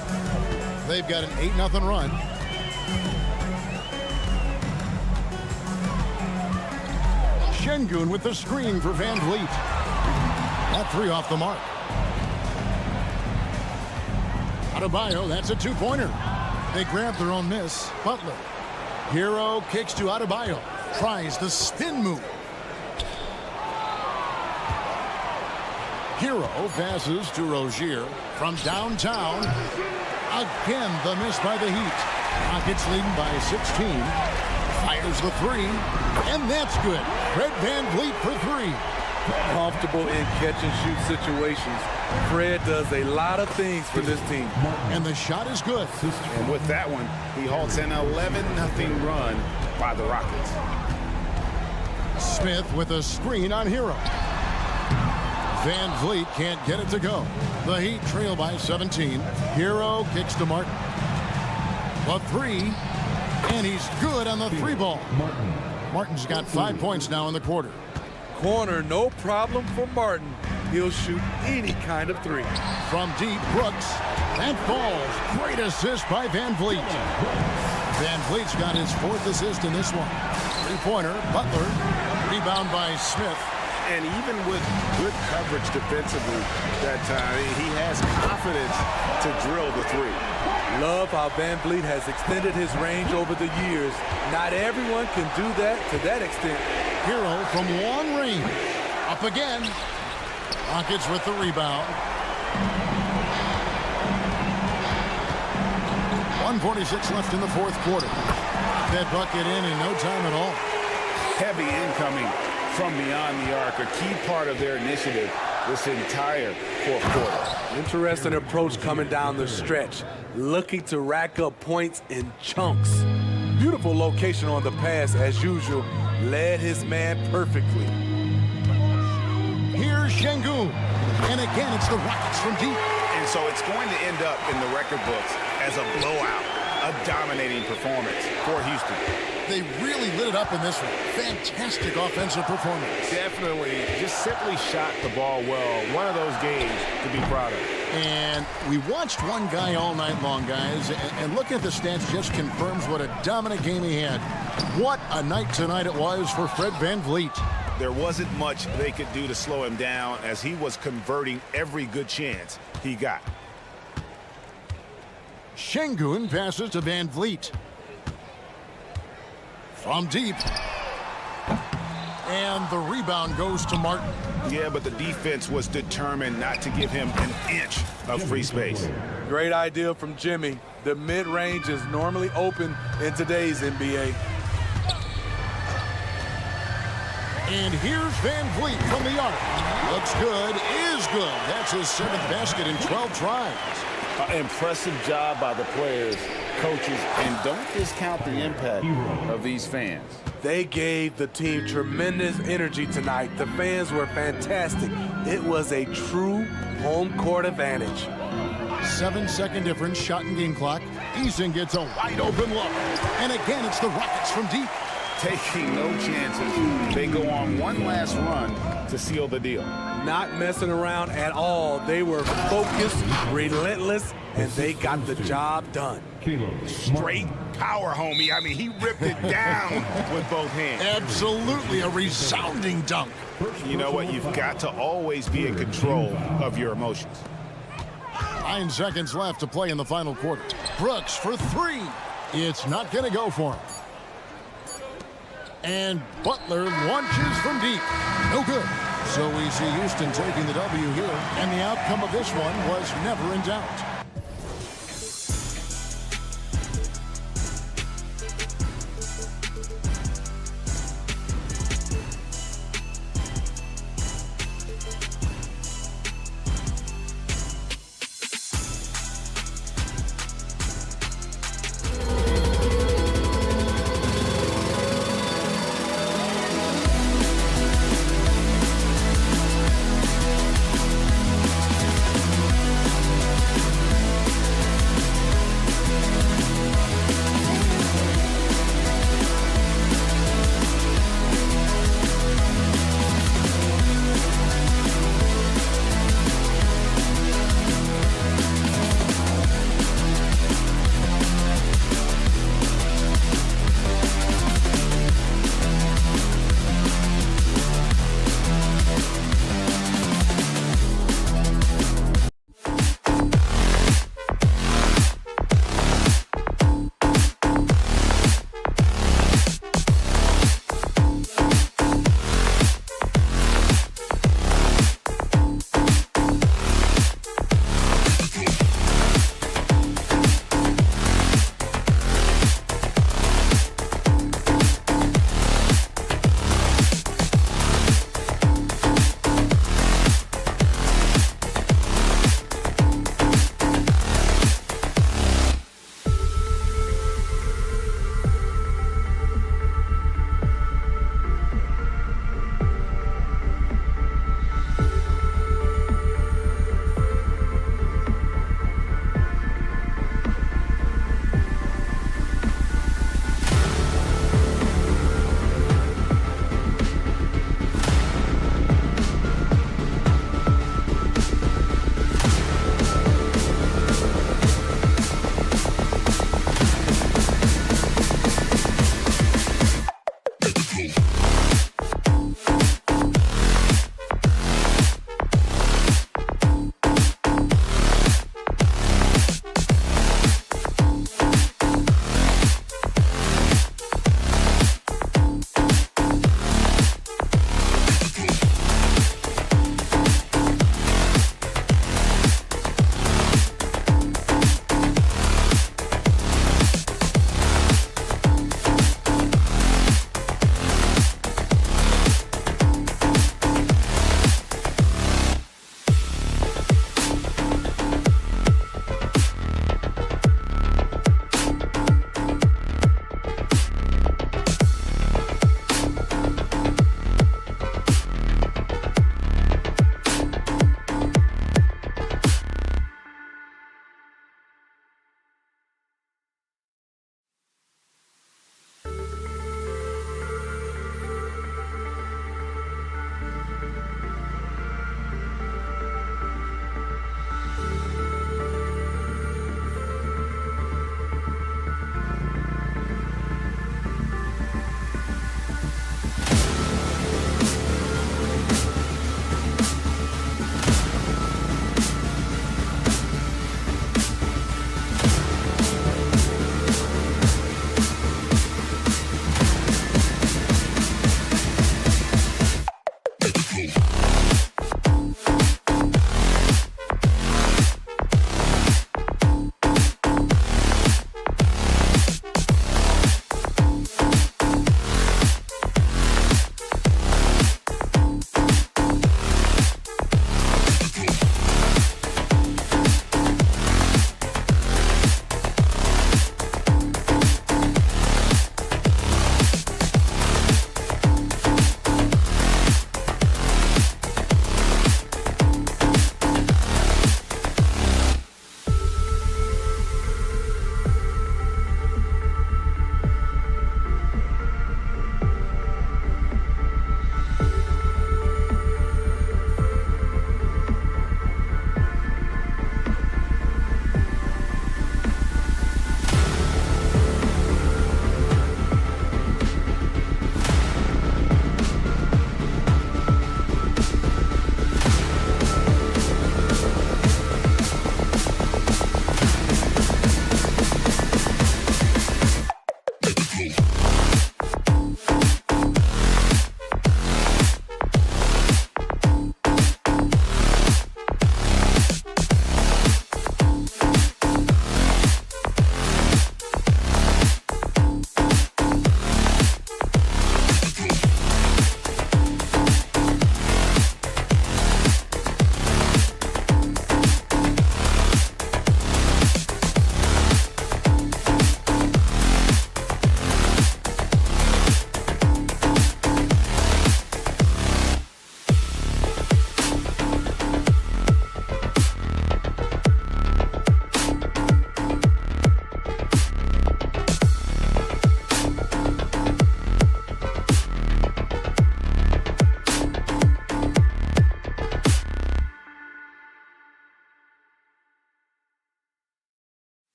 They've got an 8-0 run. Şengün with the screen for Van Vliet. That 3 off the mark. Adebayo, that's a 2-pointer. They grab their own miss. Butler. Hero kicks to Adebayo. Tries the spin move. Hero passes to Rozier from downtown. Again, the miss by the Heat. Rockets leading by 16. Fires the 3, and that's good. Fred Van Vliet for 3. Comfortable in catch-and-shoot situations. Fred does a lot of things for this team. And the shot is good. And with that one, he halts an 11-0 run by the Rockets. Smith with a screen on Hero. Van Vliet can't get it to go. The Heat trail by 17. Hero kicks to Martin. The 3, and he's good on the 3 ball. Martin's got 5 points now in the quarter. Corner, no problem for Martin. He'll shoot any kind of 3. From deep, Brooks. That falls. Great assist by Van Vliet. Van Vliet's got his 4th assist in this one. Three-pointer, Butler. Rebound by Smith. And even with good coverage defensively that time, he has confidence to drill the three. Love how Van Vliet has extended his range over the years. Not everyone can do that to that extent. Hero from long range. Up again. Rockets with the rebound. 1:46 left in the 4th quarter. That bucket in no time at all. Heavy incoming from beyond the arc, a key part of their initiative this entire 4th quarter. Interesting approach coming down the stretch, looking to rack up points in chunks. Beautiful location on the pass as usual, led his man perfectly. Here's Şengün, and again it's the Rockets from deep. And so it's going to end up in the record books as a blowout, a dominating performance for Houston. They really lit it up in this one. Fantastic offensive performance. Definitely just simply shot the ball well. One of those games to be proud of. And we watched one guy all night long, guys, and looking at the stats just confirms what a dominant game he had. What a night tonight it was for Fred Van Vliet. There wasn't much they could do to slow him down as he was converting every good chance he got. Şengün passes to Van Vliet. From deep. And the rebound goes to Martin. Yeah, but the defense was determined not to give him an inch of free space. Great idea from Jimmy. The mid-range is normally open in today's NBA. And here's Van Vliet from the arc. Looks good, is good. That's his 7th basket in 12 tries. Impressive job by the players, coaches, and don't discount the impact of these fans. They gave the team tremendous energy tonight. The fans were fantastic. It was a true home court advantage. 7-second difference, shot and game clock. Eason gets a wide open look. And again, it's the Rockets from deep. Taking no chances. They go on one last run to seal the deal. Not messing around at all. They were focused, relentless, and they got the job done. Straight power, homie. I mean, he ripped it down with both hands. Absolutely a resounding dunk. You know what? You've got to always be in control of your emotions. 9 seconds left to play in the final quarter. Brooks for 3. It's not going to go for him. And Butler launches from deep. No good. So we see Houston taking the W here, and the outcome of this one was never in doubt.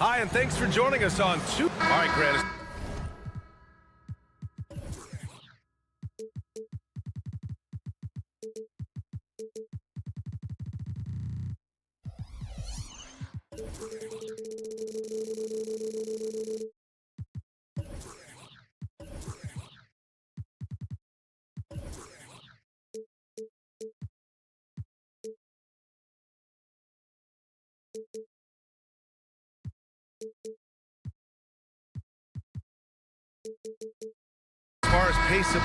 Hi, and thanks for joining us on All right, Grant. As far as pace of...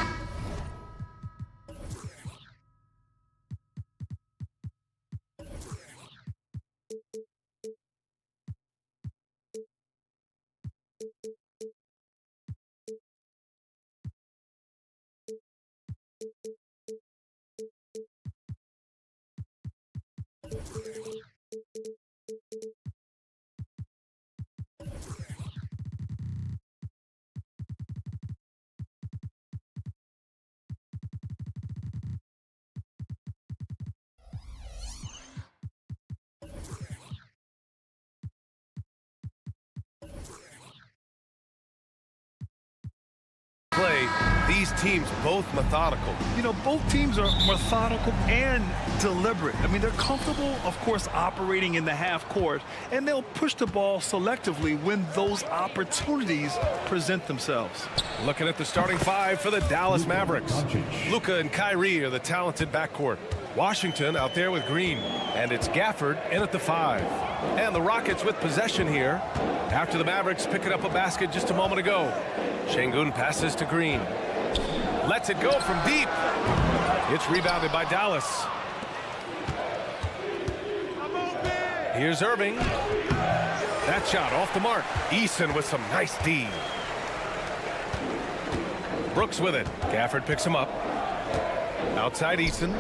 play, these teams both methodical. You know, both teams are methodical and deliberate. I mean, they're comfortable, of course, operating in the half court, and they'll push the ball selectively when those opportunities present themselves. Looking at the starting five for the Dallas Mavericks. Luka and Kyrie are the talented backcourt. Washington out there with Green, and it's Gafford in at the 5. And the Rockets with possession here after the Mavericks picking up a basket just a moment ago. Şengün passes to Green. Lets it go from deep. It's rebounded by Dallas. Here's Irving. That shot off the mark. Eason with some nice D. Brooks with it. Gafford picks him up. Outside Eason.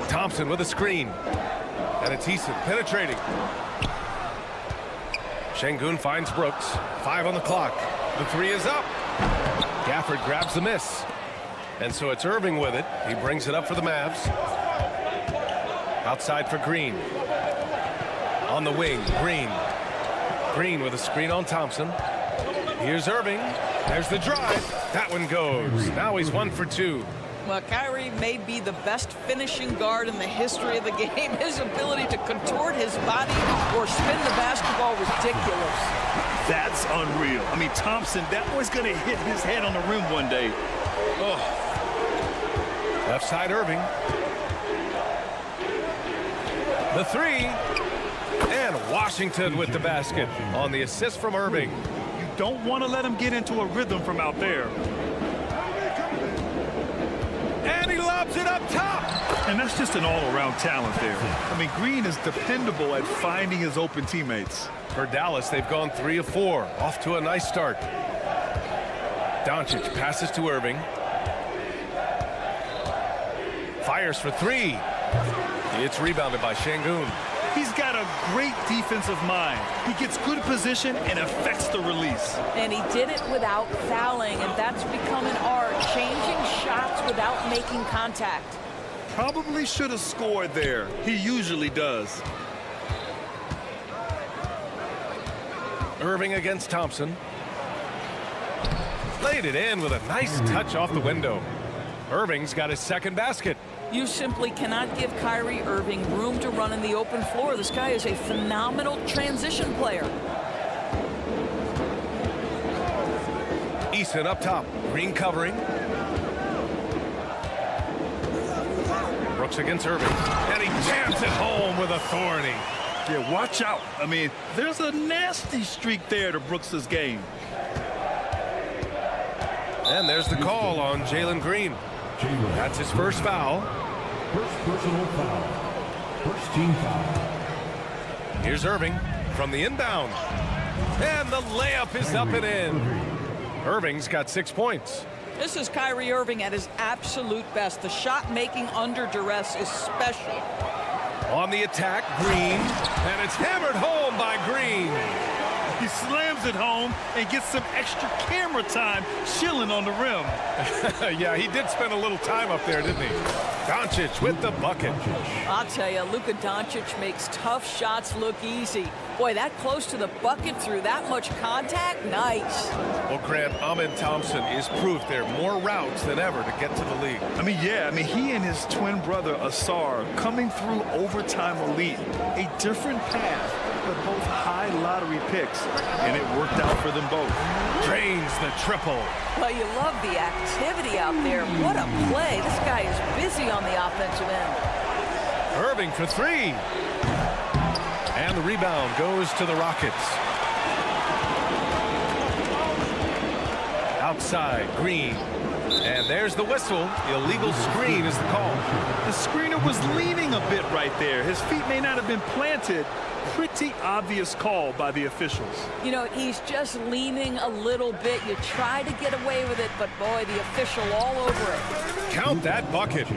Thompson with a screen. And it's Eason penetrating. Şengün finds Brooks. 5 on the clock. The 3 is up. Gafford grabs the miss. And so it's Irving with it. He brings it up for the Mavs. Outside for Green. On the wing, Green. Green with a screen on Thompson. Here's Irving. There's the drive. That one goes. Now he's 1 for 2. Well, Kyrie may be the best finishing guard in the history of the game. His ability to contort his body or spin the basketball, ridiculous. That's unreal. I mean, Thompson, that boy's going to hit his head on the rim one day. Oh. Left side, Irving. The 3. And Washington with the basket on the assist from Irving. You don't want to let him get into a rhythm from out there. And he lobs it up top. And that's just an all-around talent there. I mean, Green is dependable at finding his open teammates. For Dallas, they've gone 3 of 4. Off to a nice start. Doncic passes to Irving. Fires for 3. It's rebounded by Şengün. He's got a great defensive mind. He gets good position and affects the release. And he did it without fouling, and that's become an art, changing shots without making contact. Probably should have scored there. He usually does. Irving against Thompson. Laid it in with a nice touch off the window. Irving's got his second basket. You simply cannot give Kyrie Irving room to run in the open floor. This guy is a phenomenal transition player. Eason up top. Green covering. Brooks against Irving. And he jams it home with authority. Yeah, watch out. I mean, there's a nasty streak there to Brooks's game. And there's the call on Jalen Green. That's his first foul. First personal foul. First team foul. Here's Irving from the inbound. And the layup is up and in. Irving's got 6 points. This is Kyrie Irving at his absolute best. The shot making under duress is special. On the attack, Green. And it's hammered home by Green. He slams it home and gets some extra camera time chilling on the rim. Yeah, he did spend a little time up there, didn't he? Doncic with the bucket. I'll tell you, Luka Doncic makes tough shots look easy. Boy, that close to the bucket through that much contact, nice. Well, Grant, Amin Thompson is proof there are more routes than ever to get to the league. He and his twin brother, Asar, coming through overtime elite. A different path, but both high lottery picks, and it worked out for them both. Drains the triple. Well, you love the activity out there. What a play. This guy is busy on the offensive end. Irving for three. And the rebound goes to the Rockets. Outside, Green. And there's the whistle. Illegal screen is the call. The screener was leaning a bit right there. His feet may not have been planted. Pretty obvious call by the officials. You know, he's just leaning a little bit. You try to get away with it, but boy, the official all over it. Count that bucket.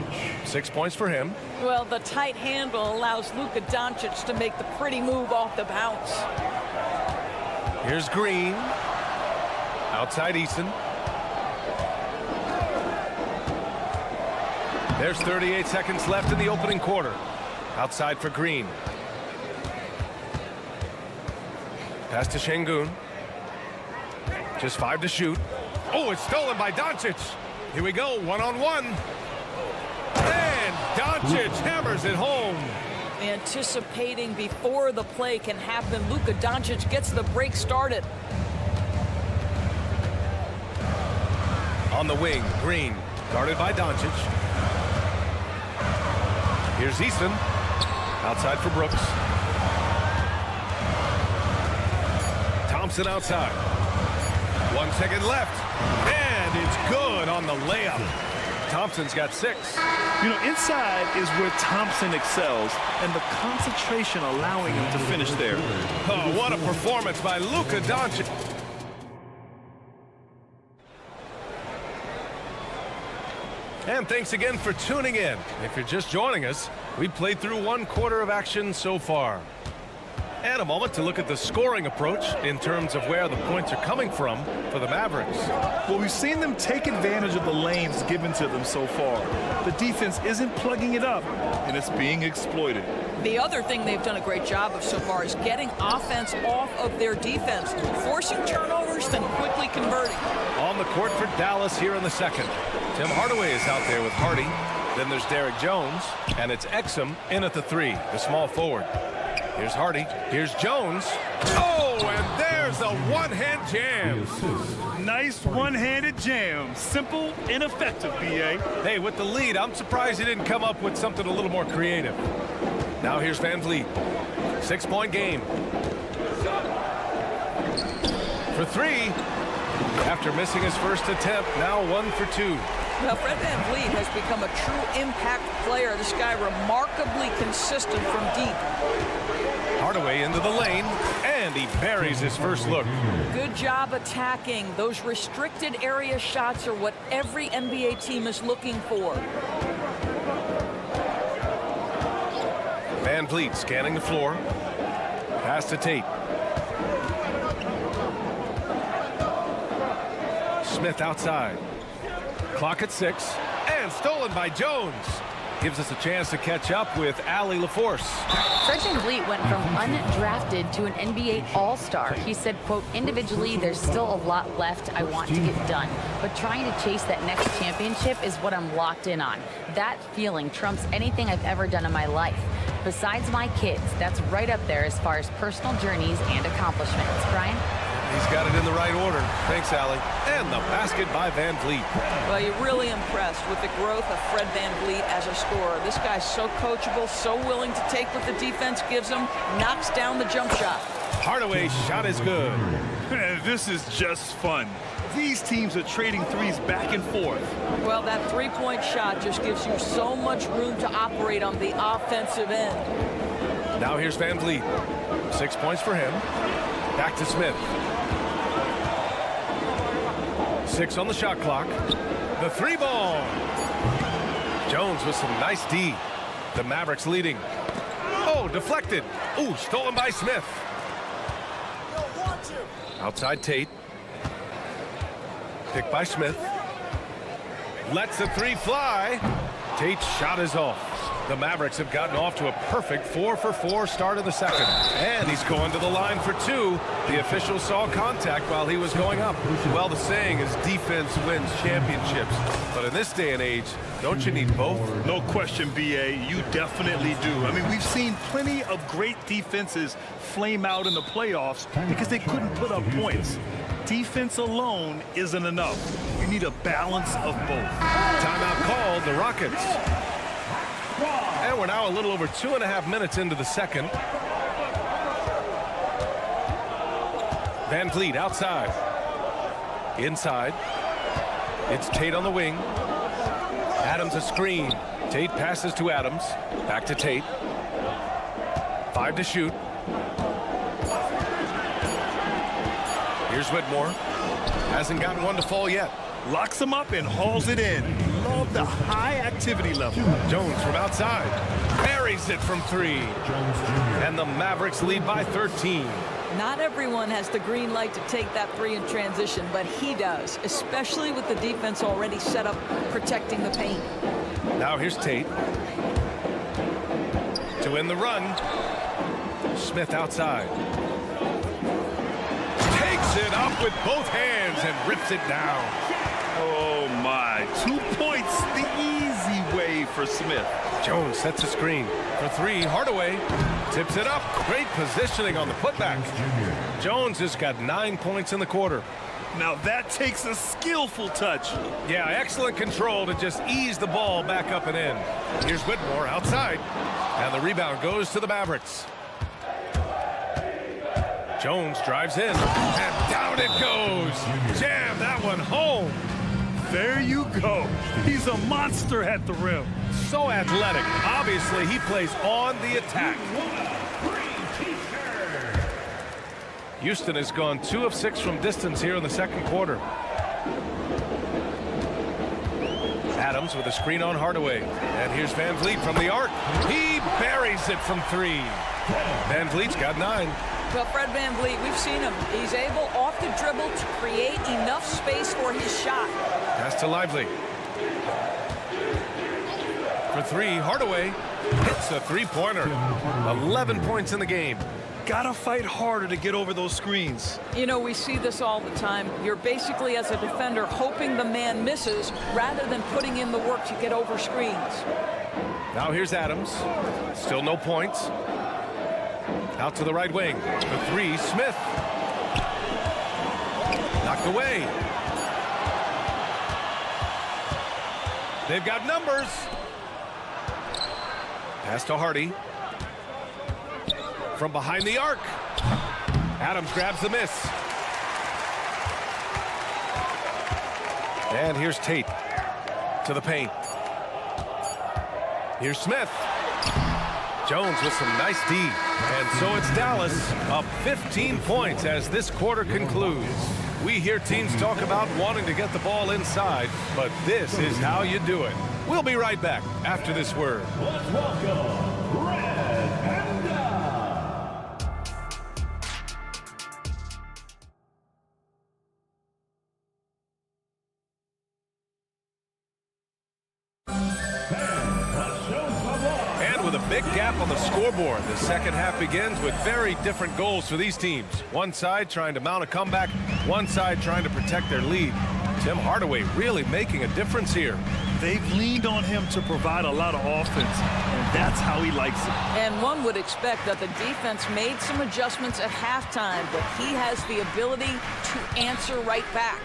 6 points for him. Well, the tight handle allows Luka Doncic to make the pretty move off the bounce. Here's Green. Outside Eason. There's 38 seconds left in the opening quarter. Outside for Green. Pass to Şengün. Just 5 to shoot. Oh, it's stolen by Doncic. Here we go, one-on-one. And Doncic hammers it home. Anticipating before the play can happen, Luka Doncic gets the break started. On the wing, Green, guarded by Doncic. Here's Eason. Outside for Brooks. Thompson outside. 1 second left. And it's good on the layup. Thompson's got 6. You know, inside is where Thompson excels, and the concentration allowing him to finish there. Oh, what a performance by Luka Doncic. And thanks again for tuning in. If you're just joining us, we played through 1 quarter of action so far. And a moment to look at the scoring approach in terms of where the points are coming from for the Mavericks. Well, we've seen them take advantage of the lanes given to them so far. The defense isn't plugging it up, and it's being exploited. The other thing they've done a great job of so far is getting offense off of their defense, forcing turnovers, then quickly converting. On the court for Dallas here in the second. Tim Hardaway is out there with Hardy. Then there's Derek Jones, and it's Exum in at the 3, the small forward. Here's Hardy. Here's Jones. Oh, and there's a one-hand jam. Nice one-handed jam. Simple and effective, B.A. Hey, with the lead, I'm surprised he didn't come up with something a little more creative. Now here's Van Vliet. 6-point game. For 3. After missing his first attempt, now 1 for 2. Now, Fred Van Vliet has become a true impact player. This guy remarkably consistent from deep. Hardaway into the lane, and he buries his first look. Good job attacking. Those restricted area shots are what every NBA team is looking for. Van Vliet scanning the floor. Pass to Tate. Smith outside. Clock at 6, and stolen by Jones. Gives us a chance to catch up with Allie LaForce. Fred VanVleet went from undrafted to an NBA All-Star. He said, quote, individually, there's still a lot left I want to get done, but trying to chase that next championship is what I'm locked in on. That feeling trumps anything I've ever done in my life. Besides my kids, that's right up there as far as personal journeys and accomplishments. Brian? He's got it in the right order. Thanks, Allie. And the basket by Van Vliet. Well, you're really impressed with the growth of Fred VanVleet as a scorer. This guy's so coachable, so willing to take what the defense gives him, knocks down the jump shot. Hardaway's shot is good. This is just fun. These teams are trading threes back and forth. Well, that three-point shot just gives you so much room to operate on the offensive end. Now here's Van Vliet. 6 points for him. Back to Smith. 6 on the shot clock. The 3 ball. Jones with some nice D. The Mavericks leading. Oh, deflected. Ooh, stolen by Smith. Outside Tate. Picked by Smith. Lets the 3 fly. Tate's shot is off. The Mavericks have gotten off to a perfect 4-for-4 start of the second. And he's going to the line for two. The official saw contact while he was going up. Well, the saying is defense wins championships. But in this day and age, don't you need both? No question, B.A. You definitely do. I mean, we've seen plenty of great defenses flame out in the playoffs because they couldn't put up points. Defense alone isn't enough. You need a balance of both. Timeout called, the Rockets. And we're now a little over 2.5 minutes into the second. Van Vliet outside. Inside. It's Tate on the wing. Adams a screen. Tate passes to Adams. Back to Tate. 5 to shoot. Here's Whitmore. Hasn't gotten one to fall yet. Locks him up and hauls it in. Love the high activity level. Jones from outside. Buries it from 3. And the Mavericks lead by 13. Not everyone has the green light to take that 3 in transition, but he does, especially with the defense already set up protecting the paint. Now here's Tate. To win the run. Smith outside. Takes it up with both hands and rips it down. Oh my, 2 points the easy way for Smith. Jones sets a screen for 3. Hardaway tips it up. Great positioning on the putback. Jones has got 9 points in the quarter. Now that takes a skillful touch. Yeah, excellent control to just ease the ball back up and in. Here's Whitmore outside. And the rebound goes to the Mavericks. Jones drives in. And down it goes. Jam that one home. There you go. He's a monster at the rim. So athletic. Obviously, he plays on the attack. Houston has gone 2 of 6 from distance here in the second quarter. Adams with a screen on Hardaway. And here's Van Vliet from the arc. He buries it from 3. Van Vliet's got 9. Well, Fred Van Vliet, we've seen him. He's able off the dribble to create enough space for his shot. Pass to Lively. For 3, Hardaway hits a 3-pointer. 11 points in the game. Gotta fight harder to get over those screens. You know, we see this all the time. You're basically, as a defender, hoping the man misses rather than putting in the work to get over screens. Now here's Adams. Still no points. Out to the right wing. For 3, Smith. Knocked away. They've got numbers. Pass to Hardy. From behind the arc. Adams grabs the miss. And here's Tate to the paint. Here's Smith. Jones with some nice D. And so it's Dallas up 15 points as this quarter concludes. We hear teams talk about wanting to get the ball inside, but this is how you do it. We'll be right back after this word. Let's welcome Red Panda. And with a big gap on the scoreboard, the second half begins with very different goals for these teams. One side trying to mount a comeback, one side trying to protect their lead. Tim Hardaway really making a difference here. They've leaned on him to provide a lot of offense, and that's how he likes it. And one would expect that the defense made some adjustments at halftime, but he has the ability to answer right back.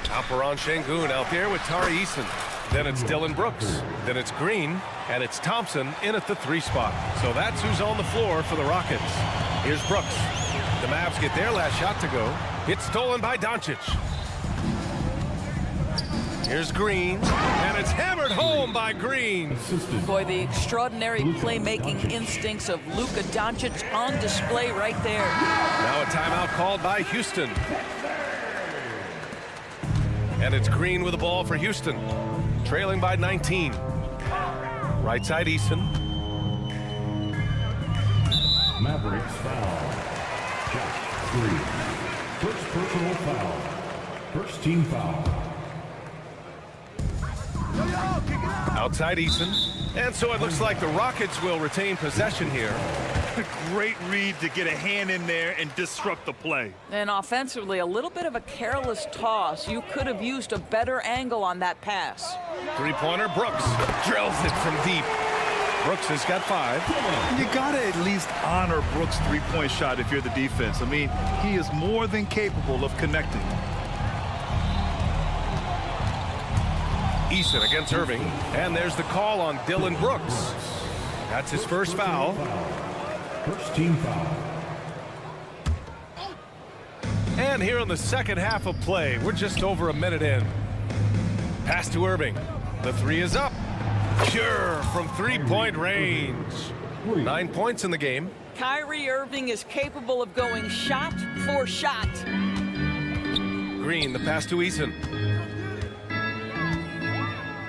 Alperon Şengün out there with Tari Eason. Then it's Dillon Brooks. Then it's Green. And it's Thompson in at the 3 spot. So that's who's on the floor for the Rockets. Here's Brooks. The Mavs get their last shot to go. It's stolen by Doncic. Here's Green. And it's hammered home by Green. Boy, the extraordinary playmaking instincts of Luka Doncic on display right there. Now a timeout called by Houston. And it's Green with the ball for Houston. Trailing by 19. Right side Eason. Mavericks foul. Josh Green. First personal foul. First team foul. Outside Eason. And so it looks like the Rockets will retain possession here. Great read to get a hand in there and disrupt the play. And offensively, a little bit of a careless toss. You could have used a better angle on that pass. Three-pointer, Brooks drills it from deep. Brooks has got 5. You gotta at least honor Brooks' three-point shot if you're the defense. I mean, he is more than capable of connecting. Eason against Irving, and there's the call on Dylan Brooks. That's his first foul. First team foul. And here in the second half of play, we're just over a minute in. Pass to Irving. The 3 is up. Pure from three-point range. 9 points in the game. Kyrie Irving is capable of going shot for shot. Green, the pass to Eason.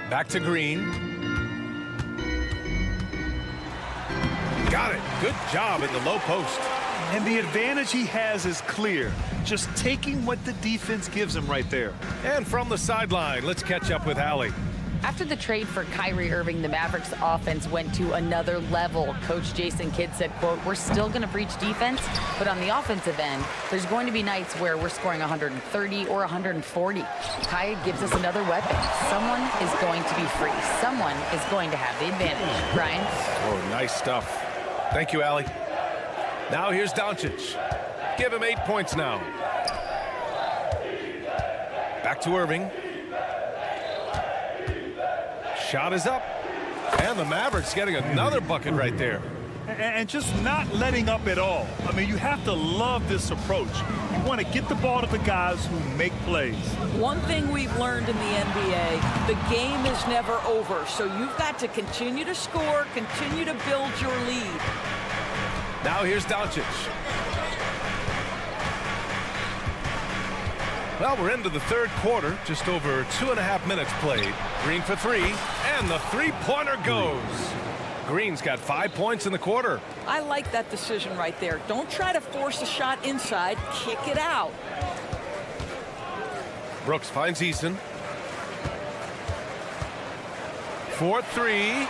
Back to Green. Got it. Good job in the low post. And the advantage he has is clear. Just taking what the defense gives him right there. And from the sideline, let's catch up with Allie. After the trade for Kyrie Irving, the Mavericks offense went to another level. Coach Jason Kidd said, quote, "We're still going to preach defense, but on the offensive end, there's going to be nights where we're scoring 130 or 140. Kai gives us another weapon. Someone is going to be free. Someone is going to have the advantage." Brian? Oh, nice stuff. Thank you, Allie. Now here's Doncic. Give him 8 points now. Back to Irving. Shot is up. And the Mavericks getting another bucket right there. And just not letting up at all. I mean, you have to love this approach. You want to get the ball to the guys who make plays. One thing we've learned in the NBA, the game is never over. So you've got to continue to score, continue to build your lead. Now here's Doncic. Well, we're into the third quarter, just over 2.5 minutes played. Green for 3, and the three-pointer goes. Green's got 5 points in the quarter. I like that decision right there. Don't try to force a shot inside, kick it out. Brooks finds Eason. 4-3,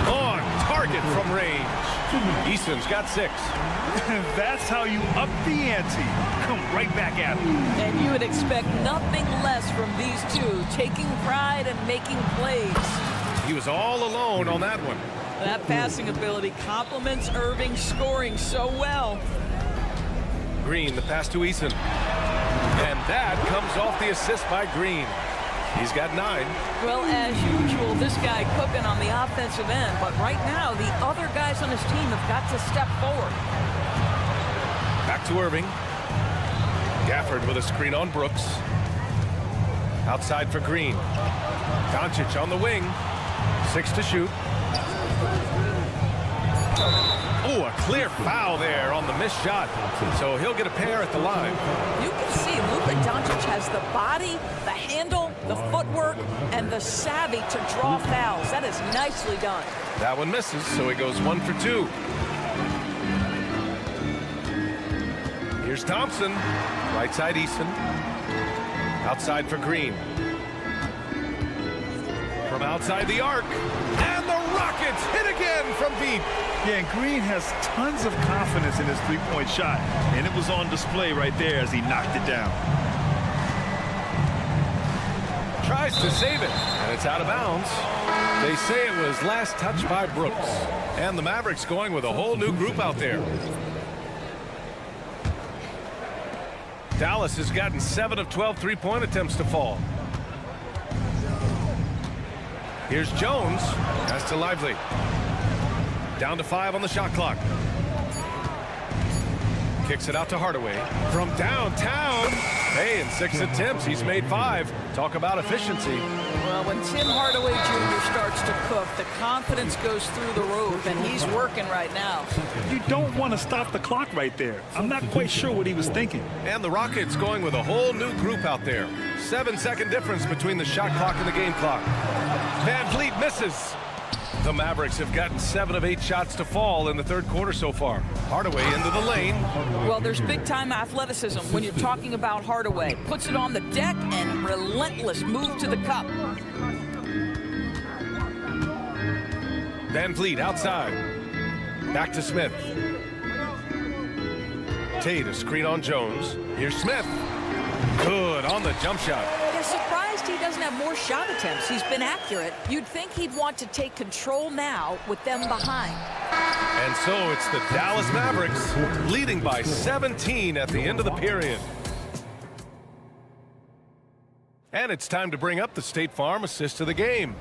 on target from range. Eason's got 6. That's how you up the ante. Come right back at him. And you would expect nothing less from these two, taking pride and making plays. He was all alone on that one. That passing ability complements Irving scoring so well. Green, the pass to Eason. And that comes off the assist by Green. He's got 9. Well, as usual, this guy cooking on the offensive end. But right now, the other guys on his team have got to step forward. Back to Irving. Gafford with a screen on Brooks. Outside for Green. Doncic on the wing. 6 to shoot. Oh, a clear foul there on the missed shot. So he'll get a pair at the line. You can see Luka Doncic has the body, the handle, the footwork, and the savvy to draw fouls. That is nicely done. That one misses, so he goes 1 for 2. Here's Thompson. Right side Eason. Outside for Green. From outside the arc. And the Rockets hit again from deep. Yeah, and Green has tons of confidence in his three-point shot. And it was on display right there as he knocked it down. Tries to save it, and it's out of bounds. They say it was last touched by Brooks. And the Mavericks going with a whole new group out there. Dallas has gotten 7 of 12 three-point attempts to fall. Here's Jones. Pass to Lively. Down to 5 on the shot clock. Kicks it out to Hardaway. From downtown. Hey, in 6 attempts, he's made 5. Talk about efficiency. Well, when Tim Hardaway Jr. starts to cook, the confidence goes through the roof, and he's working right now. You don't want to stop the clock right there. I'm not quite sure what he was thinking. And the Rockets going with a whole new group out there. 7-second difference between the shot clock and the game clock. Van Vliet misses. The Mavericks have gotten 7 of 8 shots to fall in the third quarter so far. Hardaway into the lane. Well, there's big-time athleticism when you're talking about Hardaway. Puts it on the deck and relentless move to the cup. Van Vliet outside. Back to Smith. Tate, a screen on Jones. Here's Smith. Good on the jump shot. Yeah, surprised he doesn't have more shot attempts. He's been accurate. You'd think he'd want to take control now with them behind. And so it's the Dallas Mavericks leading by 17 at the end of the period. And it's time to bring up the State Farm assist of the game.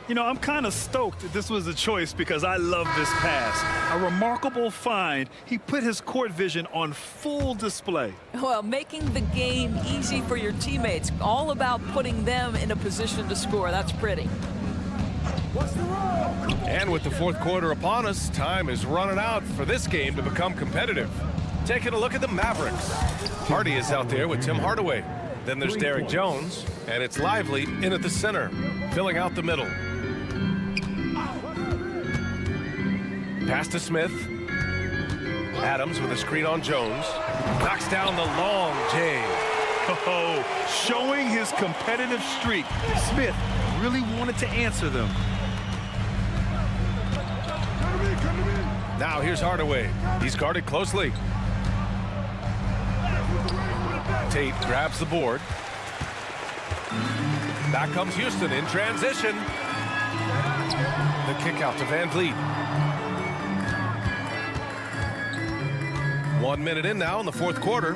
You know, I'm kind of stoked that this was a choice because I love this pass. A remarkable find. He put his court vision on full display. Well, making the game easy for your teammates. All about putting them in a position to score. That's pretty. And with the fourth quarter upon us, time is running out for this game to become competitive. Taking a look at the Mavericks. Hardy is out there with Tim Hardaway. Then there's Derek Jones, and it's Lively in at the center, filling out the middle. Pass to Smith. Adams with a screen on Jones. Knocks down the long J. Oh, showing his competitive streak. Smith really wanted to answer them. Now here's Hardaway. He's guarded closely. Tate grabs the board. Back comes Houston in transition. The kick out to Van Vliet. 1 minute in now in the fourth quarter.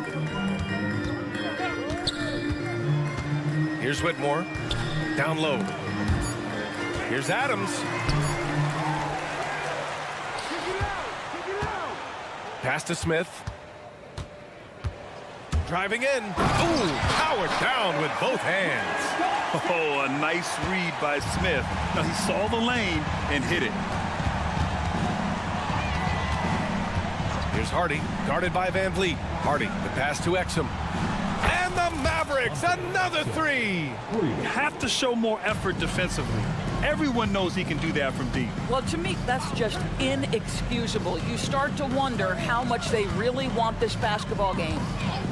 Here's Whitmore. Down low. Here's Adams. Pass to Smith. Driving in. Ooh, powered down with both hands. Oh, a nice read by Smith. Now he saw the lane and hit it. Here's Hardy, guarded by Van Vliet. Hardy, the pass to Exum. And the Mavericks, another three. You have to show more effort defensively. Everyone knows he can do that from deep. Well, to me, that's just inexcusable. You start to wonder how much they really want this basketball game.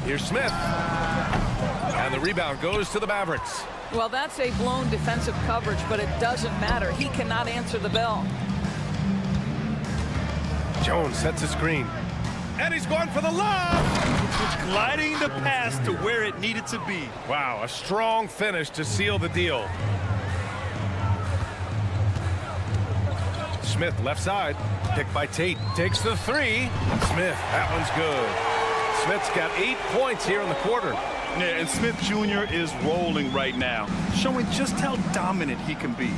Here's Smith. And the rebound goes to the Mavericks. Well, that's a blown defensive coverage, but it doesn't matter. He cannot answer the bell. Jones sets a screen. And he's going for the lob. Gliding the pass to where it needed to be. Wow, a strong finish to seal the deal. Smith left side, picked by Tate, takes the three. Smith, that one's good. Smith's got 8 points here in the quarter. Yeah, and Smith Jr. is rolling right now, showing just how dominant he can be.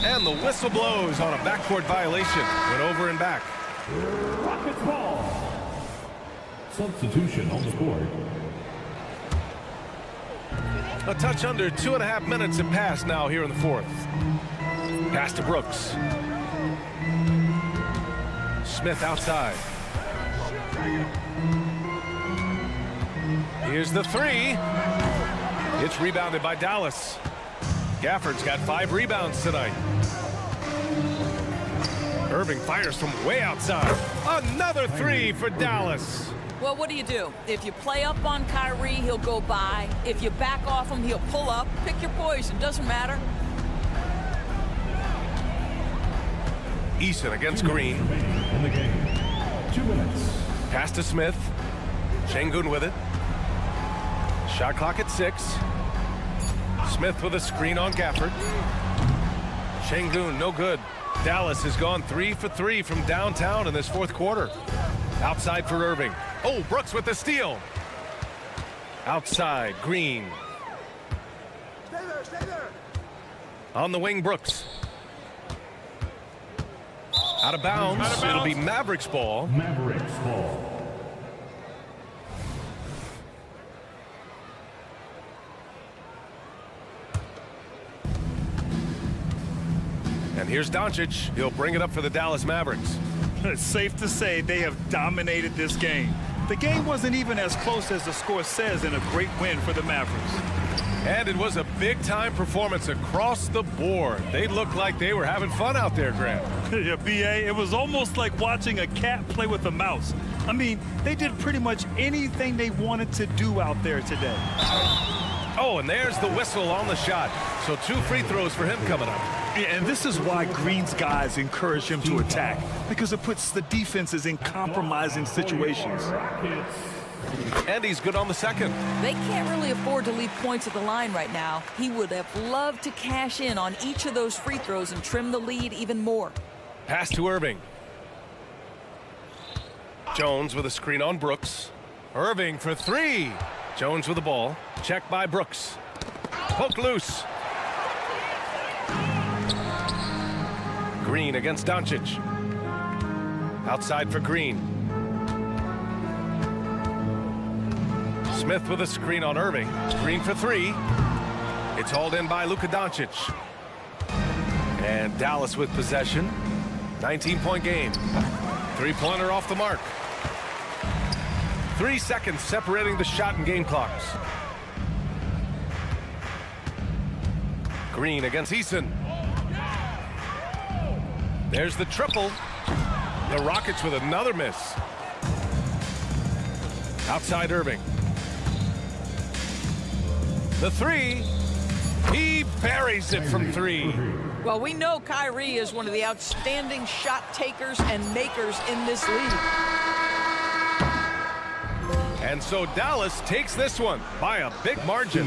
And the whistle blows on a backcourt violation. Went over and back. Rockets ball. Substitution on the court. A touch under 2.5 minutes have passed now here in the fourth. Pass to Brooks. Smith outside. Here's the three. It's rebounded by Dallas. Gafford's got 5 rebounds tonight. Irving fires from way outside. Another three for Dallas. Well, what do? If you play up on Kyrie, he'll go by. If you back off him, he'll pull up. Pick your poison. Doesn't matter. Eason against Green. In the game. 2 minutes. Pass to Smith. Şengün with it. Shot clock at 6. Smith with a screen on Gafford. Şengün, no good. Dallas has gone 3 for 3 from downtown in this fourth quarter. Outside for Irving. Oh, Brooks with the steal. Outside, Green. Stay there. On the wing, Brooks. Out of bounds. It'll be Mavericks ball. Mavericks ball. And here's Doncic. He'll bring it up for the Dallas Mavericks. It's safe to say they have dominated this game. The game wasn't even as close as the score says in a great win for the Mavericks. And it was a big-time performance across the board. They looked like they were having fun out there, Grant. Yeah, B.A., it was almost like watching a cat play with a mouse. I mean, they did pretty much anything they wanted to do out there today. Oh, and there's the whistle on the shot. So 2 free throws for him coming up. Yeah, and this is why Green's guys encourage him to attack, because it puts the defenses in compromising situations. And he's good on the second. They can't really afford to leave points at the line right now. He would have loved to cash in on each of those free throws and trim the lead even more. Pass to Irving. Jones with a screen on Brooks. Irving for three. Jones with the ball. Checked by Brooks. Poke loose. Green against Doncic. Outside for Green. Smith with a screen on Irving. Green for three. It's hauled in by Luka Doncic. And Dallas with possession. 19-point game. Three-pointer off the mark. 3 seconds separating the shot and game clocks. Green against Eason. There's the triple. The Rockets with another miss. Outside Irving. The three. He buries it from three. Well, we know Kyrie is one of the outstanding shot takers and makers in this league. And so Dallas takes this one by a big margin.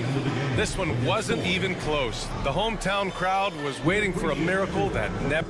This one wasn't even close. The hometown crowd was waiting for a miracle that never